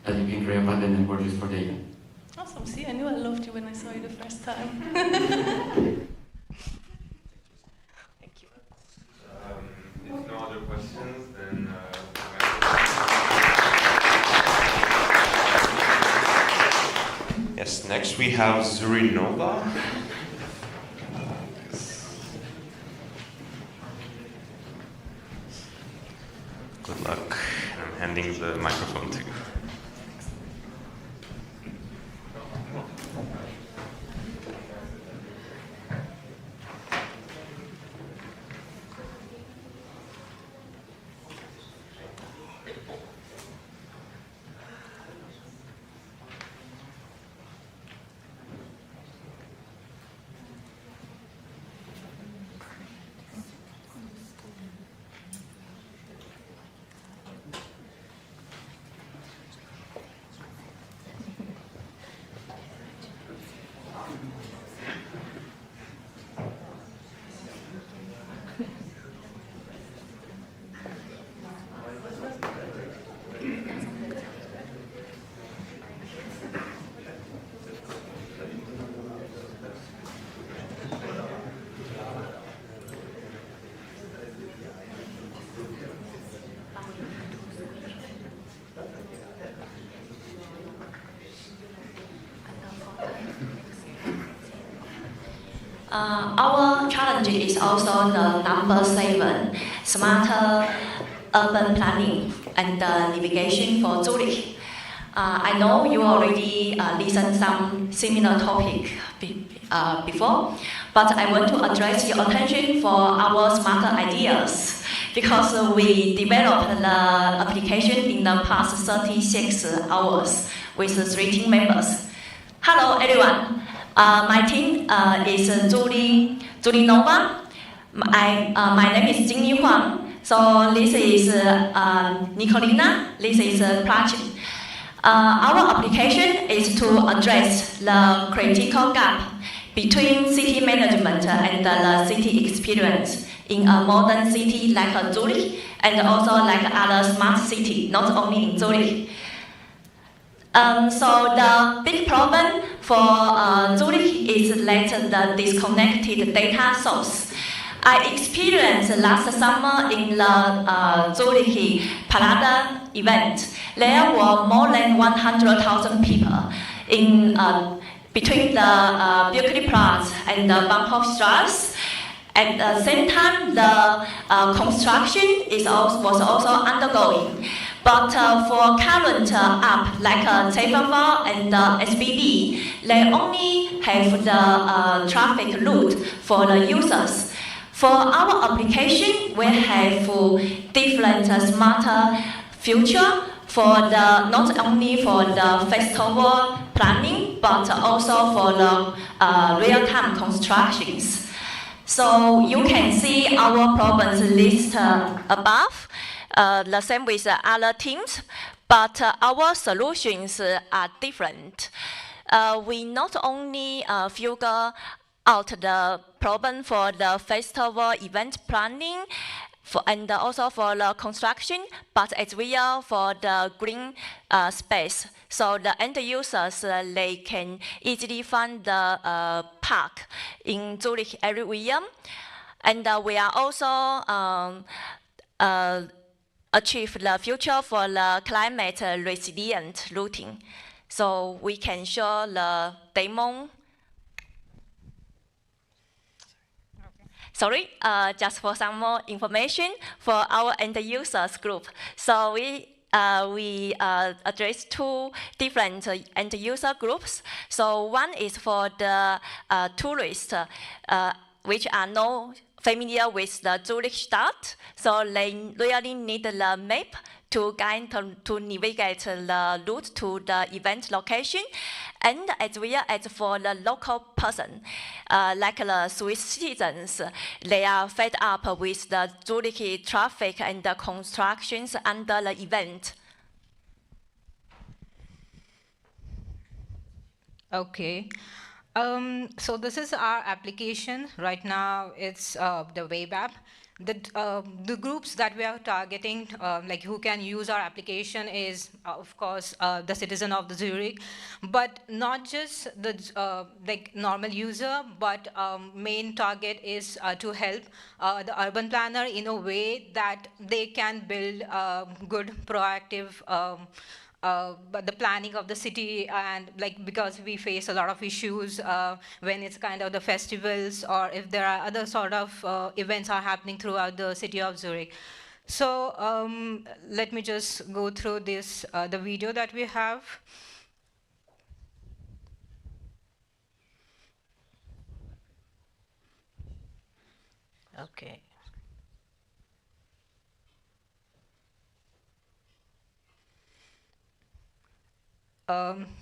But you can create a private network just for the event. Awesome. See, I knew I loved you when I saw you the first time. If no other questions, next we have Zurich Nova. Good luck. I'm handing the microphone to you. Our challenge is also the number 7, smarter urban planning and navigation for Zurich. I know you already listened some similar topic before, but I want to address your attention for our smarter ideas because we developed the application in the past 36 hours with 3 team members. Hello everyone. My team is Zurich Nova. My name is Jingyi Huang. So this is Nicolina. This is Prachin. Our application is to address the critical gap between city management and the city experience in a modern city like Zurich and also like other smart cities, not only in Zurich. So the big problem for Zurich is that the disconnected data source. I experienced last summer in the Zurich Parade event. There were more than 100,000 people in between the Birkenplatz and the Bahnhofstrasse. At the same time, the construction was also undergoing. But for current app like Tableful and SBB, they only have the traffic route for the users. For our application, we have different smarter feature for the not only for the festival planning, but also for the real-time constructions. So you can see our problems list above. The same with other teams, but our solutions are different. We not only figure out the problem for the festival event planning and also for the construction, but as well for the green space. So the end users, they can easily find the park in Zurich area. And we are also achieve the future for the climate resilient routing. So we can show the demo. Sorry, just for some more information for our end users group. So we address 2 different end user groups. So one is for the tourists, which are not familiar with the Zurich Stadt, so they really need the map to guide to navigate the route to the event location, and as well as for the local person, like the Swiss citizens, they are fed up with the Zurich traffic and the constructions under the event. Okay. So this is our application. Right now, it's the web app. The groups that we are targeting, like who can use our application is, of course, the citizen of the Zurich, but not just the like normal user, but main target is to help the urban planner in a way that they can build good proactive but the planning of the city, and like because we face a lot of issues when it's kind of the festivals or if there are other sort of events are happening throughout the city of Zurich. So let me just go through this the video that we have. Okay.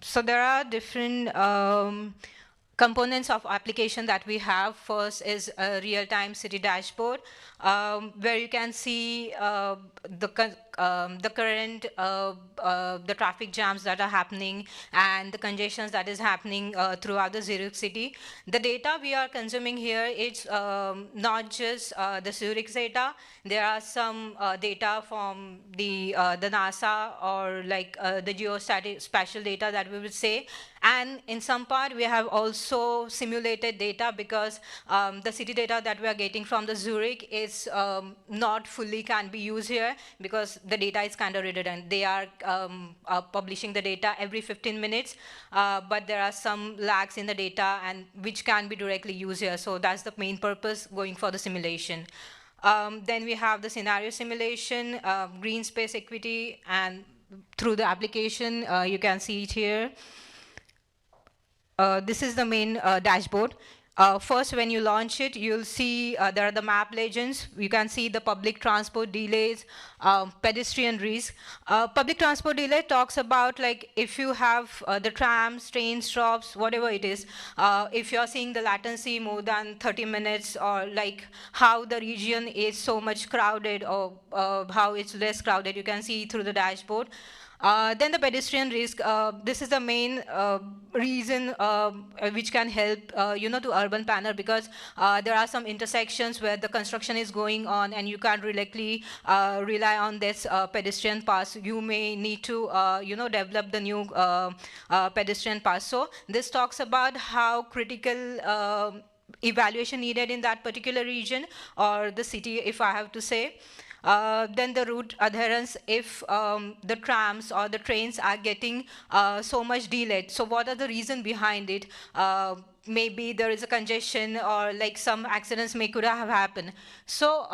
So there are different components of application that we have. First is a real-time city dashboard, where you can see the current the traffic jams that are happening and the congestions that is happening throughout the Zurich city. The data we are consuming here is not just the Zurich data. There are some data from the NASA or like the geospatial data that we would say. And in some part, we have also simulated data because the city data that we are getting from the Zurich is not fully can be used here because the data is kind of redundant. They are publishing the data every 15 minutes, but there are some lags in the data and which can be directly used here. So that's the main purpose going for the simulation. Then we have the scenario simulation, green space equity, and through the application, you can see it here. This is the main dashboard. First, when you launch it, you'll see there are the map legends. You can see the public transport delays, pedestrian risk. Public transport delay talks about like if you have the trams, trains, stops, whatever it is, if you're seeing the latency more than 30 minutes or like how the region is so much crowded or how it's less crowded, you can see through the dashboard. Then the pedestrian risk, this is the main reason which can help, to urban planner because there are some intersections where the construction is going on and you can't directly rely on this pedestrian pass. You may need to, develop the new pedestrian pass. So this talks about how critical evaluation needed in that particular region or the city, if I have to say. Then the route adherence, if the trams or the trains are getting so much delayed. So what are the reasons behind it? Maybe there is a congestion or like some accidents could have happened. So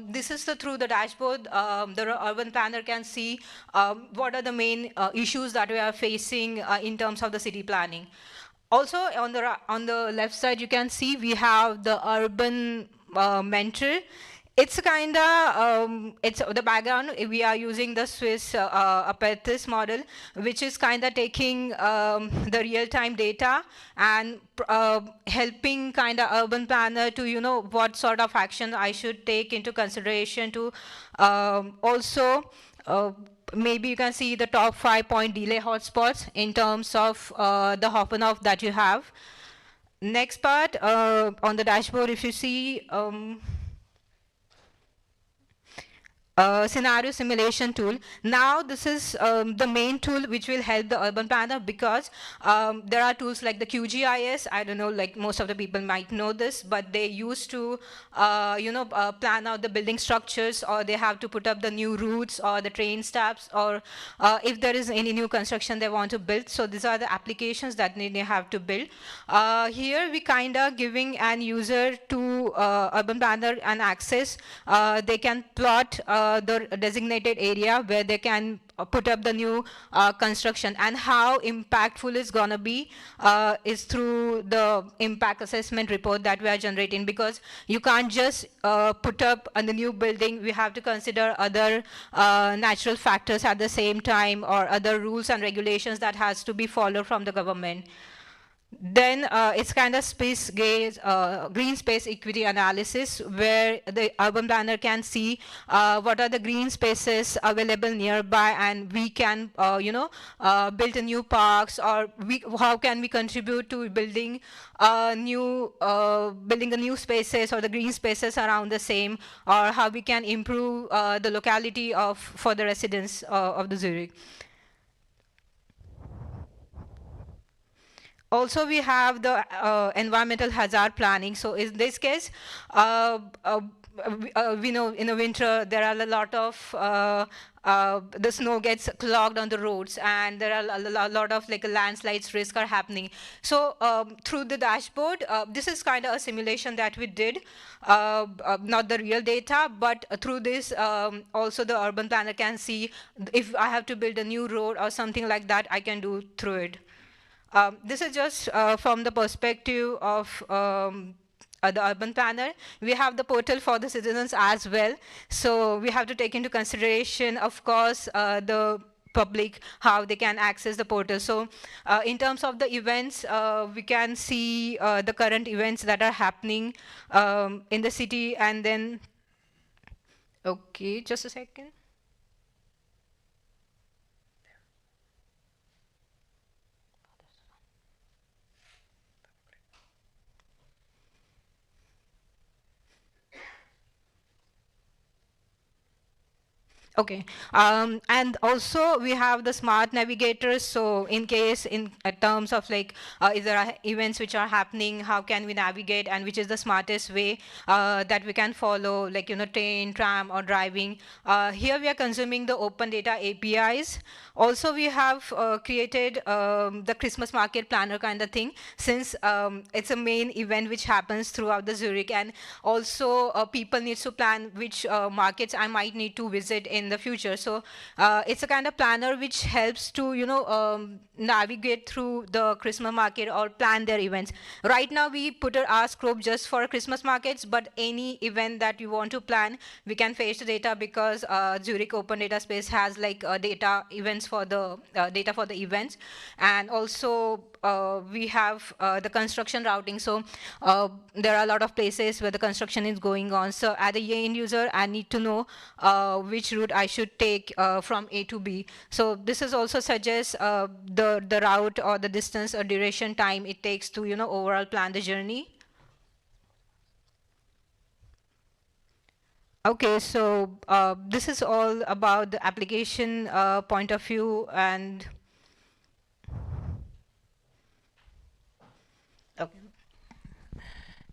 this is through the dashboard, the urban planner can see what are the main issues that we are facing in terms of the city planning. Also on the left side, you can see we have the urban mentor. It's kind of, it's the background, we are using the Swiss Apertis model, which is kind of taking the real-time data and helping kind of urban planner to, what sort of action I should take into consideration to also, maybe you can see the top 5-point delay hotspots in terms of the Hoffenhof that you have. Next part, on the dashboard, if you see, scenario simulation tool. Now this is the main tool which will help the urban planner because there are tools like the QGIS. I don't know, like most of the people might know this, but they used to, plan out the building structures, or they have to put up the new routes or the train stops, or if there is any new construction they want to build. So these are the applications that they have to build. Here we kind of giving an user to urban planner an access. They can plot the designated area where they can put up the new construction, and how impactful it's going to be is through the impact assessment report that we are generating, because you can't just put up the new building. We have to consider other natural factors at the same time, or other rules and regulations that has to be followed from the government. Then it's kind of space gaze, green space equity analysis, where the urban planner can see what are the green spaces available nearby, and we can, build a new parks, or how can we contribute to building the new spaces or the green spaces around the same, or how we can improve the locality for the residents of the Zurich. Also, we have the environmental hazard planning. So in this case, we know in the winter there are a lot of the snow gets clogged on the roads, and there are a lot of like landslides risk are happening. So through the dashboard, this is kind of a simulation that we did, not the real data, but through this also the urban planner can see if I have to build a new road or something like that, I can do through it. This is just from the perspective of the urban planner. We have the portal for the citizens as well. So we have to take into consideration, of course, the public, how they can access the portal. So in terms of the events, we can see the current events that are happening in the city. And then, okay, just a second. Okay, and also we have the smart navigators. So in case in terms of like, if there are events which are happening, how can we navigate, and which is the smartest way that we can follow, like, train, tram, or driving. Here we are consuming the open data APIs. Also, we have created the Christmas market planner kind of thing, since it's a main event which happens throughout the Zurich, and also people need to plan which markets I might need to visit in the future. So it's a kind of planner which helps to navigate through the Christmas market or plan their events. Right now we put our scope just for Christmas markets, but any event that you want to plan, we can fetch the data, because Zurich Open Data Space has like data events for the data for the events. And also we have the construction routing. So there are a lot of places where the construction is going on. So as a end user, I need to know which route I should take from A to B. So this is also suggests the route or the distance or duration time it takes to overall plan the journey. Okay, so this is all about the application point of view. And okay.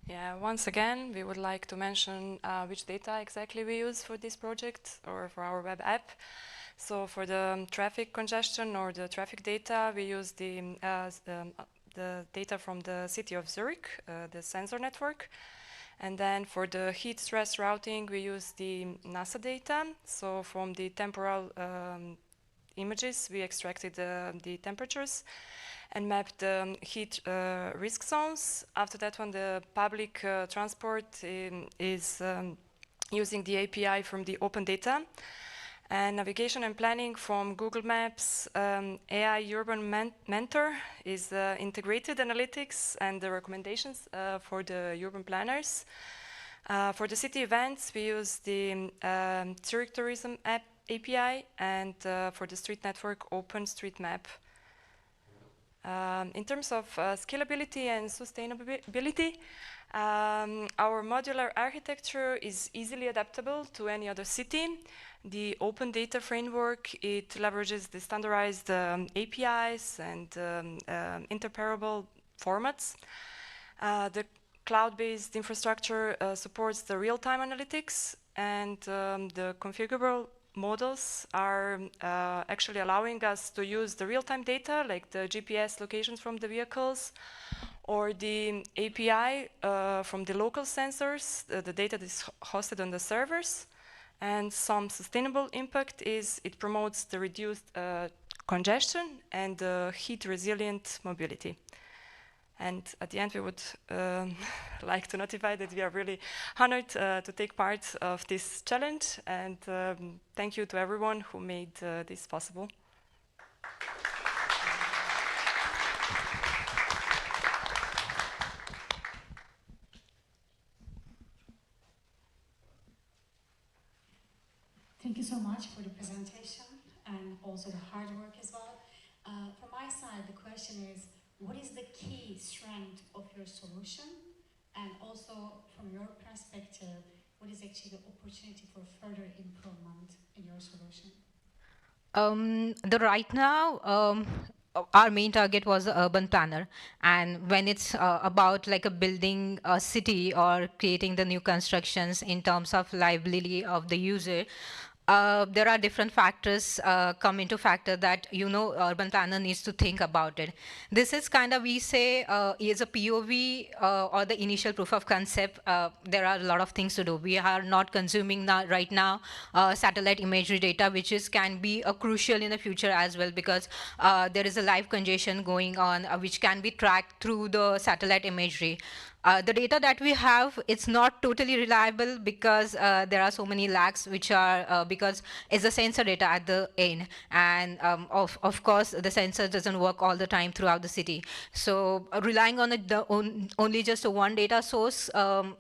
Yeah, once again, we would like to mention which data exactly we use for this project or for our web app. So for the traffic congestion or the traffic data, we use the data from the city of Zurich, the sensor network. And then for the heat stress routing, we use the NASA data. So from the temporal images, we extracted the temperatures and mapped the heat risk zones. After that one, the public transport is using the API from the open data. And navigation and planning from Google Maps, AI Urban Mentor is integrated analytics and the recommendations for the urban planners. For the city events, we use the Zurich Tourism app API, and for the street network, OpenStreetMap. In terms of scalability and sustainability, our modular architecture is easily adaptable to any other city. The open data framework, it leverages the standardized APIs and interoperable formats. The cloud-based infrastructure supports the real-time analytics, and the configurable models are actually allowing us to use the real-time data, like the GPS locations from the vehicles, or the API from the local sensors, the data that is hosted on the servers. And some sustainable impact is it promotes the reduced congestion and heat-resilient mobility. And at the end, we would like to notify that we are really honored to take part of this challenge. And thank you to everyone who made this possible. Thank you so much for the presentation and also the hard work as well. From my side, the question is, what is the key strength of your solution? And also, from your perspective, what is actually the opportunity for further improvement in your solution? Right now, our main target was the urban planner, and when it's about like a building a city or creating the new constructions in terms of livability of the user, there are different factors come into factor that urban planner needs to think about it. This is kind of, we say, is a POV or the initial proof of concept. There are a lot of things to do. We are not consuming right now satellite imagery data, which can be crucial in the future as well, because there is a live congestion going on, which can be tracked through the satellite imagery. The data that we have, it's not totally reliable because there are so many lags, which are because it's the sensor data at the end, and of course the sensor doesn't work all the time throughout the city. So relying on only just one data source,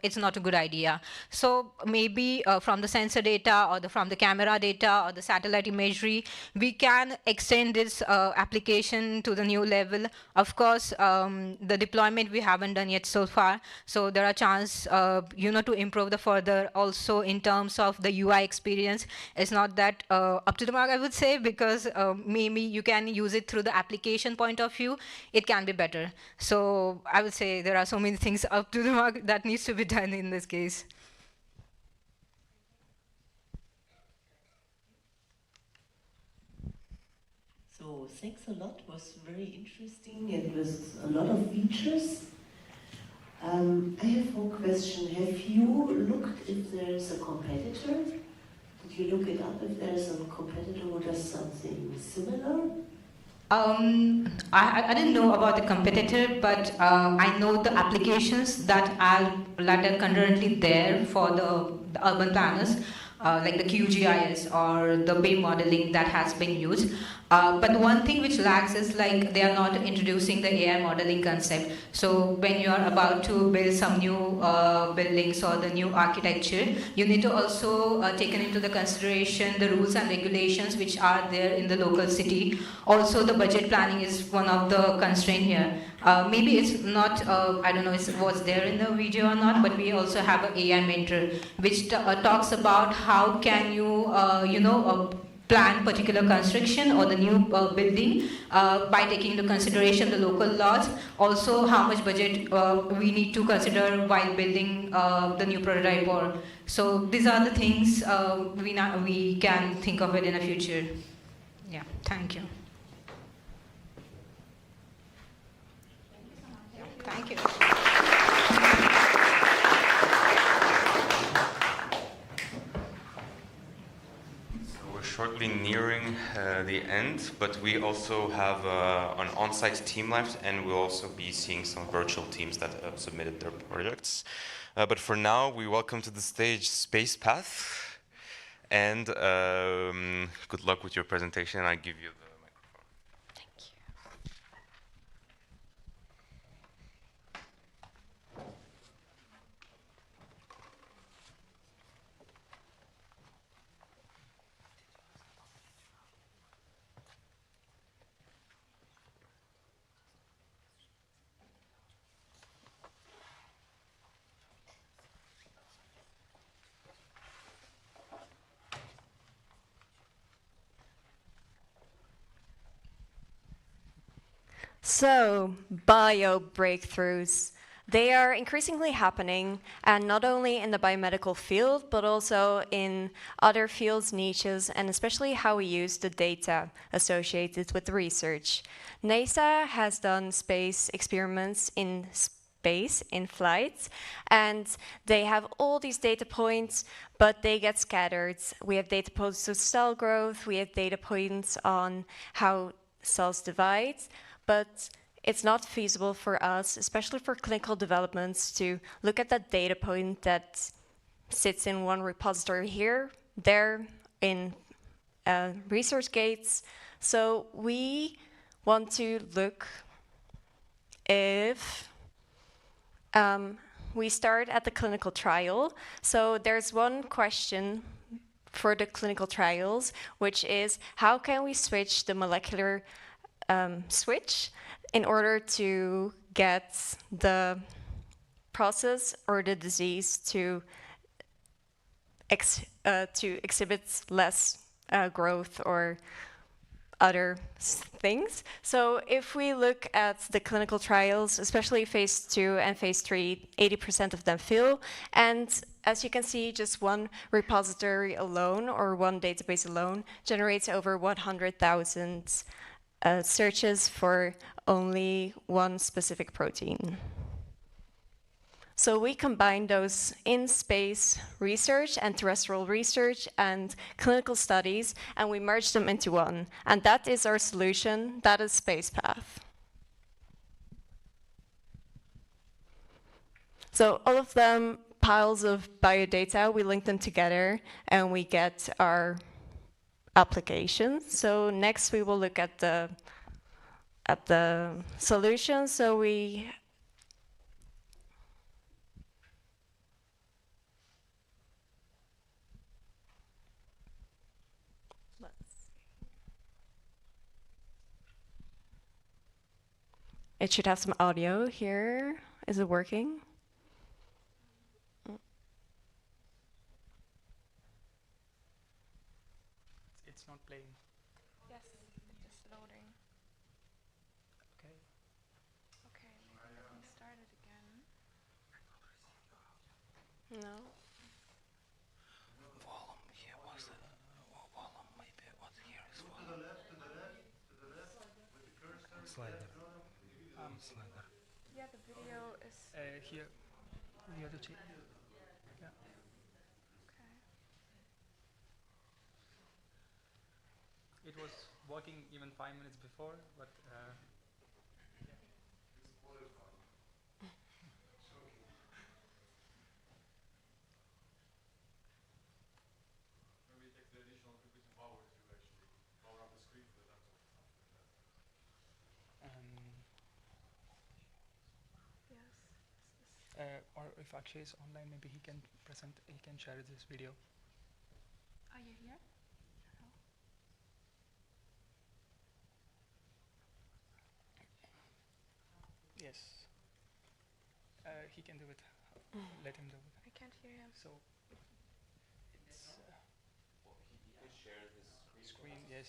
it's not a good idea. So maybe from the sensor data or from the camera data or the satellite imagery, we can extend this application to the new level. Of course, the deployment we haven't done yet so far. So there are chances, to improve the further also in terms of the UI experience. It's not that up to the mark, I would say, because maybe you can use it through the application point of view. It can be better. So I would say there are so many things up to the mark that needs to be done in this case. So thanks a lot. It was very interesting and with a lot of features. I have one question. Have you looked if there's a competitor? Did you look it up if there's a competitor who does something similar? I didn't know about the competitor, but I know the applications that are concurrently there for the urban planners, like the QGIS or the BIM modeling that has been used. But one thing which lags is like they are not introducing the AI modeling concept. So when you are about to build some new buildings or the new architecture, you need to also take into the consideration the rules and regulations which are there in the local city. Also, the budget planning is one of the constraints here. Maybe it's not, I don't know if it was there in the video or not, but we also have an AI mentor which talks about how can you, plan particular construction or the new building by taking into consideration the local laws. Also, how much budget we need to consider while building the new prototype. So these are the things we can think of it in the future. Yeah, thank you. Thank you. Shortly nearing the end, but we also have an on-site team left, and we'll also be seeing some virtual teams that have submitted their projects. But for now, we welcome to the stage SpacePath, and good luck with your presentation. I give you the microphone. Thank you. So, bio breakthroughs. They are increasingly happening, and not only in the biomedical field, but also in other fields, niches, and especially how we use the data associated with the research. NASA has done space experiments in space, in flight, and they have all these data points, but they get scattered. We have data points of cell growth, we have data points on how cells divide, but it's not feasible for us, especially for clinical developments, to look at that data point that sits in one repository here, there, in ResearchGates. So we want to look if we start at the clinical trial. So there's one question for the clinical trials, which is how can we switch the molecular switch in order to get the process or the disease to exhibit less growth or other things. So if we look at the clinical trials, especially phase 2 and phase 3, 80% of them fail. And as you can see, just one repository alone or one database alone generates over 100,000 searches for only one specific protein. So we combine those in-space research and terrestrial research and clinical studies, and we merge them into one. And that is our solution. That is SpacePath. So all of them piles of biodata, we link them together, and we get our application. So next we will look at the solution. So it should have some audio here. Is it working? It's not playing. Yes, it's just loading. Okay. Okay, maybe let me start it again. No. Volume here was volume maybe what here is volume. To the left, to the left, to the left with the cursor. Slider. Slider. Yeah, the video is Here. You have to change. Yeah. okay. It was working even 5 minutes before, but Maybe it takes the additional computing power to actually power up the screen for the laptop or something like that. Yes. or if Akshay is online, maybe he can share this video. Are you here? Yes. He can do it. Let him do it. I can't hear him. So it's He can share his screen. Yes.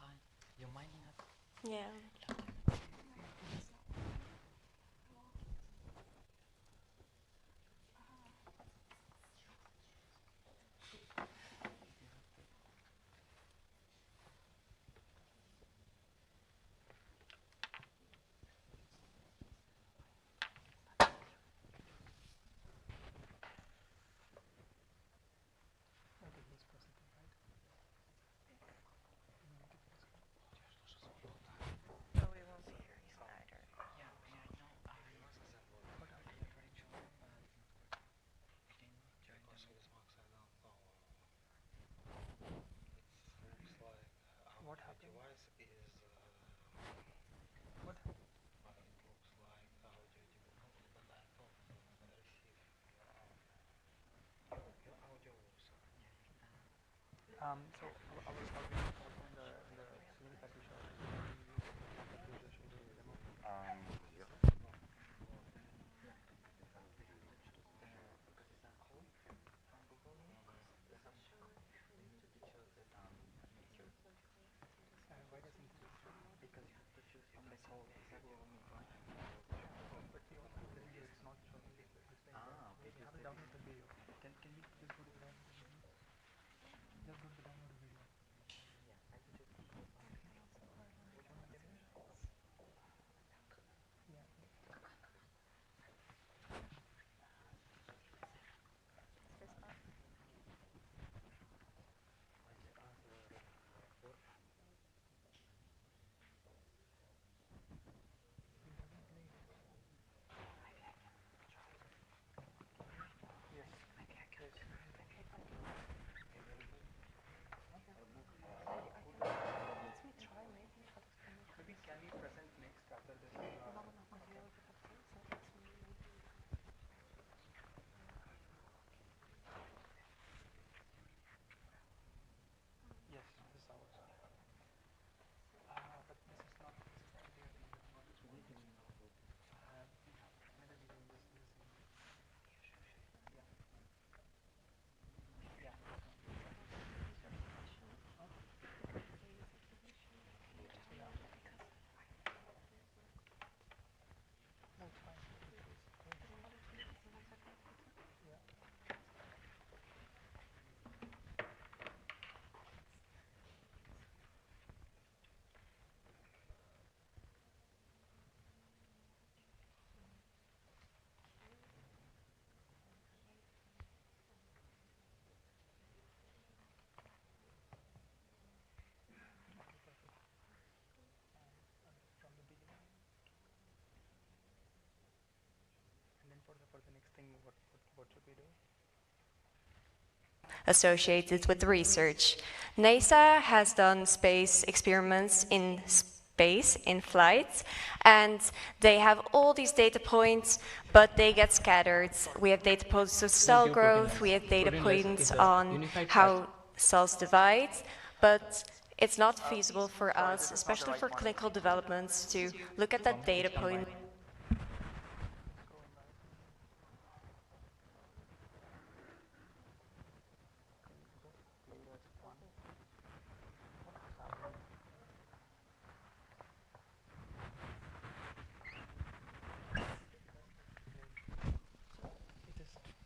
Hi, you mind not? Yeah. What happened? Device is What? it looks like audio development, but I thought receive your audio was So I was talking in the civil package of demo. yeah. Why doesn't it? Because you have to choose from the code exactly what you want. But we also have the video, it's not showing this way. Okay. We have to download the video. Can you just go to the download the video? Just go to the download the video. think what should we do? Associated with research. NASA has done space experiments in space, in flight, and they have all these data points, but they get scattered. We have data points of cell growth, we have data points on how cells divide, but it's not feasible for us, especially for clinical developments, to look at that data point.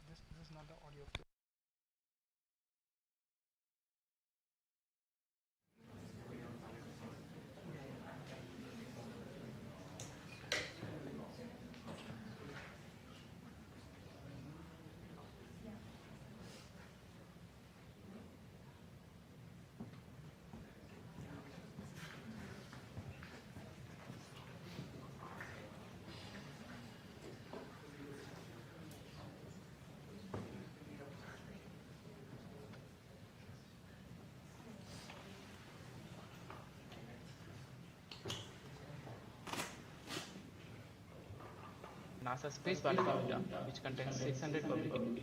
This is not the audio flow. NASA space biology data, which contains 600 publications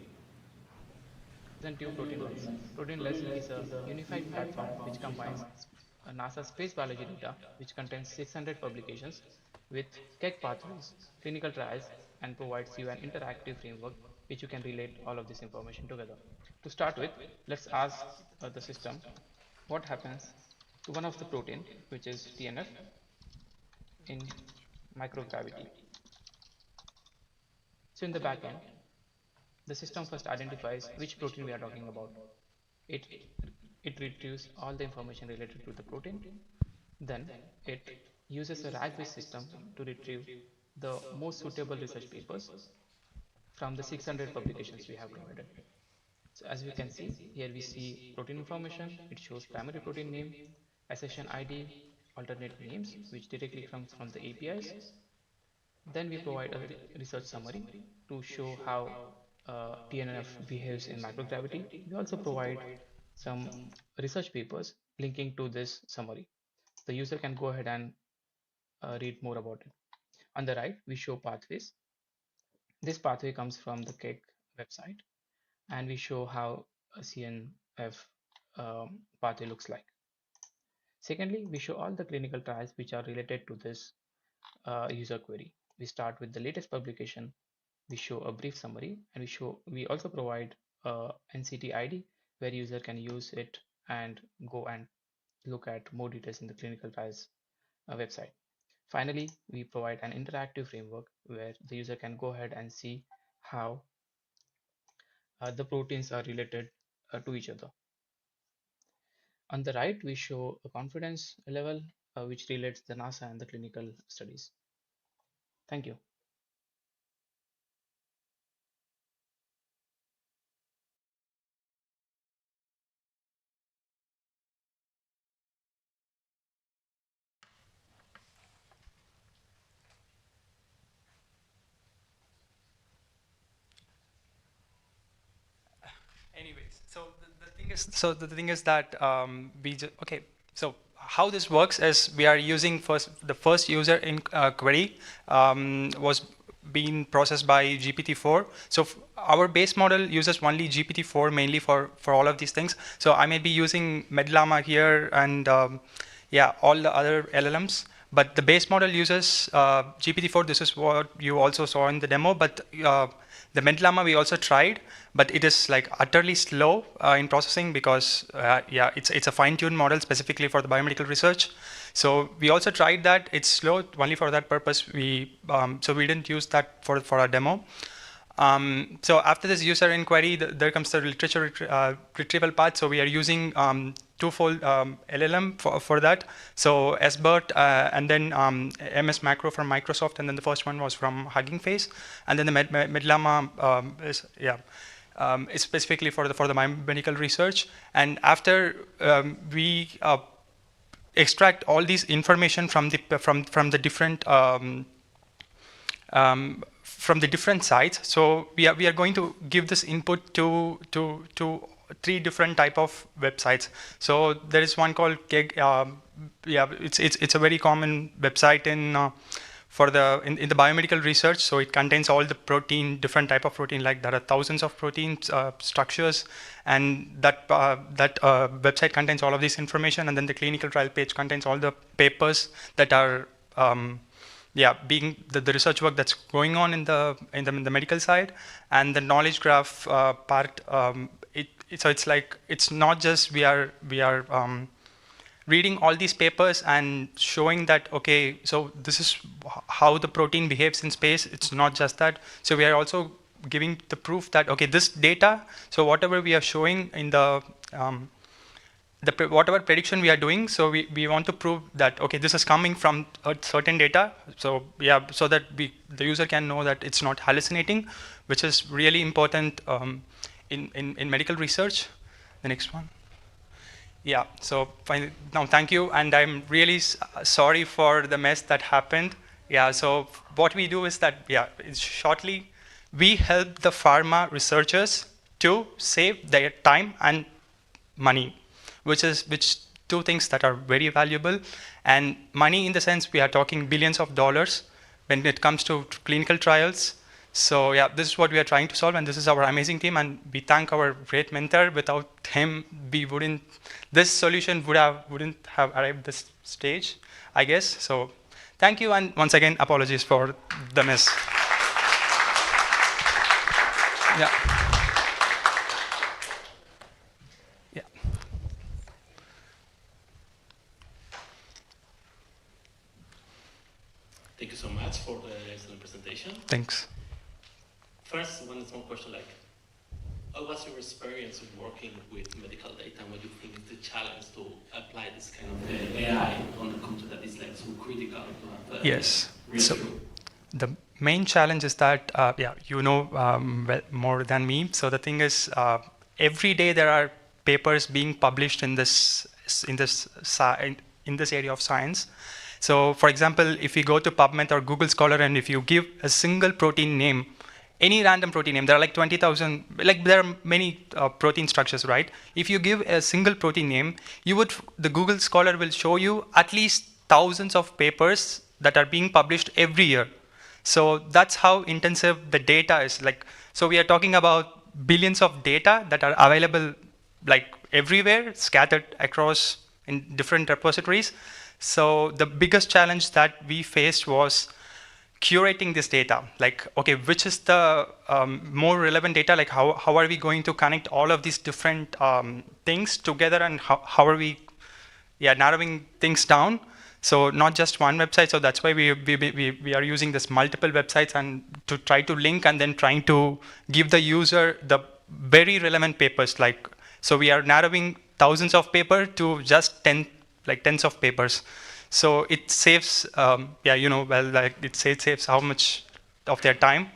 and two protein less. Protein less is a unified platform which combines NASA space biology data, which contains 600 publications, with KEGG pathways, clinical trials, and provides you an interactive framework which you can relate all of this information together. To start with, let's ask the system what happens to one of the protein, which is TNF, in microgravity. So in the back end, the system first identifies which protein we are talking about. It retrieves all the information related to the protein. Then it uses a RAG-based system to retrieve the most suitable research papers from the 600 publications we have provided. So as we can see, here we see protein information. It shows primary protein name, accession ID, alternate names, which directly comes from the APIs. Then we provide a research summary to show how TNF behaves in microgravity. We also provide some research papers linking to this summary. The user can go ahead and read more about it. On the right, we show pathways. This pathway comes from the KEGG website, and we show how a CNF pathway looks like. Secondly, we show all the clinical trials which are related to this user query. We start with the latest publication, we show a brief summary, and we also provide a NCT ID where user can use it and go and look at more details in the clinical trials website. Finally, we provide an interactive framework where the user can go ahead and see how the proteins are related to each other. On the right, we show a confidence level which relates the NASA and the clinical studies. Thank you. Anyways, so the thing is that okay. So how this works is we are using the first user in query was being processed by GPT-4. So our base model uses only GPT-4 mainly for all of these things. So I may be using MedLlama here and yeah, all the other LLMs. But the base model uses GPT-4. This is what you also saw in the demo. But the MedLlama we also tried, but it is like utterly slow in processing because yeah, it's a fine-tuned model specifically for the biomedical research. So we also tried that. It's slow only for that purpose. So we didn't use that for our demo. So after this user inquiry, there comes the literature retrieval part. So we are using twofold LLM for that. So SBERT and then MS Macro from Microsoft, and then the first one was from Hugging Face, and then the MedLlama is is specifically for the biomedical research. And after we extract all these information from the different from the different sites. So we are going to give this input to 3 different type of websites. So there is one called Keg. It's a very common website in the biomedical research. So it contains all the different type of protein. Like there are thousands of protein structures, and that website contains all of this information. And then the clinical trial page contains all the papers that are being the research work that's going on in the medical side. And the knowledge graph part. So it's like, it's not just we are reading all these papers and showing that, okay, so this is how the protein behaves in space. It's not just that. So we are also giving the proof that, okay, this data, so whatever we are showing in whatever prediction we are doing, so we want to prove that, okay, this is coming from a certain data. So so that the user can know that it's not hallucinating, which is really important in medical research. The next one. Yeah, so finally, now thank you, and I'm really sorry for the mess that happened. Yeah, so what we do is that, shortly, we help the pharma researchers to save their time and money, which 2 things that are very valuable. And money in the sense we are talking billions of dollars when it comes to clinical trials. So this is what we are trying to solve, and this is our amazing team, and we thank our great mentor. Without him, this solution wouldn't have arrived this stage, I guess. So thank you, and once again, apologies for the mess. Thank you so much for the excellent presentation. Thanks. First, one small question, like, what was your experience of working with medical data, and what do you think is the challenge to apply this kind of AI on the computer that is like so critical to have? Yes. So the main challenge is that, well, more than me. So the thing is, every day there are papers being published in this area of science. So, for example, if you go to PubMed or Google Scholar, and if you give a single protein name, any random protein name, there are like 20,000, like there are many protein structures, right? If you give a single protein name, the Google Scholar will show you at least thousands of papers that are being published every year. So that's how intensive the data is. Like, so we are talking about billions of data that are available like everywhere, scattered across in different repositories. So the biggest challenge that we faced was curating this data. Like, okay, which is the more relevant data? Like, how are we going to connect all of these different things together, and how are we narrowing things down? So not just one website. So that's why we are using this multiple websites and to try to link, and then trying to give the user the very relevant papers. Like, so we are narrowing thousands of paper to just tens of papers. So it saves, it saves how much of their time.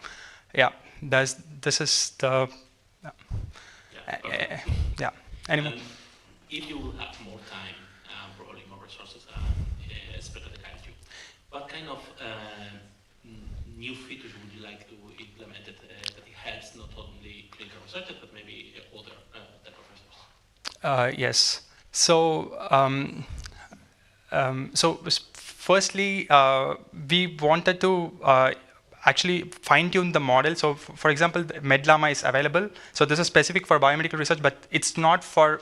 This is the, Anyway. If you will have more time, probably more resources, especially the kind of you, what kind of new features would you like to implement that it helps not only clinical researchers, but maybe other professors? Yes. So firstly, we wanted to actually fine-tune the model. So for example, MedLlama is available. So this is specific for biomedical research, but it's not for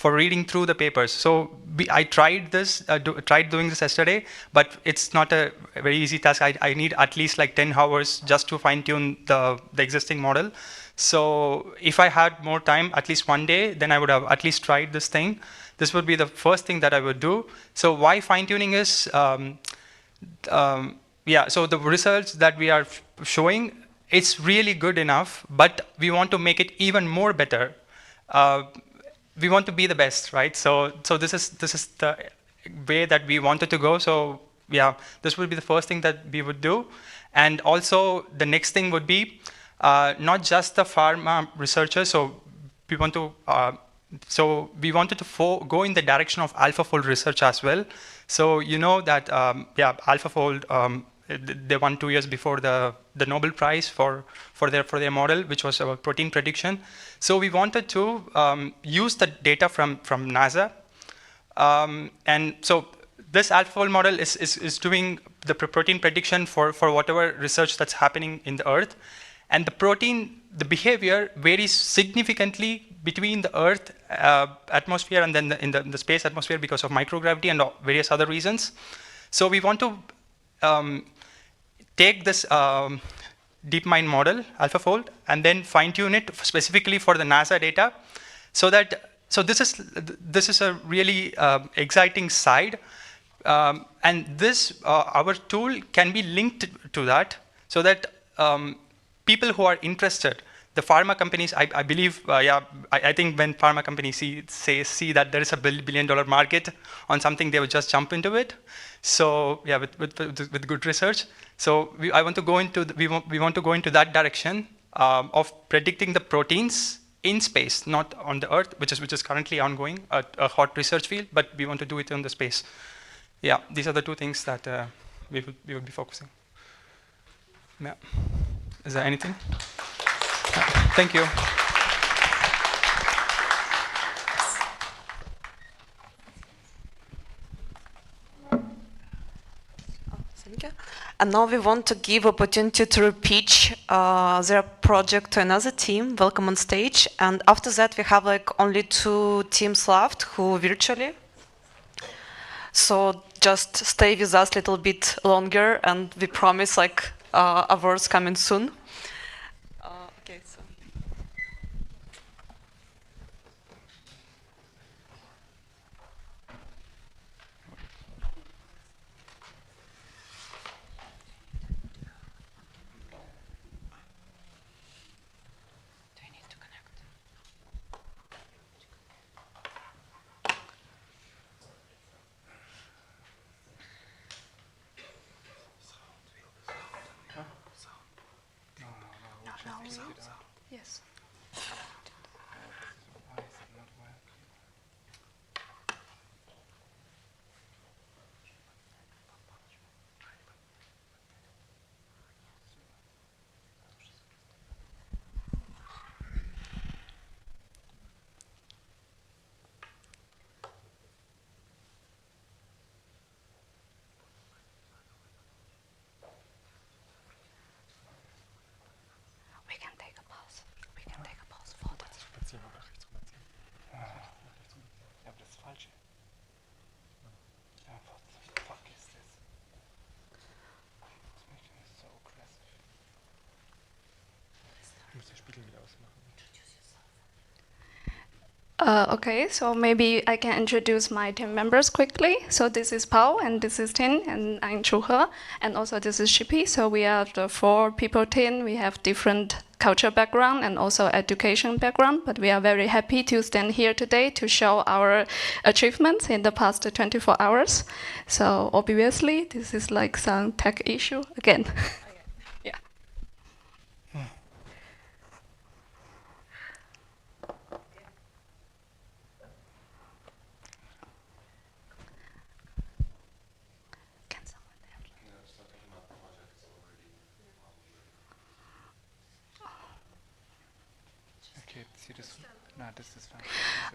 reading through the papers. So I tried doing this yesterday, but it's not a very easy task. I need at least like 10 hours just to fine-tune the existing model. So if I had more time, at least one day, then I would have at least tried this thing. This would be the first thing that I would do. So why fine-tuning is, so the results that we are showing, it's really good enough, but we want to make it even more better. We want to be the best, right? So this is the way that we wanted to go. So this would be the first thing that we would do. And also the next thing would be not just the pharma researchers. So we want to we wanted to go in the direction of AlphaFold research as well. So you know that AlphaFold they won 2 years before the Nobel Prize for their model, which was about protein prediction. So we wanted to use the data from NASA. And so this AlphaFold model is doing the protein prediction for whatever research that's happening in the Earth. And the behavior varies significantly between the Earth atmosphere and then in the space atmosphere because of microgravity and various other reasons. So we want to take this DeepMind model, AlphaFold, and then fine-tune it specifically for the NASA data, so this is a really exciting side, and this our tool can be linked to that, so that people who are interested, the pharma companies, I believe, I think when pharma companies see that there is a billion-dollar market on something, they will just jump into it. So yeah, with good research. So we want to go into that direction of predicting the proteins in space, not on the Earth, which is currently ongoing, a hot research field, but we want to do it on the space. Yeah, these are the two things that we will be focusing. Yeah. Is there anything? Thank you. And now we want to give opportunity to pitch their project to another team. Welcome on stage. And after that, we have only 2 teams left who virtually. So just stay with us a little bit longer, and we promise awards coming soon. Okay, so. Yes. We can take a pause. We can take a pause for that. Ja, aber das ist falsch. Ja, what the fuck is this? It's making it so aggressive. Ich muss den Spiegel wieder ausmachen. Okay, so maybe I can introduce my team members quickly. So this is Pao, and this is Tin, and I'm Chu-He, and also this is Shippy. So we are the 4-people team. We have different culture background and also education background, but we are very happy to stand here today to show our achievements in the past 24 hours. So obviously, this is some tech issue again. Yeah.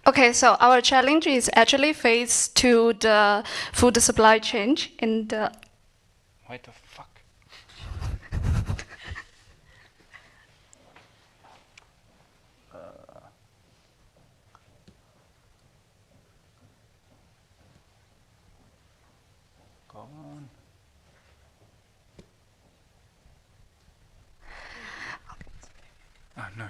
Okay, so our challenge is actually phase 2, the food supply chain in the. What the fuck? Go on. No.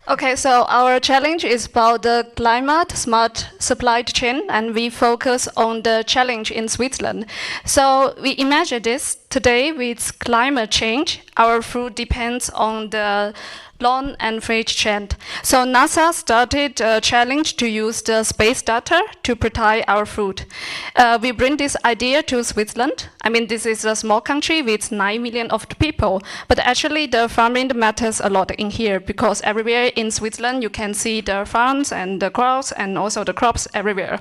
Okay, so our challenge is about the climate smart supply chain, and we focus on the challenge in Switzerland. So we imagine this today with climate change, our food depends on the long and fridge trend. So NASA started a challenge to use the space data to protect our food. We bring this idea to Switzerland. I mean, this is a small country with 9 million of people, but actually the farming matters a lot in here because everywhere in Switzerland you can see the farms and the crops and also the crops everywhere.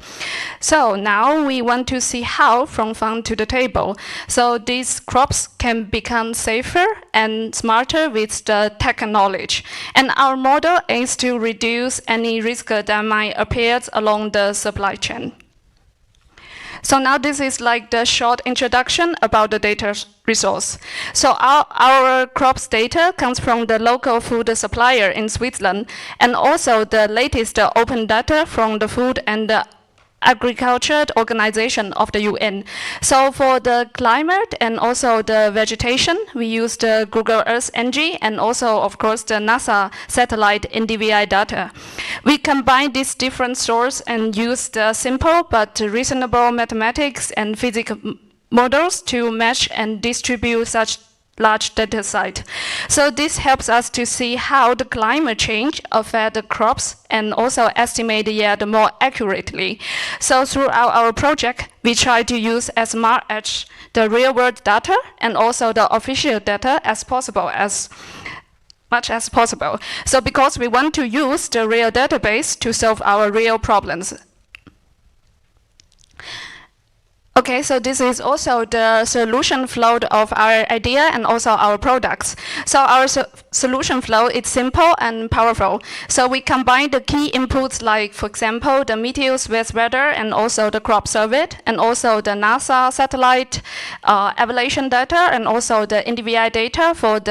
So now we want to see how from farm to the table. So this crops can become safer and smarter with the tech knowledge. And our model aims to reduce any risk that might appear along the supply chain. So now this is like the short introduction about the data resource. So our crops data comes from the local food supplier in Switzerland, and also the latest open data from the Food and the Agriculture Organization of the UN. So for the climate and also the vegetation, we use the Google Earth NG and also, of course, the NASA satellite NDVI data. We combine these different sources and use the simple but reasonable mathematics and physics models to match and distribute such large data set. So this helps us to see how the climate change affects the crops and also estimate the yield more accurately. So throughout our project, we try to use as much as the real-world data and also the official data as possible, as much as possible. So because we want to use the real database to solve our real problems. Okay, so this is also the solution flow of our idea and also our products. So our solution flow is simple and powerful. So we combine the key inputs like, for example, the meteor-based weather and also the crop survey and also the NASA satellite evaluation data and also the NDVI data for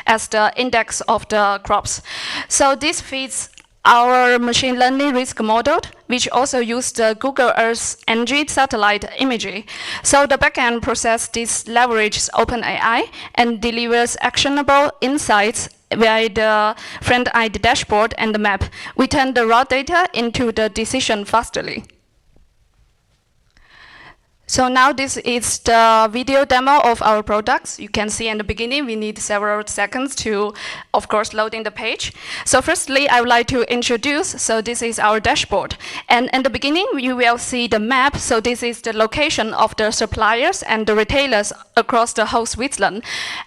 as the index of the crops. So this feeds our machine learning risk model, which also uses the Google Earth NG satellite imagery. So the backend process this leverages OpenAI and delivers actionable insights via the friend-eyed dashboard and the map. We turn the raw data into the decision fastly. So now this is the video demo of our products. You can see in the beginning, we need several seconds to, of course, loading the page. So firstly, I would like to introduce, so this is our dashboard. And in the beginning, you will see the map. So this is the location of the suppliers and the retailers across the whole Switzerland.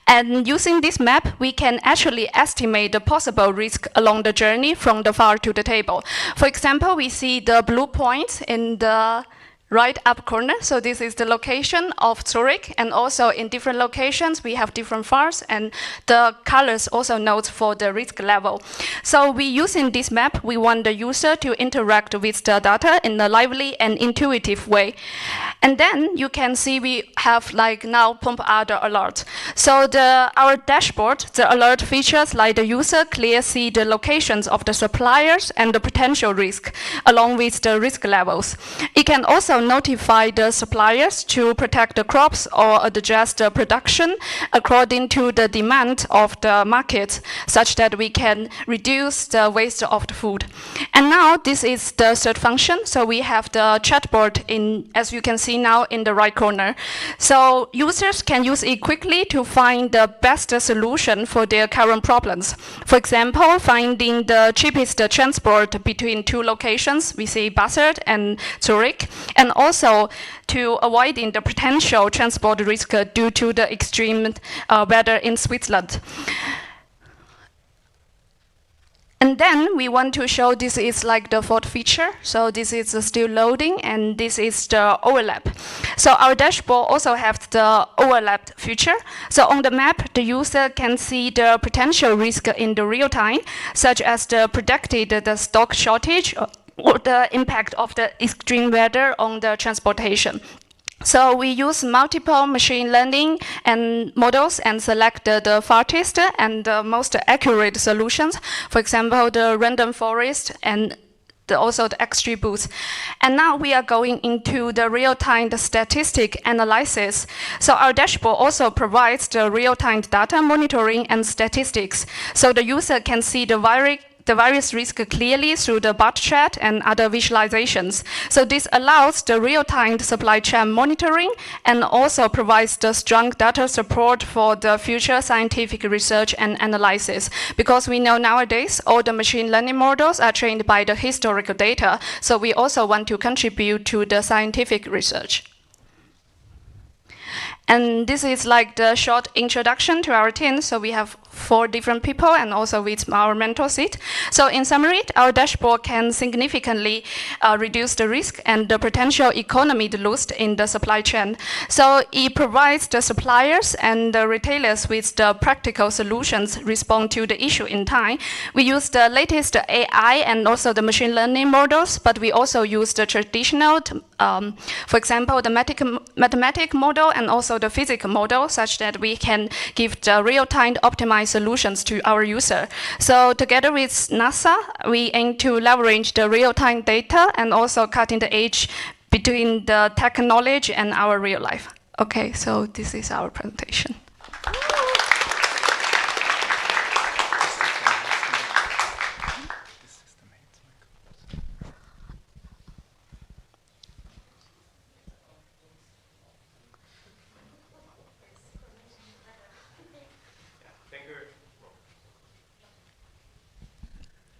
And using this map, we can actually estimate the possible risk along the journey from the farm to the table. For example, we see the blue points in the right up corner. So this is the location of Zurich, and also in different locations we have different farms, and the colors also notes for the risk level. So we using this map, we want the user to interact with the data in a lively and intuitive way. And then you can see we have like now pump out the alert. So our dashboard, the alert features like the user clearly see the locations of the suppliers and the potential risk along with the risk levels. It can also notify the suppliers to protect the crops or adjust the production according to the demand of the market, such that we can reduce the waste of the food. And now this is the third function. So we have the chatbot as you can see now in the right corner. So users can use it quickly to find the best solution for their current problems. For example, finding the cheapest transport between two locations, we see Basel and Zurich, and also to avoiding the potential transport risk due to the extreme weather in Switzerland. And then we want to show this is like the fourth feature. So this is still loading, and this is the overlap. So our dashboard also has the overlap feature. So on the map, the user can see the potential risk in the real time, such as the predicted the stock shortage or the impact of the extreme weather on the transportation. So we use multiple machine learning and models and select the fastest and the most accurate solutions. For example, the random forest and also the XGBoost. And now we are going into the real-time statistic analysis. So our dashboard also provides the real-time data monitoring and statistics. So the user can see the various risks clearly through the bar chart and other visualizations. So this allows the real-time supply chain monitoring and also provides the strong data support for the future scientific research and analysis. Because we know nowadays all the machine learning models are trained by the historical data. So we also want to contribute to the scientific research. And this is like the short introduction to our team. So we have 4 different people and also with our mentor seat. So in summary, our dashboard can significantly reduce the risk and the potential economy lost in the supply chain. So it provides the suppliers and the retailers with the practical solutions respond to the issue in time. We use the latest AI and also the machine learning models, but we also use the traditional, for example, the mathematical model and also the physical model, such that we can give the real-time optimized solutions to our user. So together with NASA, we aim to leverage the real-time data and also cutting the edge between the tech knowledge and our real life. Okay, so this is our presentation.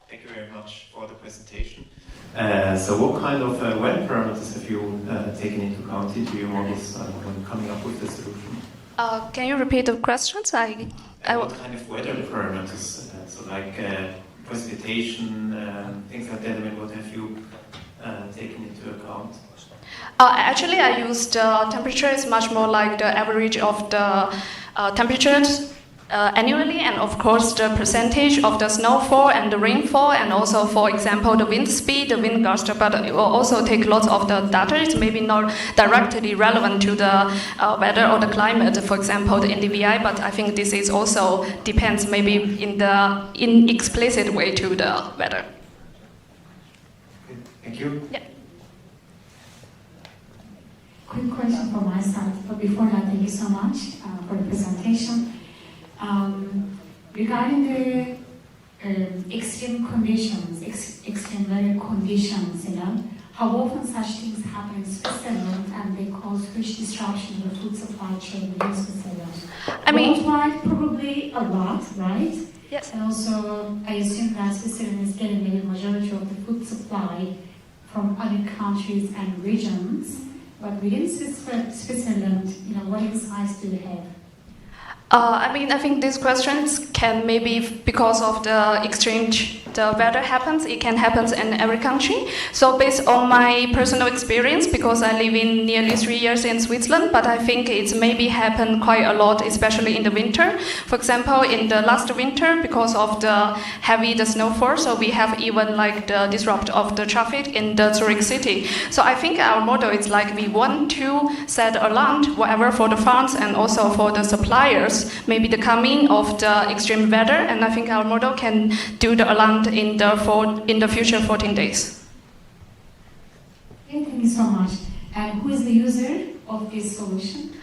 Thank you very much for the presentation. So what kind of weather parameters have you taken into account into your models when coming up with the solution? Can you repeat the questions? What kind of weather parameters? So like precipitation, things like that. I mean, what have you taken into account? Actually, I used temperature is much more like the average of the temperatures annually, and of course the percentage of the snowfall and the rainfall, and also, for example, the wind speed, the wind gust. But it will also take lots of the data. It's maybe not directly relevant to the weather or the climate, for example, the NDVI. But I think this is also depends maybe in the explicit way to the weather. Thank you. Yeah. Quick question from my side, but before that, thank you so much for the presentation. Regarding the extreme conditions, extreme weather conditions, how often such things happen in Switzerland and they cause huge disruption in the food supply chain within Switzerland? I mean, worldwide, probably a lot, right? Yes. And also, I assume that Switzerland is getting the majority of the food supply from other countries and regions. But within Switzerland, what insights do you have? I think these questions can maybe, because of the exchange, the weather happens, it can happen in every country. So based on my personal experience, because I live in nearly 3 years in Switzerland, but I think it's maybe happened quite a lot, especially in the winter. For example, in the last winter, because of the heavy snowfall, so we have even like the disrupt of the traffic in the Zurich city. So I think our model is like we want to set alarm, whatever, for the farms and also for the suppliers, maybe the coming of the extreme weather, and I think our model can do the alarm in the future 14 days. Okay, thank you so much. And who is the user of this solution?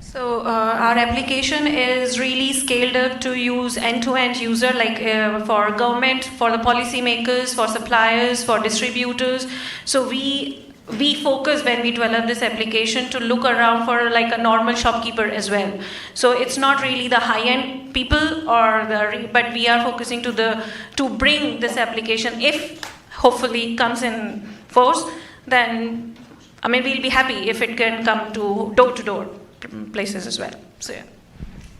So our application is really scaled up to use end-to-end user, like for government, for the policymakers, for suppliers, for distributors. So we focus when we develop this application to look around for like a normal shopkeeper as well. So it's not really the high-end people, but we are focusing to bring this application. If hopefully comes in force, then we'll be happy if it can come to door-to-door places as well. So yeah.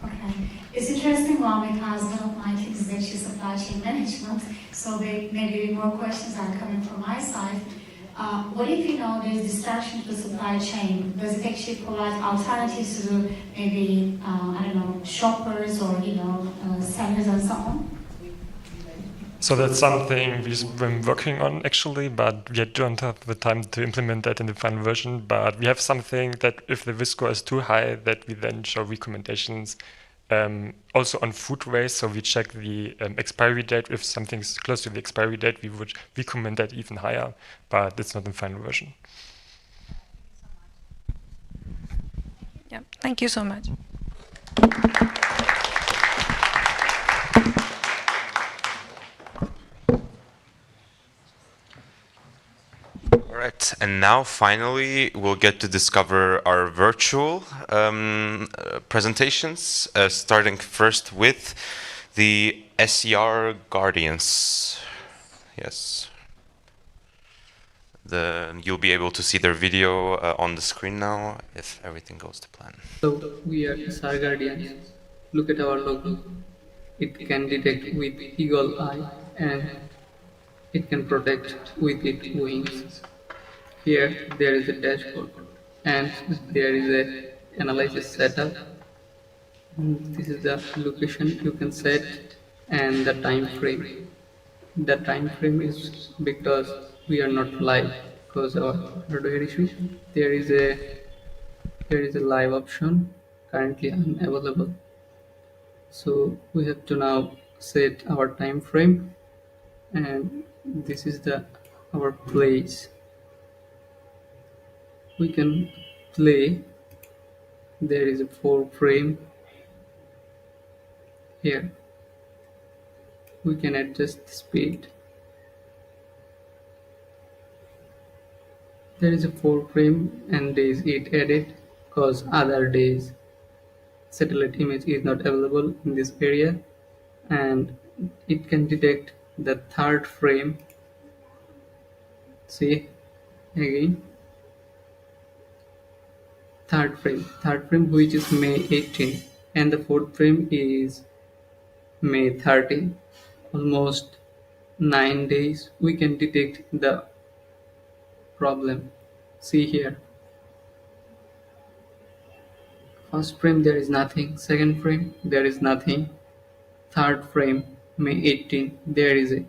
Okay, it's interesting one because one of my teams is actually supply chain management. So maybe more questions are coming from my side. What if there's distraction to the supply chain? Does it actually provide alternatives to maybe shoppers or sellers and so on? So that's something we've been working on actually, but we don't have the time to implement that in the final version. But we have something that if the risk score is too high, that we then show recommendations also on food waste. So we check the expiry date. If something's close to the expiry date, we would recommend that even higher, but it's not in the final version. Yeah, thank you so much. All right, and now finally we'll get to discover our virtual presentations, starting first with the SCR Guardians. Yes. you'll be able to see their video on the screen now if everything goes to plan. So we are SAR Guardians. Look at our logo. It can detect with eagle eye and it can protect with its wings. Here there is a dashboard and there is a analysis setup. This is the location you can set and the time frame. The time frame is because we are not live because of hardware issue. There is a live option currently unavailable. So we have to now set our time frame and this is our place. We can play. There is a 4 frame here. We can adjust the speed. There is a 4 frame and days it added because other days satellite image is not available in this area and it can detect the 3rd frame. See again 3rd frame which is May 18 and the 4th frame is May 13. Almost 9 days we can detect the problem. See here, first frame there is nothing, second frame there is nothing, third frame May 18 there is a,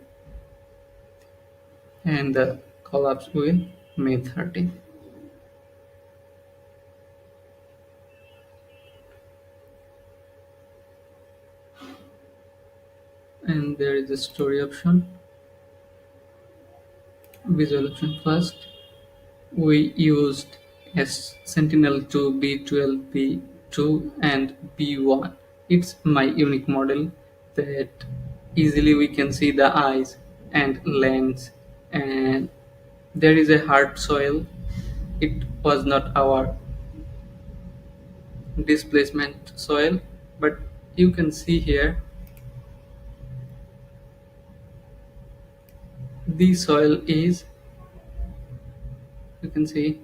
and the collapse will May 13. And there is a story option, visual option first. We used Sentinel-2 B12 B2 and B1. It's my unique model that easily we can see the eyes and lens, and there is a hard soil. It was not our displacement soil, but you can see here the soil is, you can see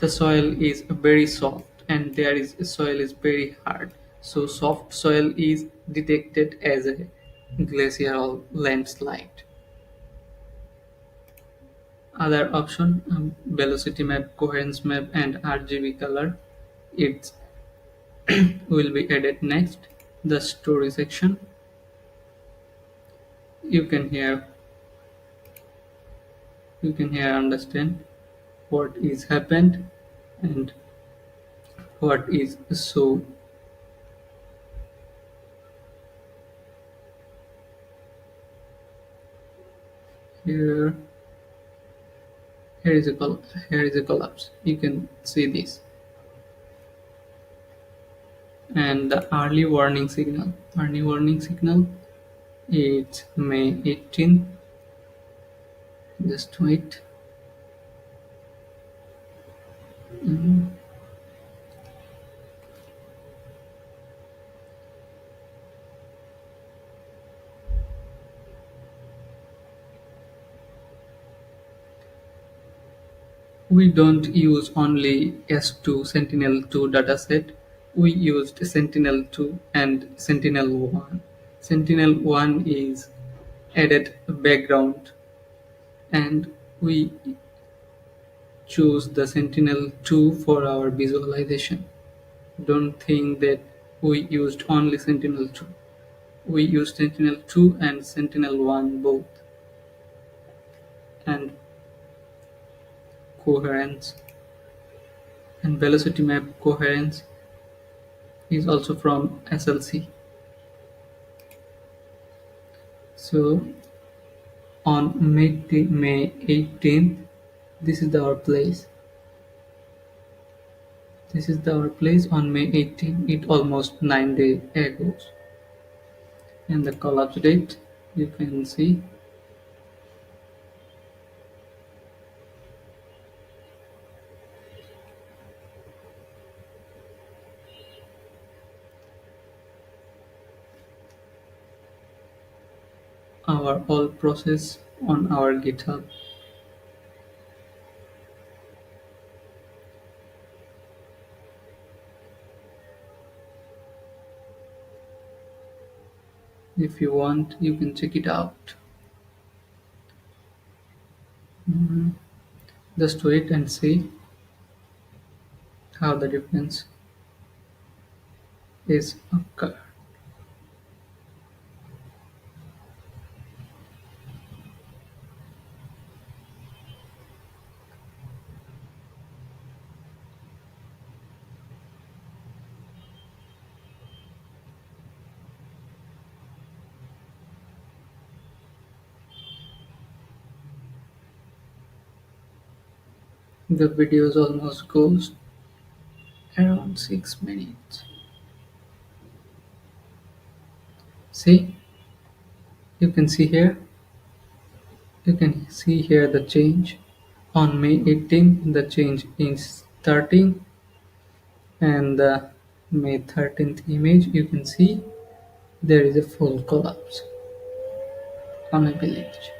the soil is very soft and there is soil is very hard. So soft soil is detected as a glacial landslide. Other option, velocity map, coherence map and RGB color. It will be added next. The story section. You can here understand what is happened and what is so. Here is a collapse. You can see this. And the early warning signal. Early warning signal. It's May 18. Just wait. We don't use only S2 Sentinel-2 dataset. We used Sentinel-2 and Sentinel-1. Sentinel-1 is added background and we choose the Sentinel-2 for our visualization. Don't think that we used only Sentinel-2. We used Sentinel-2 and Sentinel-1 both. And coherence and velocity map coherence is also from SLC. So on May 18th, this is our place. This is our place on May 18th. It almost 9 days ago. And the collapse date you can see. Our all process on our GitHub. If you want, you can check it out. Just wait and see how the difference is occurred. The video almost goes around 6 minutes. See? You can see here. You can see here the change. On May 18, the change is 13, and the May 13th image, you can see there is a full collapse on a village.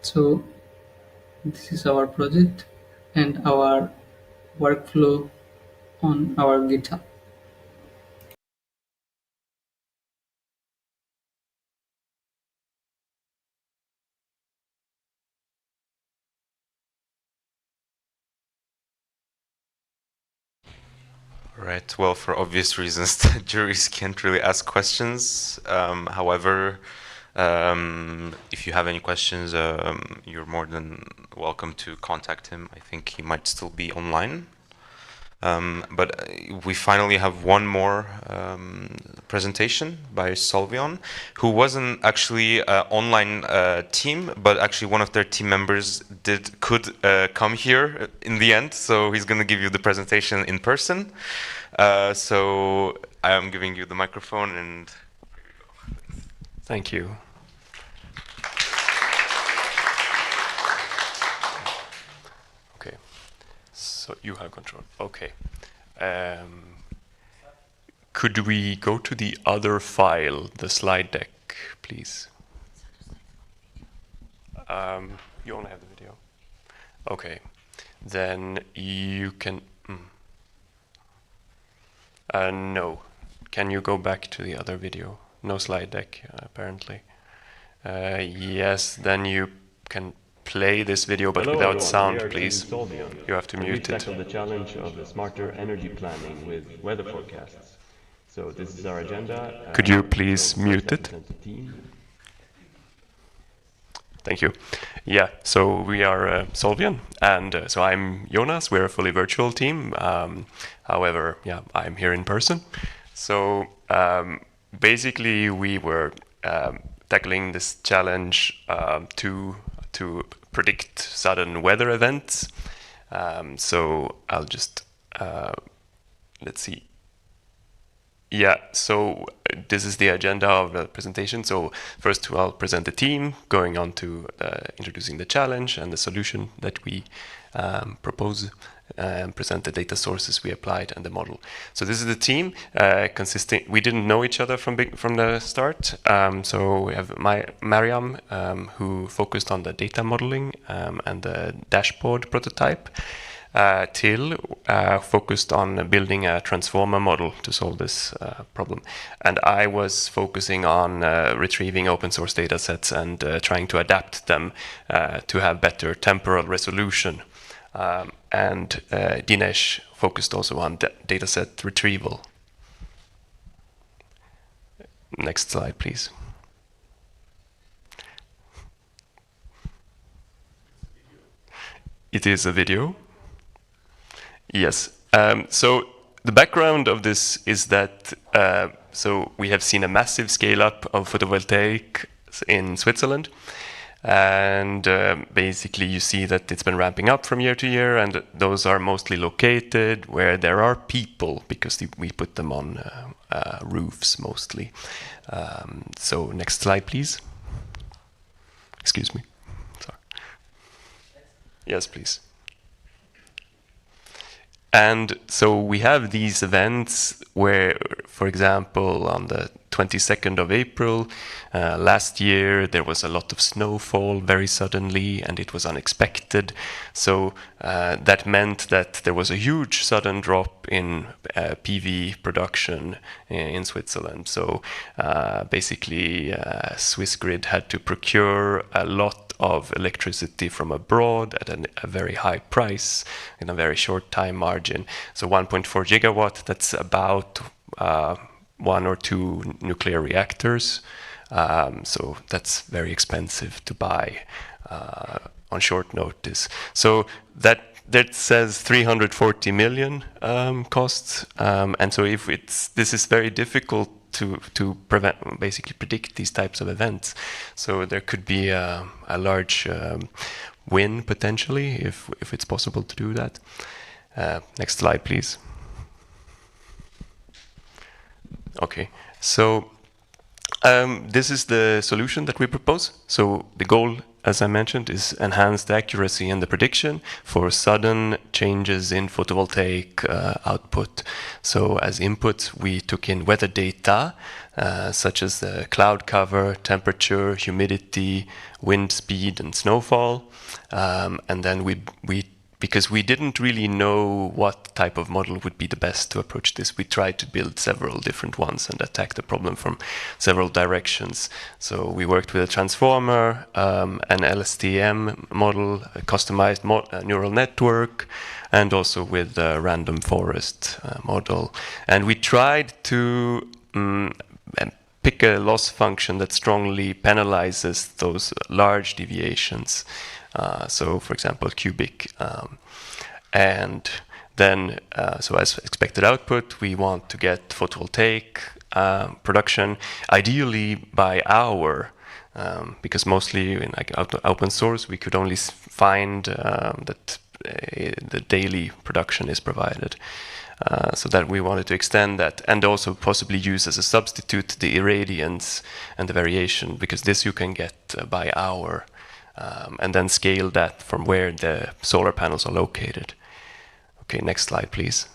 So this is our project and our workflow on our GitHub. Right. Well, for obvious reasons, the juries can't really ask questions. However, if you have any questions, you're more than welcome to contact him. I think he might still be online. But we finally have one more presentation by Solvion, who wasn't actually an online team, but actually one of their team members could come here in the end. So he's going to give you the presentation in person. So I am giving you the microphone, and here you go. Thank you. Okay, so you have control. Okay. Could we go to the other file, the slide deck, please? You only have the video. Okay, then you can. No. Can you go back to the other video? No slide deck, apparently. Yes, then you can play this video, but without sound, please. You have to mute it. The challenge of the smarter energy planning with weather forecasts. So this is our agenda. Could you please mute it? Thank you. Yeah, so we are Solvion, and so I'm Jonas. We're a fully virtual team. However, yeah, I'm here in person. So basically, we were tackling this challenge to predict sudden weather events. So I'll just let's see. Yeah, so this is the agenda of the presentation. So first I'll present the team, going on to introducing the challenge and the solution that we propose, and present the data sources we applied and the model. So this is the team consisting. We didn't know each other from the start. So we have Mariam, who focused on the data modeling and the dashboard prototype. Till focused on building a transformer model to solve this problem. And I was focusing on retrieving open source data sets and trying to adapt them to have better temporal resolution. And Dinesh focused also on data set retrieval. Next slide, please. It is a video. Yes. So the background of this is that so we have seen a massive scale up of photovoltaic in Switzerland, and basically you see that it's been ramping up from year to year, and those are mostly located where there are people, because we put them on roofs mostly. So next slide, please. Excuse me. Sorry. Yes, please. And so we have these events where, for example, on the 22nd of April. Last year there was a lot of snowfall very suddenly, and it was unexpected. So that meant that there was a huge sudden drop in PV production in Switzerland. So basically Swissgrid had to procure a lot of electricity from abroad at a very high price in a very short time margin. So 1.4 gigawatt, that's about 1 or 2 nuclear reactors. So that's very expensive to buy on short notice. So that says 340 million costs, and so if this is very difficult to basically predict these types of events. So there could be a large win potentially if it's possible to do that. Next slide, please. Okay, so this is the solution that we propose. So the goal, as I mentioned, is enhanced accuracy in the prediction for sudden changes in photovoltaic output. So as input, we took in weather data, such as the cloud cover, temperature, humidity, wind speed, and snowfall. And then because we didn't really know what type of model would be the best to approach this, we tried to build several different ones and attack the problem from several directions. So we worked with a transformer, an LSTM model, a customized neural network, and also with a random forest model. And we tried to pick a loss function that strongly penalizes those large deviations. So, for example, cubic. And then, so as expected output, we want to get photovoltaic production, ideally by hour, because mostly in like open source, we could only find that the daily production is provided. So that we wanted to extend that and also possibly use as a substitute the irradiance and the variation, because this you can get by hour. And then scale that from where the solar panels are located. Okay, next slide, please.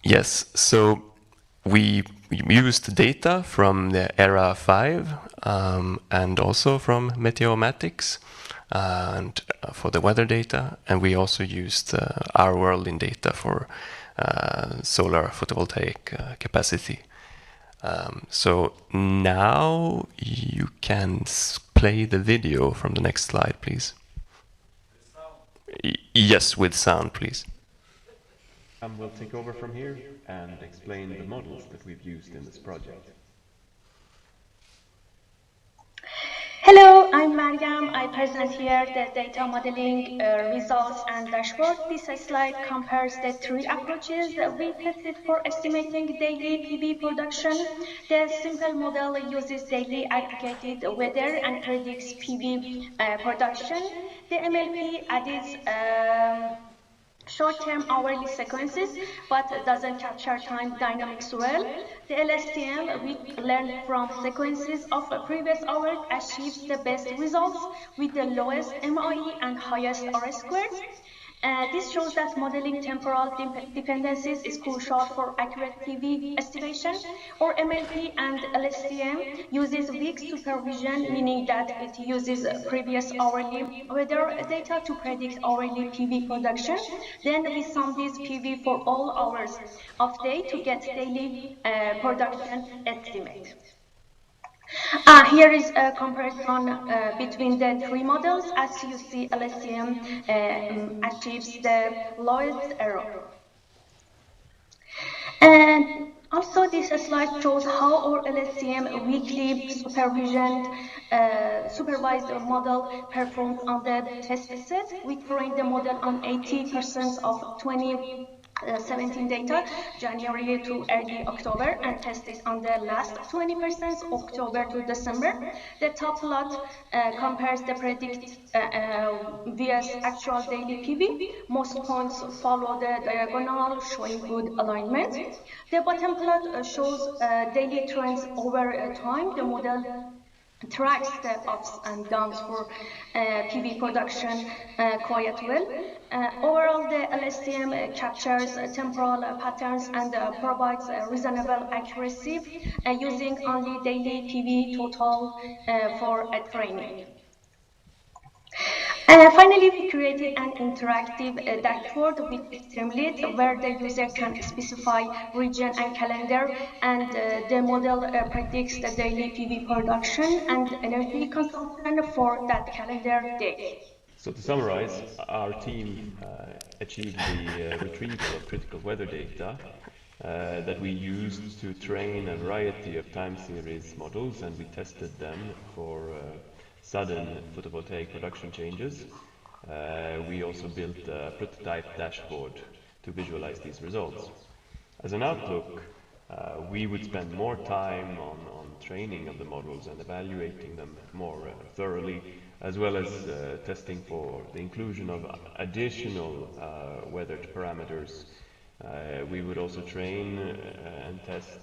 Yes, so we used data from the ERA 5 and also from MeteoMatics and for the weather data, and we also used our world in data for solar photovoltaic capacity. So now you can play the video from the next slide, please. Yes, with sound, please. We'll take over from here and explain the models that we've used in this project. Hello, I'm Mariam. I present here the data modeling results and dashboard. This slide compares the 3 approaches we tested for estimating daily PV production. The simple model uses daily aggregated weather and predicts PV production. The MLP adds short-term hourly sequences, but doesn't capture time dynamics well. The LSTM, we learned from sequences of previous hours, achieves the best results with the lowest MIE and highest R-squared. This shows that modeling temporal dependencies is crucial for accurate PV estimation. Or MLP and LSTM uses weak supervision, meaning that it uses previous hourly weather data to predict hourly PV production. Then we sum these PV for all hours of day to get daily production estimate. Here is a comparison between the 3 models. As you see, LSTM achieves the lowest error. And also this slide shows how our LSTM weekly supervised model performed on the test set. We trained the model on 80% of 2017 data, January to early October, and tested on the last 20%, October to December. The top plot compares the predict vs actual daily PV. Most points follow the diagonal, showing good alignment. The bottom plot shows daily trends over time. The model tracks the ups and downs for PV production quite well. Overall, the LSTM captures temporal patterns and provides reasonable accuracy using only daily PV total for training. Finally, we created an interactive dashboard with Streamlit where the user can specify region and calendar, and the model predicts the daily PV production and energy consumption for that calendar day. So to summarize, our team achieved the retrieval of critical weather data that we used to train a variety of time series models, and we tested them for sudden photovoltaic production changes. We also built a prototype dashboard to visualize these results. As an outlook, we would spend more time on training of the models and evaluating them more thoroughly, as well as testing for the inclusion of additional weathered parameters. We would also train and test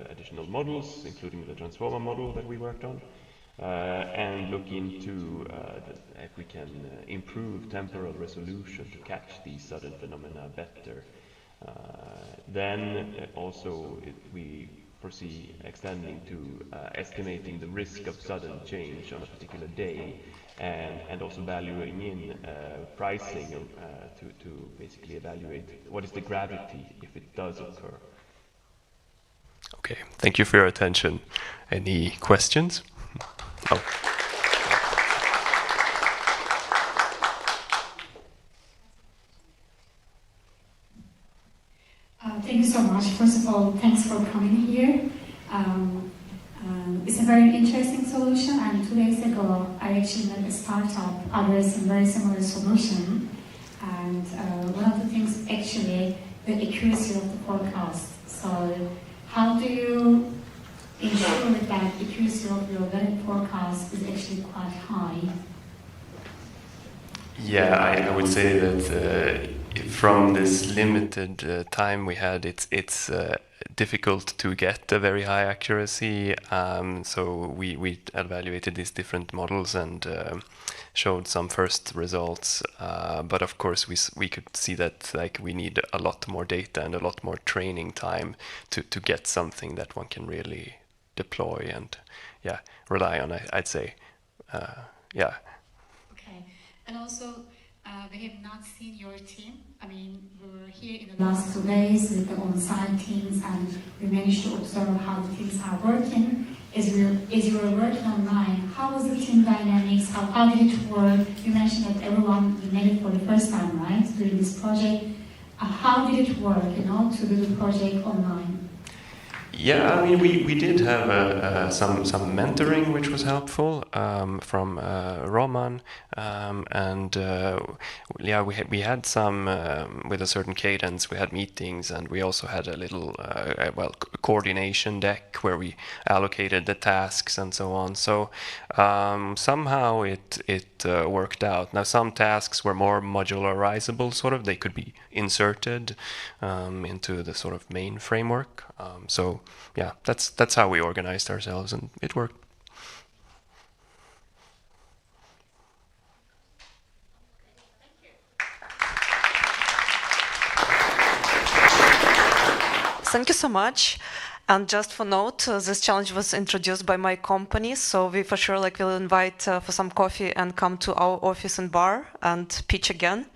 additional models, including the transformer model that we worked on, and look into if we can improve temporal resolution to catch these sudden phenomena better. Then also we foresee extending to estimating the risk of sudden change on a particular day, and also valuing in pricing to basically evaluate what is the gravity if it does occur. Okay, thank you for your attention. Any questions? Oh. Thank you so much. First of all, thanks for coming here. It's a very interesting solution, and 2 days ago I actually met a startup addressing very similar solution. And one of the things actually the accuracy of the forecast. So how do you ensure that the accuracy of your weather forecast is actually quite high? Yeah, I would say that from this limited time we had, it's difficult to get a very high accuracy. So we evaluated these different models and showed some first results. But of course, we could see that like we need a lot more data and a lot more training time to get something that one can really deploy and rely on. I'd say, yeah. Okay, and also we have not seen your team. I mean, we were here in the last 2 days with the on-site teams, and we managed to observe how the teams are working. As you were working online, how was the team dynamics? How did it work? You mentioned that everyone met it for the first time, right, during this project. How did it work, to do the project online? Yeah, I mean, we did have some mentoring, which was helpful from Roman, and we had some with a certain cadence. We had meetings, and we also had a little coordination deck where we allocated the tasks and so on. So somehow it worked out. Now some tasks were more modularizable, sort of. They could be inserted into the sort of main framework. So yeah, that's how we organized ourselves, and it worked. Thank you so much. And just for note, this challenge was introduced by my company, so we for sure will invite for some coffee and come to our office and bar and pitch again.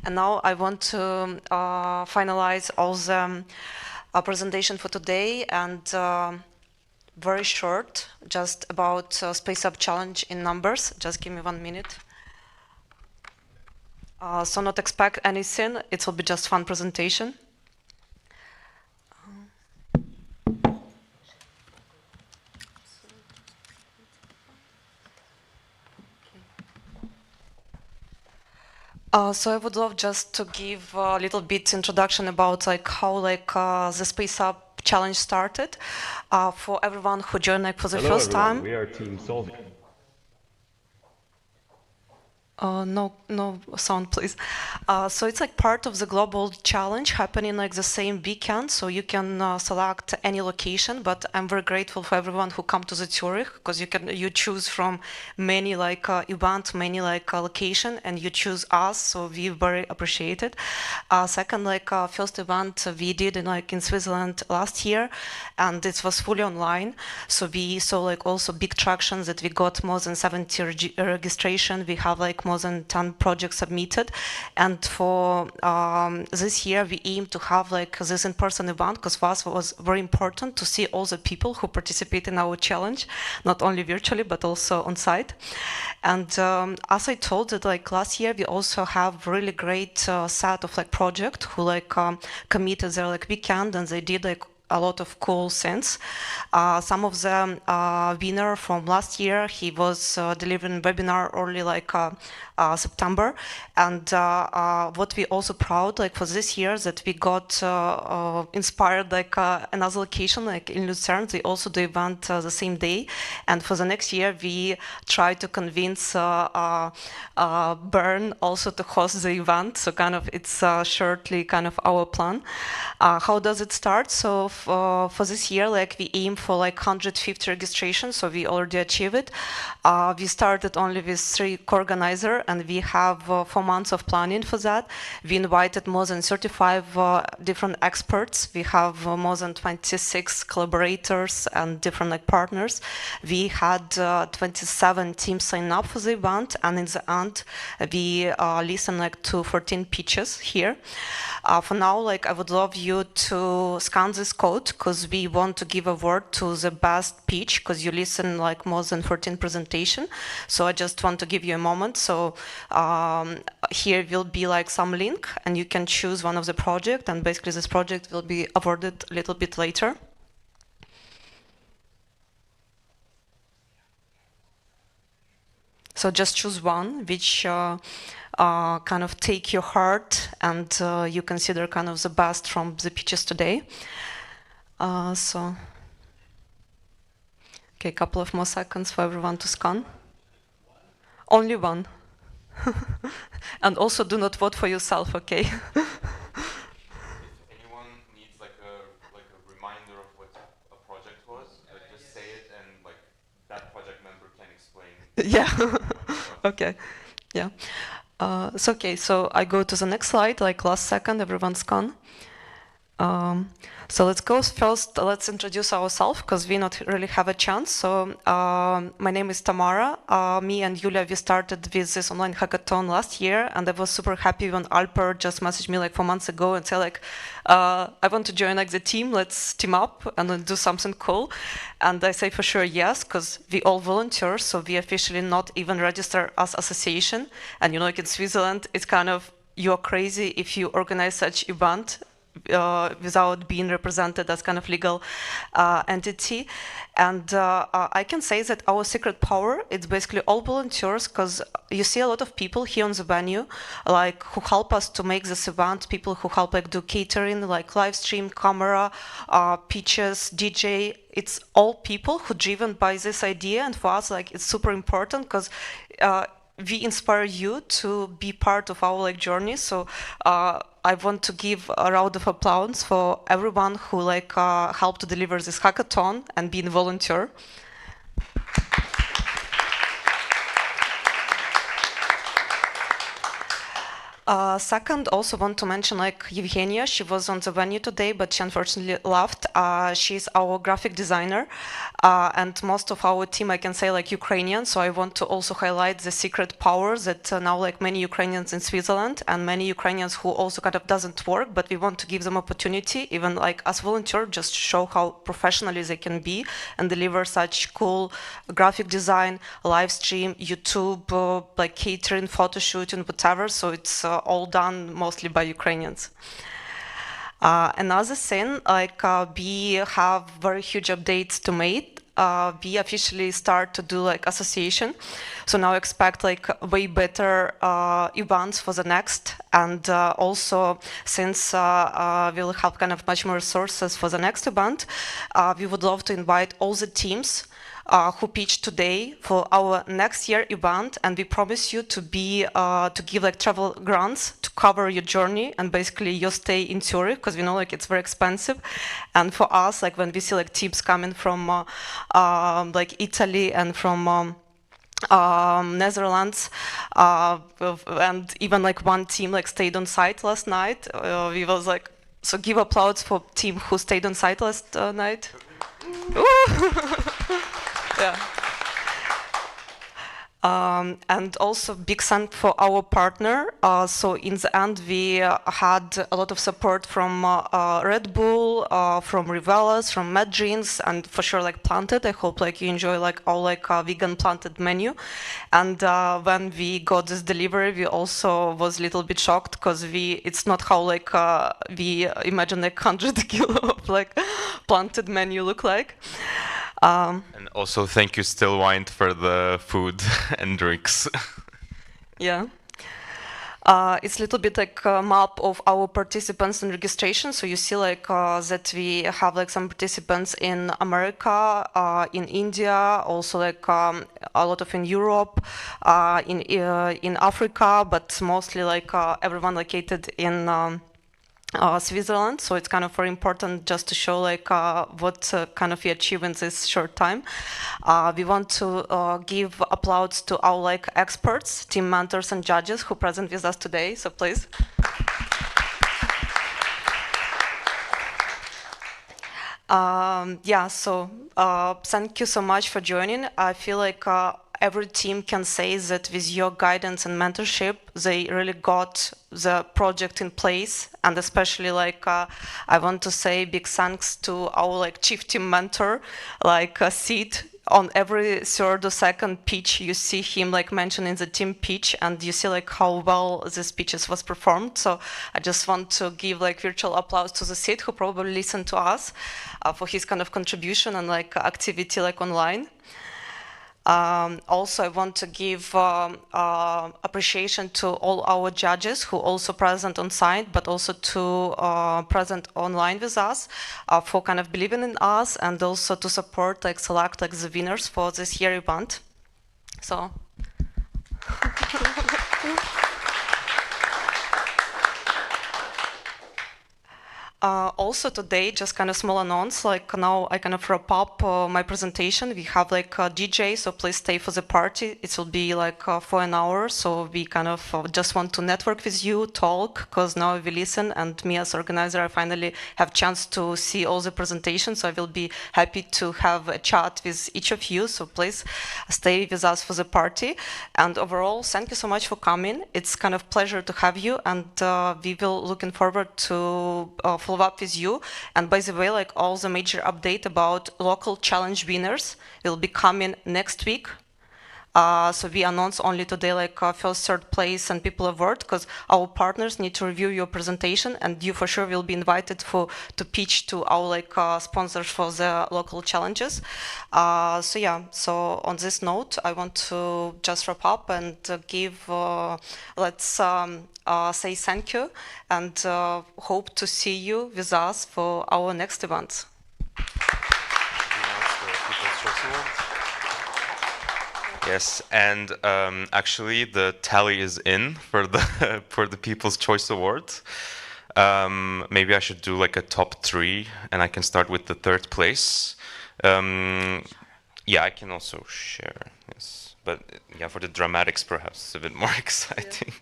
And now I want to finalize all the presentation for today, and very short, just about Space Up Challenge in numbers. Just give me 1 minute. So not expect anything, it will be just fun presentation. So I would love just to give a little bit introduction about how the Space Up Challenge started for everyone who joined for the Hello, first everyone. time. We are Team Solving. No sound, please. So it's like part of the global challenge happening like the same weekend. So you can select any location, but I'm very grateful for everyone who come to the Zurich, because you choose from many like event, many like location, and you choose us. So we very appreciate it. Second, like first event we did in Switzerland last year, and it was fully online. So we saw like also big traction that we got more than 70 registration. We have like more than 10 projects submitted, and for this year we aim to have like this in-person event, because for us it was very important to see all the people who participate in our challenge, not only virtually but also on site. And as I told that like last year we also have really great set of like project who like committed their like weekend, and they did like a lot of cool things. Some of the winner from last year, he was delivering webinar early like September, and what we also proud like for this year that we got inspired like another location like in Lucerne. They also do event the same day, and for the next year we try to convince Bern also to host the event. So kind of it's shortly kind of our plan. How does it start? So for this year, like we aim for like 150 registrations, so we already achieved it. We started only with 3 co-organizers, and we have 4 months of planning for that. We invited more than 35 different experts. We have more than 26 collaborators and different like partners. We had 27 teams sign up for the event, and in the end, we listened like to 14 pitches here. For now, like I would love you to scan this code, because we want to give award to the best pitch, because you listen like more than 14 presentation. So I just want to give you a moment. So here will be like some link, and you can choose one of the project, and basically this project will be awarded a little bit later. So just choose one which kind of take your heart, and you consider kind of the best from the pitches today. So, okay, a couple of more seconds for everyone to scan. Only one. And also do not vote for yourself, okay? If anyone needs like a reminder of what a project was, just say it, and like that project member can explain. Yeah. Okay. Yeah. So okay, so I go to the next slide, like last second, everyone's gone. So let's go first, let's introduce ourselves, because we not really have a chance. So my name is Tamara. Me and Yulia, we started with this online hackathon last year, and I was super happy when Alper just messaged me like 4 months ago and said like, I want to join like the team, let's team up and then do something cool. And I say for sure yes, because we all volunteers, so we officially not even register as association. And you know, like in Switzerland, it's kind of, you're crazy if you organize such event without being represented as kind of legal entity. And I can say that our secret power, it's basically all volunteers, because you see a lot of people here on the venue, like who help us to make this event, people who help like do catering, like live stream, camera, pitches, DJ. It's all people who driven by this idea, and for us, like it's super important, because we inspire you to be part of our like journey. So I want to give a round of applause for everyone who like helped to deliver this hackathon and being a volunteer. Second, also want to mention like Evgenia. She was on the venue today, but she unfortunately left. She's our graphic designer, and most of our team, I can say, like Ukrainian. So I want to also highlight the secret power that now like many Ukrainians in Switzerland and many Ukrainians who also kind of doesn't work, but we want to give them opportunity, even like as volunteer, just to show how professionally they can be and deliver such cool graphic design, live stream, YouTube, like catering, photo shooting, whatever. So it's all done mostly by Ukrainians. Another thing, like we have very huge updates to make. We officially start to do like association. So now expect like way better events for the next. And also since we'll have kind of much more resources for the next event, we would love to invite all the teams who pitched today for our next year event, and we promise you to give like travel grants to cover your journey and basically your stay in Zurich, because we know like it's very expensive. And for us, like when we see like teams coming from like Italy and from Netherlands, and even like one team like stayed on site last night. We was like, so give applause for team who stayed on site last night. Yeah. And also big thanks for our partner. So in the end, we had a lot of support from Red Bull, from Rivelas, from Mad Jeans, and for sure like Planted. I hope like you enjoy like all like vegan planted menu. And when we got this delivery, we also was a little bit shocked because it's not how like we imagine like 100 kilo of like planted menu look like. And also thank you Stillwind for the food and drinks. Yeah. It's a little bit like a map of our participants in registration. So you see like that we have like some participants in America, in India, also like a lot of in Europe, in Africa, but mostly like everyone located in Switzerland. So it's kind of very important just to show like what kind of we achieve in this short time. We want to give applause to our like experts, team mentors and judges who present with us today. So please. Yeah, so thank you so much for joining. I feel like every team can say that with your guidance and mentorship, they really got the project in place. And especially like I want to say big thanks to our like chief team mentor, like Sid. On every third or second pitch, you see him like mentioned in the team pitch, and you see like how well this pitches was performed. So I just want to give like virtual applause to the Sid who probably listened to us for his kind of contribution and like activity like online. Also, I want to give appreciation to all our judges who also present on site, but also to present online with us for kind of believing in us and also to support, like select like the winners for this year event. So. Also today, just kind of small announce, like now I kind of wrap up my presentation. We have like a DJ, so please stay for the party. It will be like for an hour. So we kind of just want to network with you, talk, because now we listen, and me as organizer, I finally have chance to see all the presentations. So I will be happy to have a chat with each of you. So please stay with us for the party. And overall, thank you so much for coming. It's kind of pleasure to have you, and we will looking forward to follow up with you. And by the way, like all the major update about local challenge winners will be coming next week. So we announced only today like first, third place and people award, because our partners need to review your presentation, and you for sure will be invited to pitch to our like sponsors for the local challenges. So yeah, so on this note, I want to just wrap up and give, let's say thank you, and hope to see you with us for our next event. Yes, and actually the tally is in for the for the People's Choice Award. Maybe I should do like a top 3, and I can start with the third place. Yeah, I can also share. Yes, but yeah, for the dramatics, perhaps it's a bit more exciting.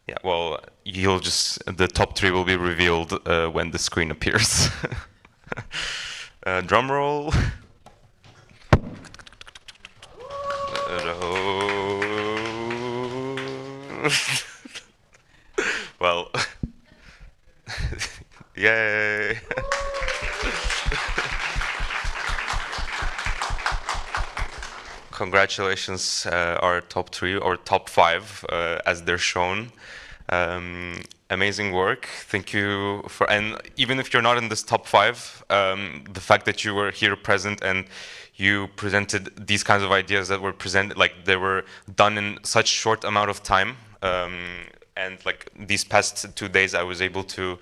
Yeah, well, the top 3 will be revealed when the screen appears. Drum roll. Well, yay! Congratulations, our top 3 or top 5, as they're shown. Amazing work. Thank you for, and even if you're not in this top 5, the fact that you were here present and you presented these kinds of ideas that were presented, like they were done in such short amount of time. And like these past 2 days, I was able to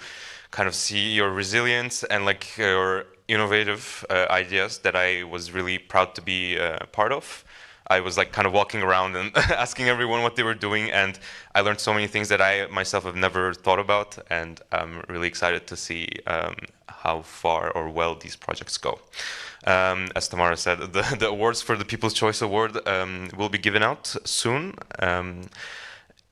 kind of see your resilience and like your innovative ideas that I was really proud to be part of. I was like kind of walking around and asking everyone what they were doing, and I learned so many things that I myself have never thought about, and I'm really excited to see how far or well these projects go. As Tamara said, the awards for the People's Choice Award will be given out soon.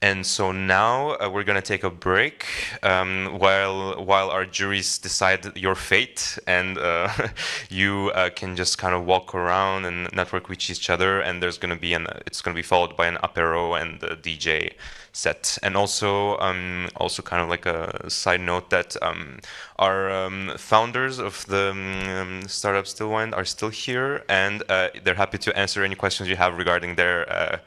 And so now we're going to take a break while our juries decide your fate, and you can just kind of walk around and network with each other. And there's going to be it's going to be followed by an apéro and a DJ set. And also kind of like a side note that our founders of the startup Stillwind are still here, and they're happy to answer any questions you have regarding their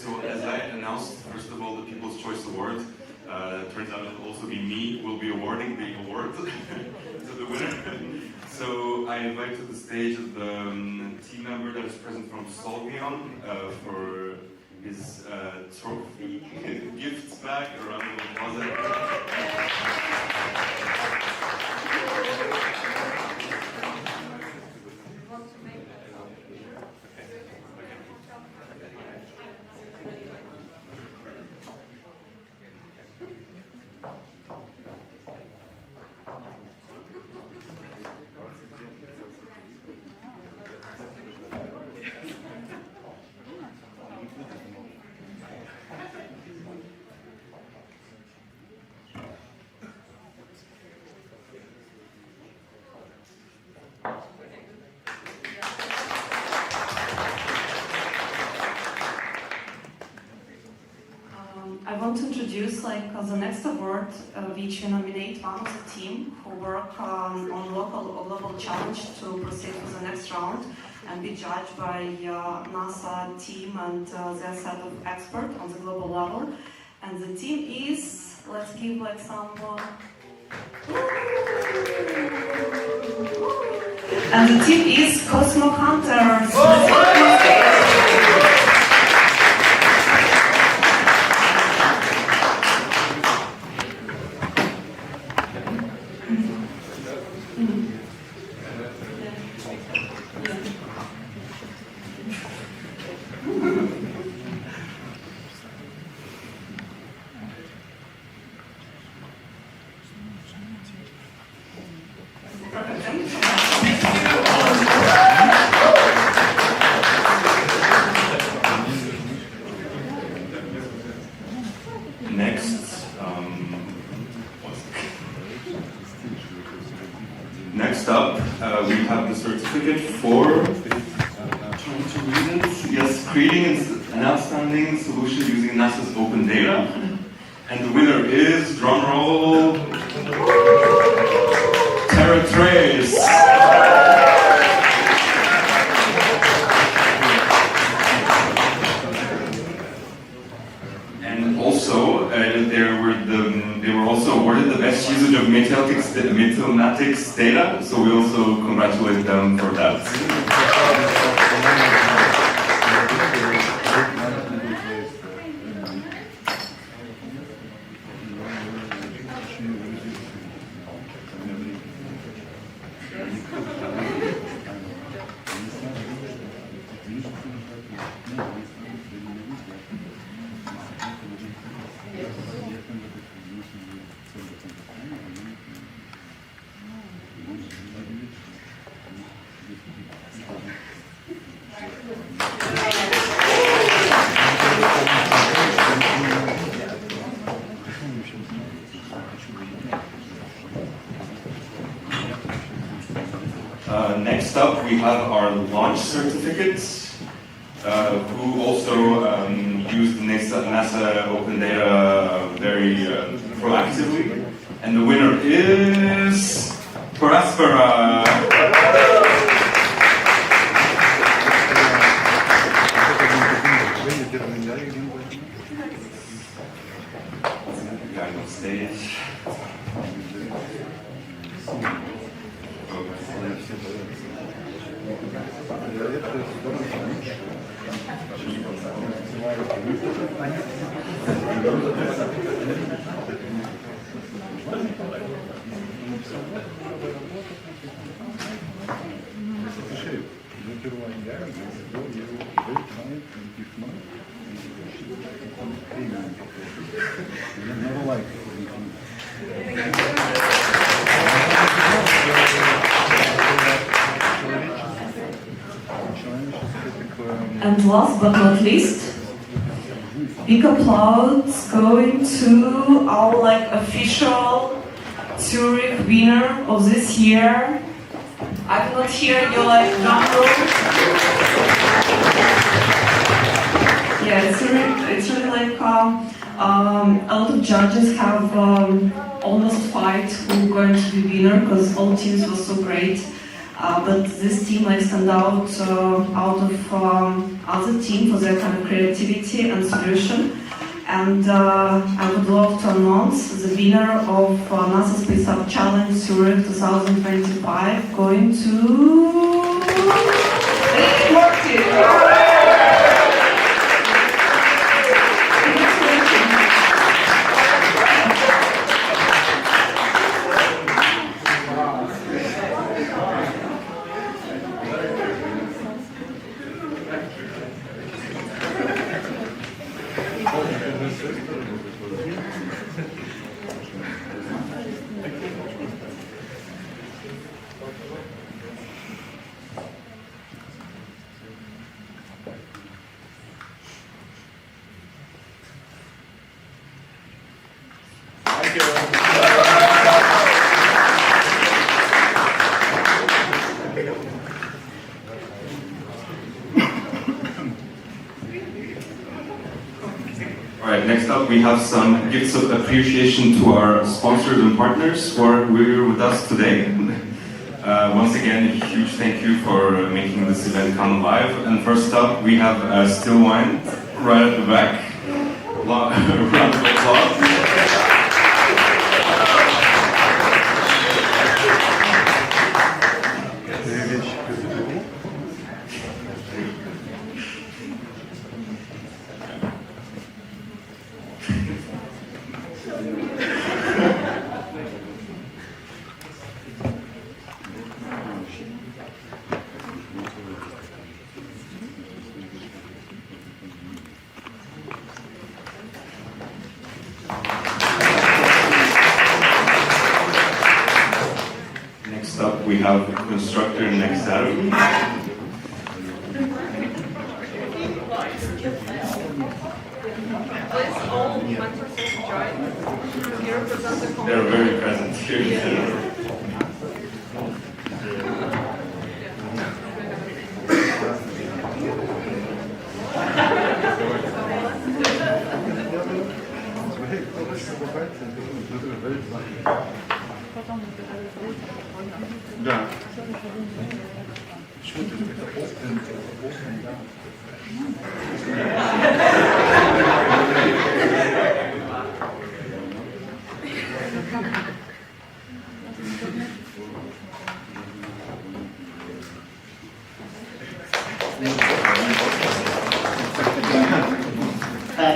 So as I announced, first of all, the People's Choice Award, turns out it'll also be me who will be awarding the award to the winner. So I invite to the stage the team member that is present from Solvion for his trophy gifts bag around the closet. I want to introduce the next award, which we nominate one of the team who work on local or global challenge to proceed to the next round and be judged by NASA team and their set of experts on the global level. And the team is, let's give some. And the team is Cosmo Hunters. Next up, we have the certificate for trying to read it. Yes, creating an outstanding solution using NASA's open data. And the winner is, drum roll, Terra Trace. And also, they were also awarded the best usage of MeteoMatics data, so we also congratulate them for that. Next up, we have our launch certificates, who also used NASA Open Data very proactively. And the winner is Prospera. kind of stage. And last but not least, big applause going to our official Zurich winner of this year. I cannot hear your drum roll. Yeah, it's really a lot of judges have almost fight who's going to be winner because all teams were so great. But this team stand out of other team for their kind of creativity and solution. And I would love to announce the winner of NASA Space Hub Challenge Zurich 2025 going to Martin. Alright, next up we have some gifts of appreciation to our sponsors and partners who are here with us today. Once again, a huge thank you for making this event come alive. And first up, we have still wine right at the back. Round of applause. Next up, we have Constructor next Saturday. They're very present here. Да.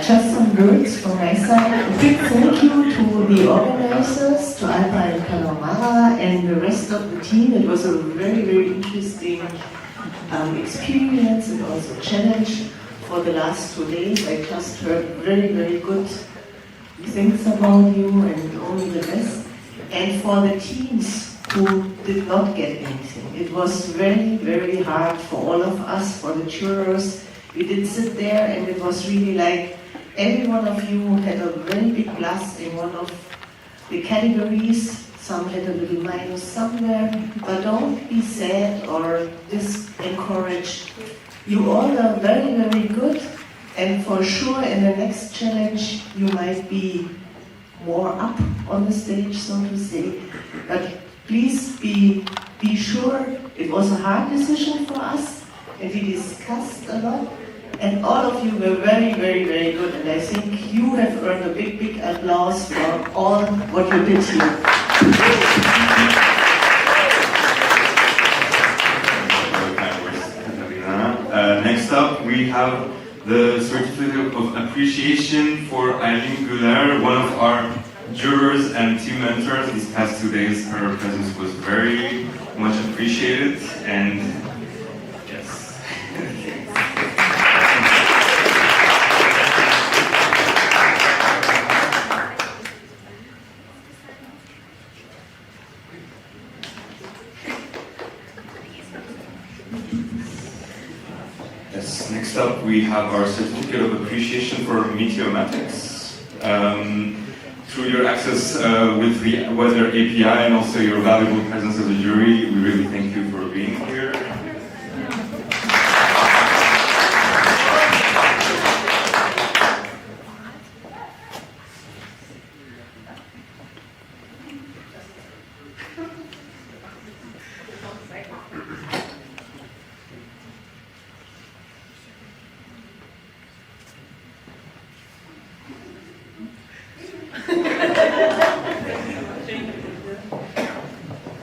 Just some words from my side. A big thank you to the organizers, to Alba and Calamara and the rest of the team. It was a very, very interesting experience and also challenge for the last 2 days. I just heard very, very good things about you and all the best. And for the teams who did not get anything, it was very, very hard for all of us, for the jurors. We did sit there and it was really like every one of you had a very big plus in one of the categories. Some had a little minus somewhere, but don't be sad or discouraged. You all are very, very good, and for sure in the next challenge you might be more up on the stage, so to say. But please be sure it was a hard decision for us, and we discussed a lot. And all of you were very, very, very good. And I think you have earned a big, big applause for all what you did here. Next up, we have the certificate of appreciation for Eileen Goulart, one of our jurors and team mentors. These past 2 days, her presence was very much appreciated, and yes. Yes, next up we have our certificate of appreciation for MeteoMatics. Through your access with the weather API and also your valuable presence as a jury, we really thank you for being here.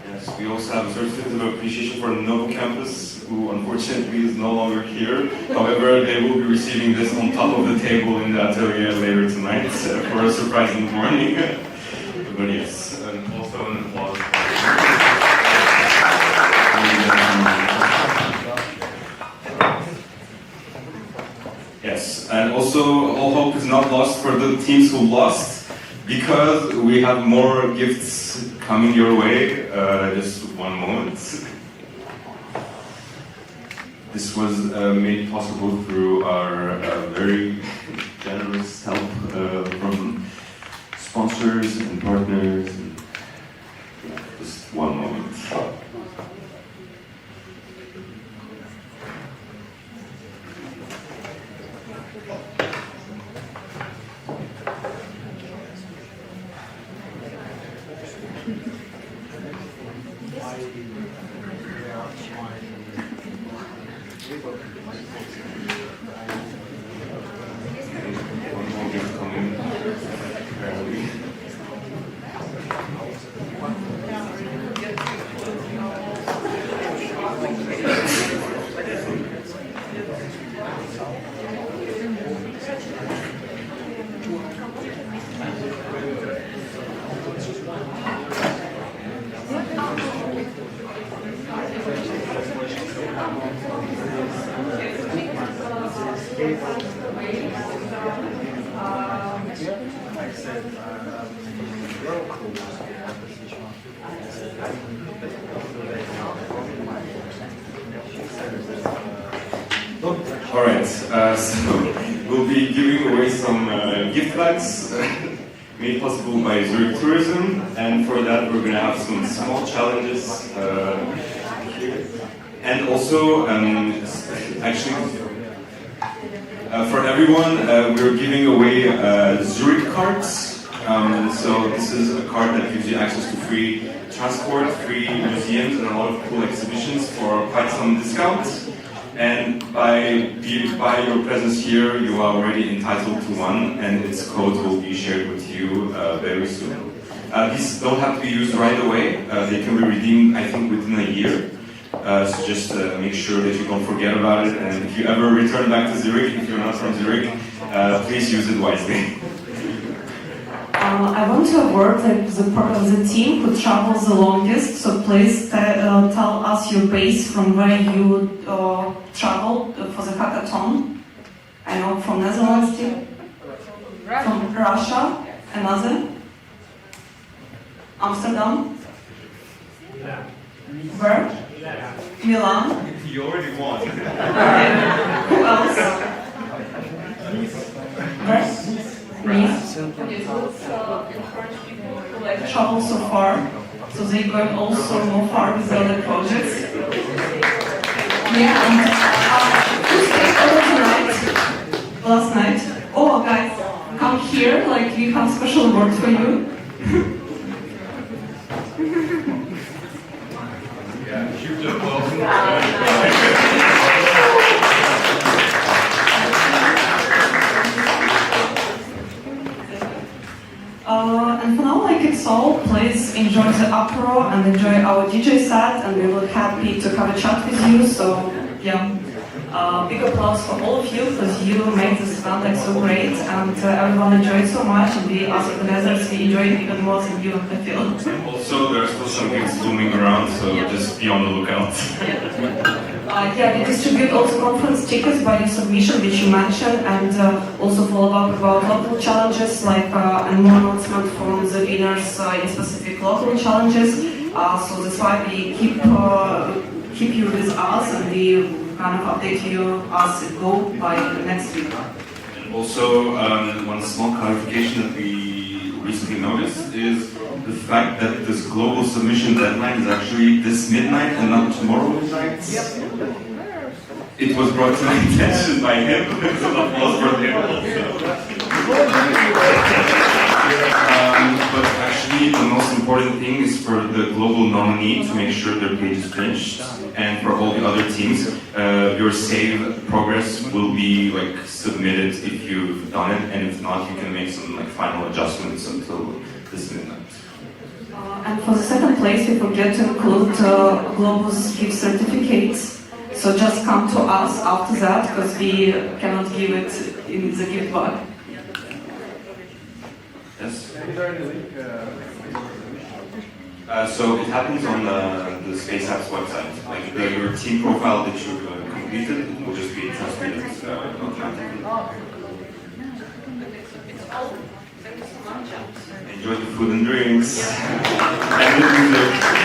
Yes, we also have a certificate of appreciation for NovuCampus, who unfortunately is no longer here. However, they will be receiving this on top of the table in the Atelier later tonight for a surprise in the morning. But yes, and also an applause. Yes, and also all hope is not lost for the teams who lost, because we have more gifts coming your way. Just one moment. This was made possible through our very generous help from sponsors and partners. And, yeah, just one moment. Alright, so we'll be giving away some gift bags made possible by Zurich Tourism, and for that we're going to have some small challenges here. And also, actually, for everyone, we're giving away Zurich cards. So this is a card that gives you access to free transport, free museums, and a lot of cool exhibitions for quite some discounts. And by your presence here, you are already entitled to one, and its code will be shared with you very soon. These don't have to be used right away. They can be redeemed, I think, within a year. So just make sure that you don't forget about it. And if you ever return back to Zurich, if you're not from Zurich, please use it wisely. I want to award the team who travels the longest, so please tell us your base from where you traveled for the hackathon. I know from Netherlands, from Russia, another, Amsterdam, where? Milan. You already won. Okay. Who else? Where? Nice. Okay, so let's encourage people who travel so far, so they go also more far with the other projects. Yeah, and who stayed over tonight? Last night? Oh, guys, come here, like we have special work for you. Yeah, huge applause. And for now, like it's all, please enjoy the apro and enjoy our DJ set, and we will happy to have a chat with you. So yeah, big applause for all of you because you made this event like so great, and everyone enjoyed so much, and we as organizers we enjoyed even more than you, I feel. Also, there are still some gigs looming around, so just be on the lookout. Yeah, we distribute also conference tickets by the submission which you mentioned, and also follow up about local challenges, like and more announcement from the winners in specific local challenges. So that's why we keep you with us, and we kind of update you as it go by next week. And also, one small clarification that we recently noticed is the fact that this global submission deadline is actually this midnight and not tomorrow midnight. It was brought to my attention by him, so applause for him. But actually, the most important thing is for the global nominee to make sure their page is finished, and for all the other teams, your save progress will be like submitted if you've done it, and if not, you can make some like final adjustments until this midnight. And for the second place, we forget to include Globus gift certificates. So just come to us after that, because we cannot give it in the gift bag. Yes? So it happens on the Space Apps website. Like your team profile that you've completed will just be transmitted automatically. Enjoy the food and drinks. And the music.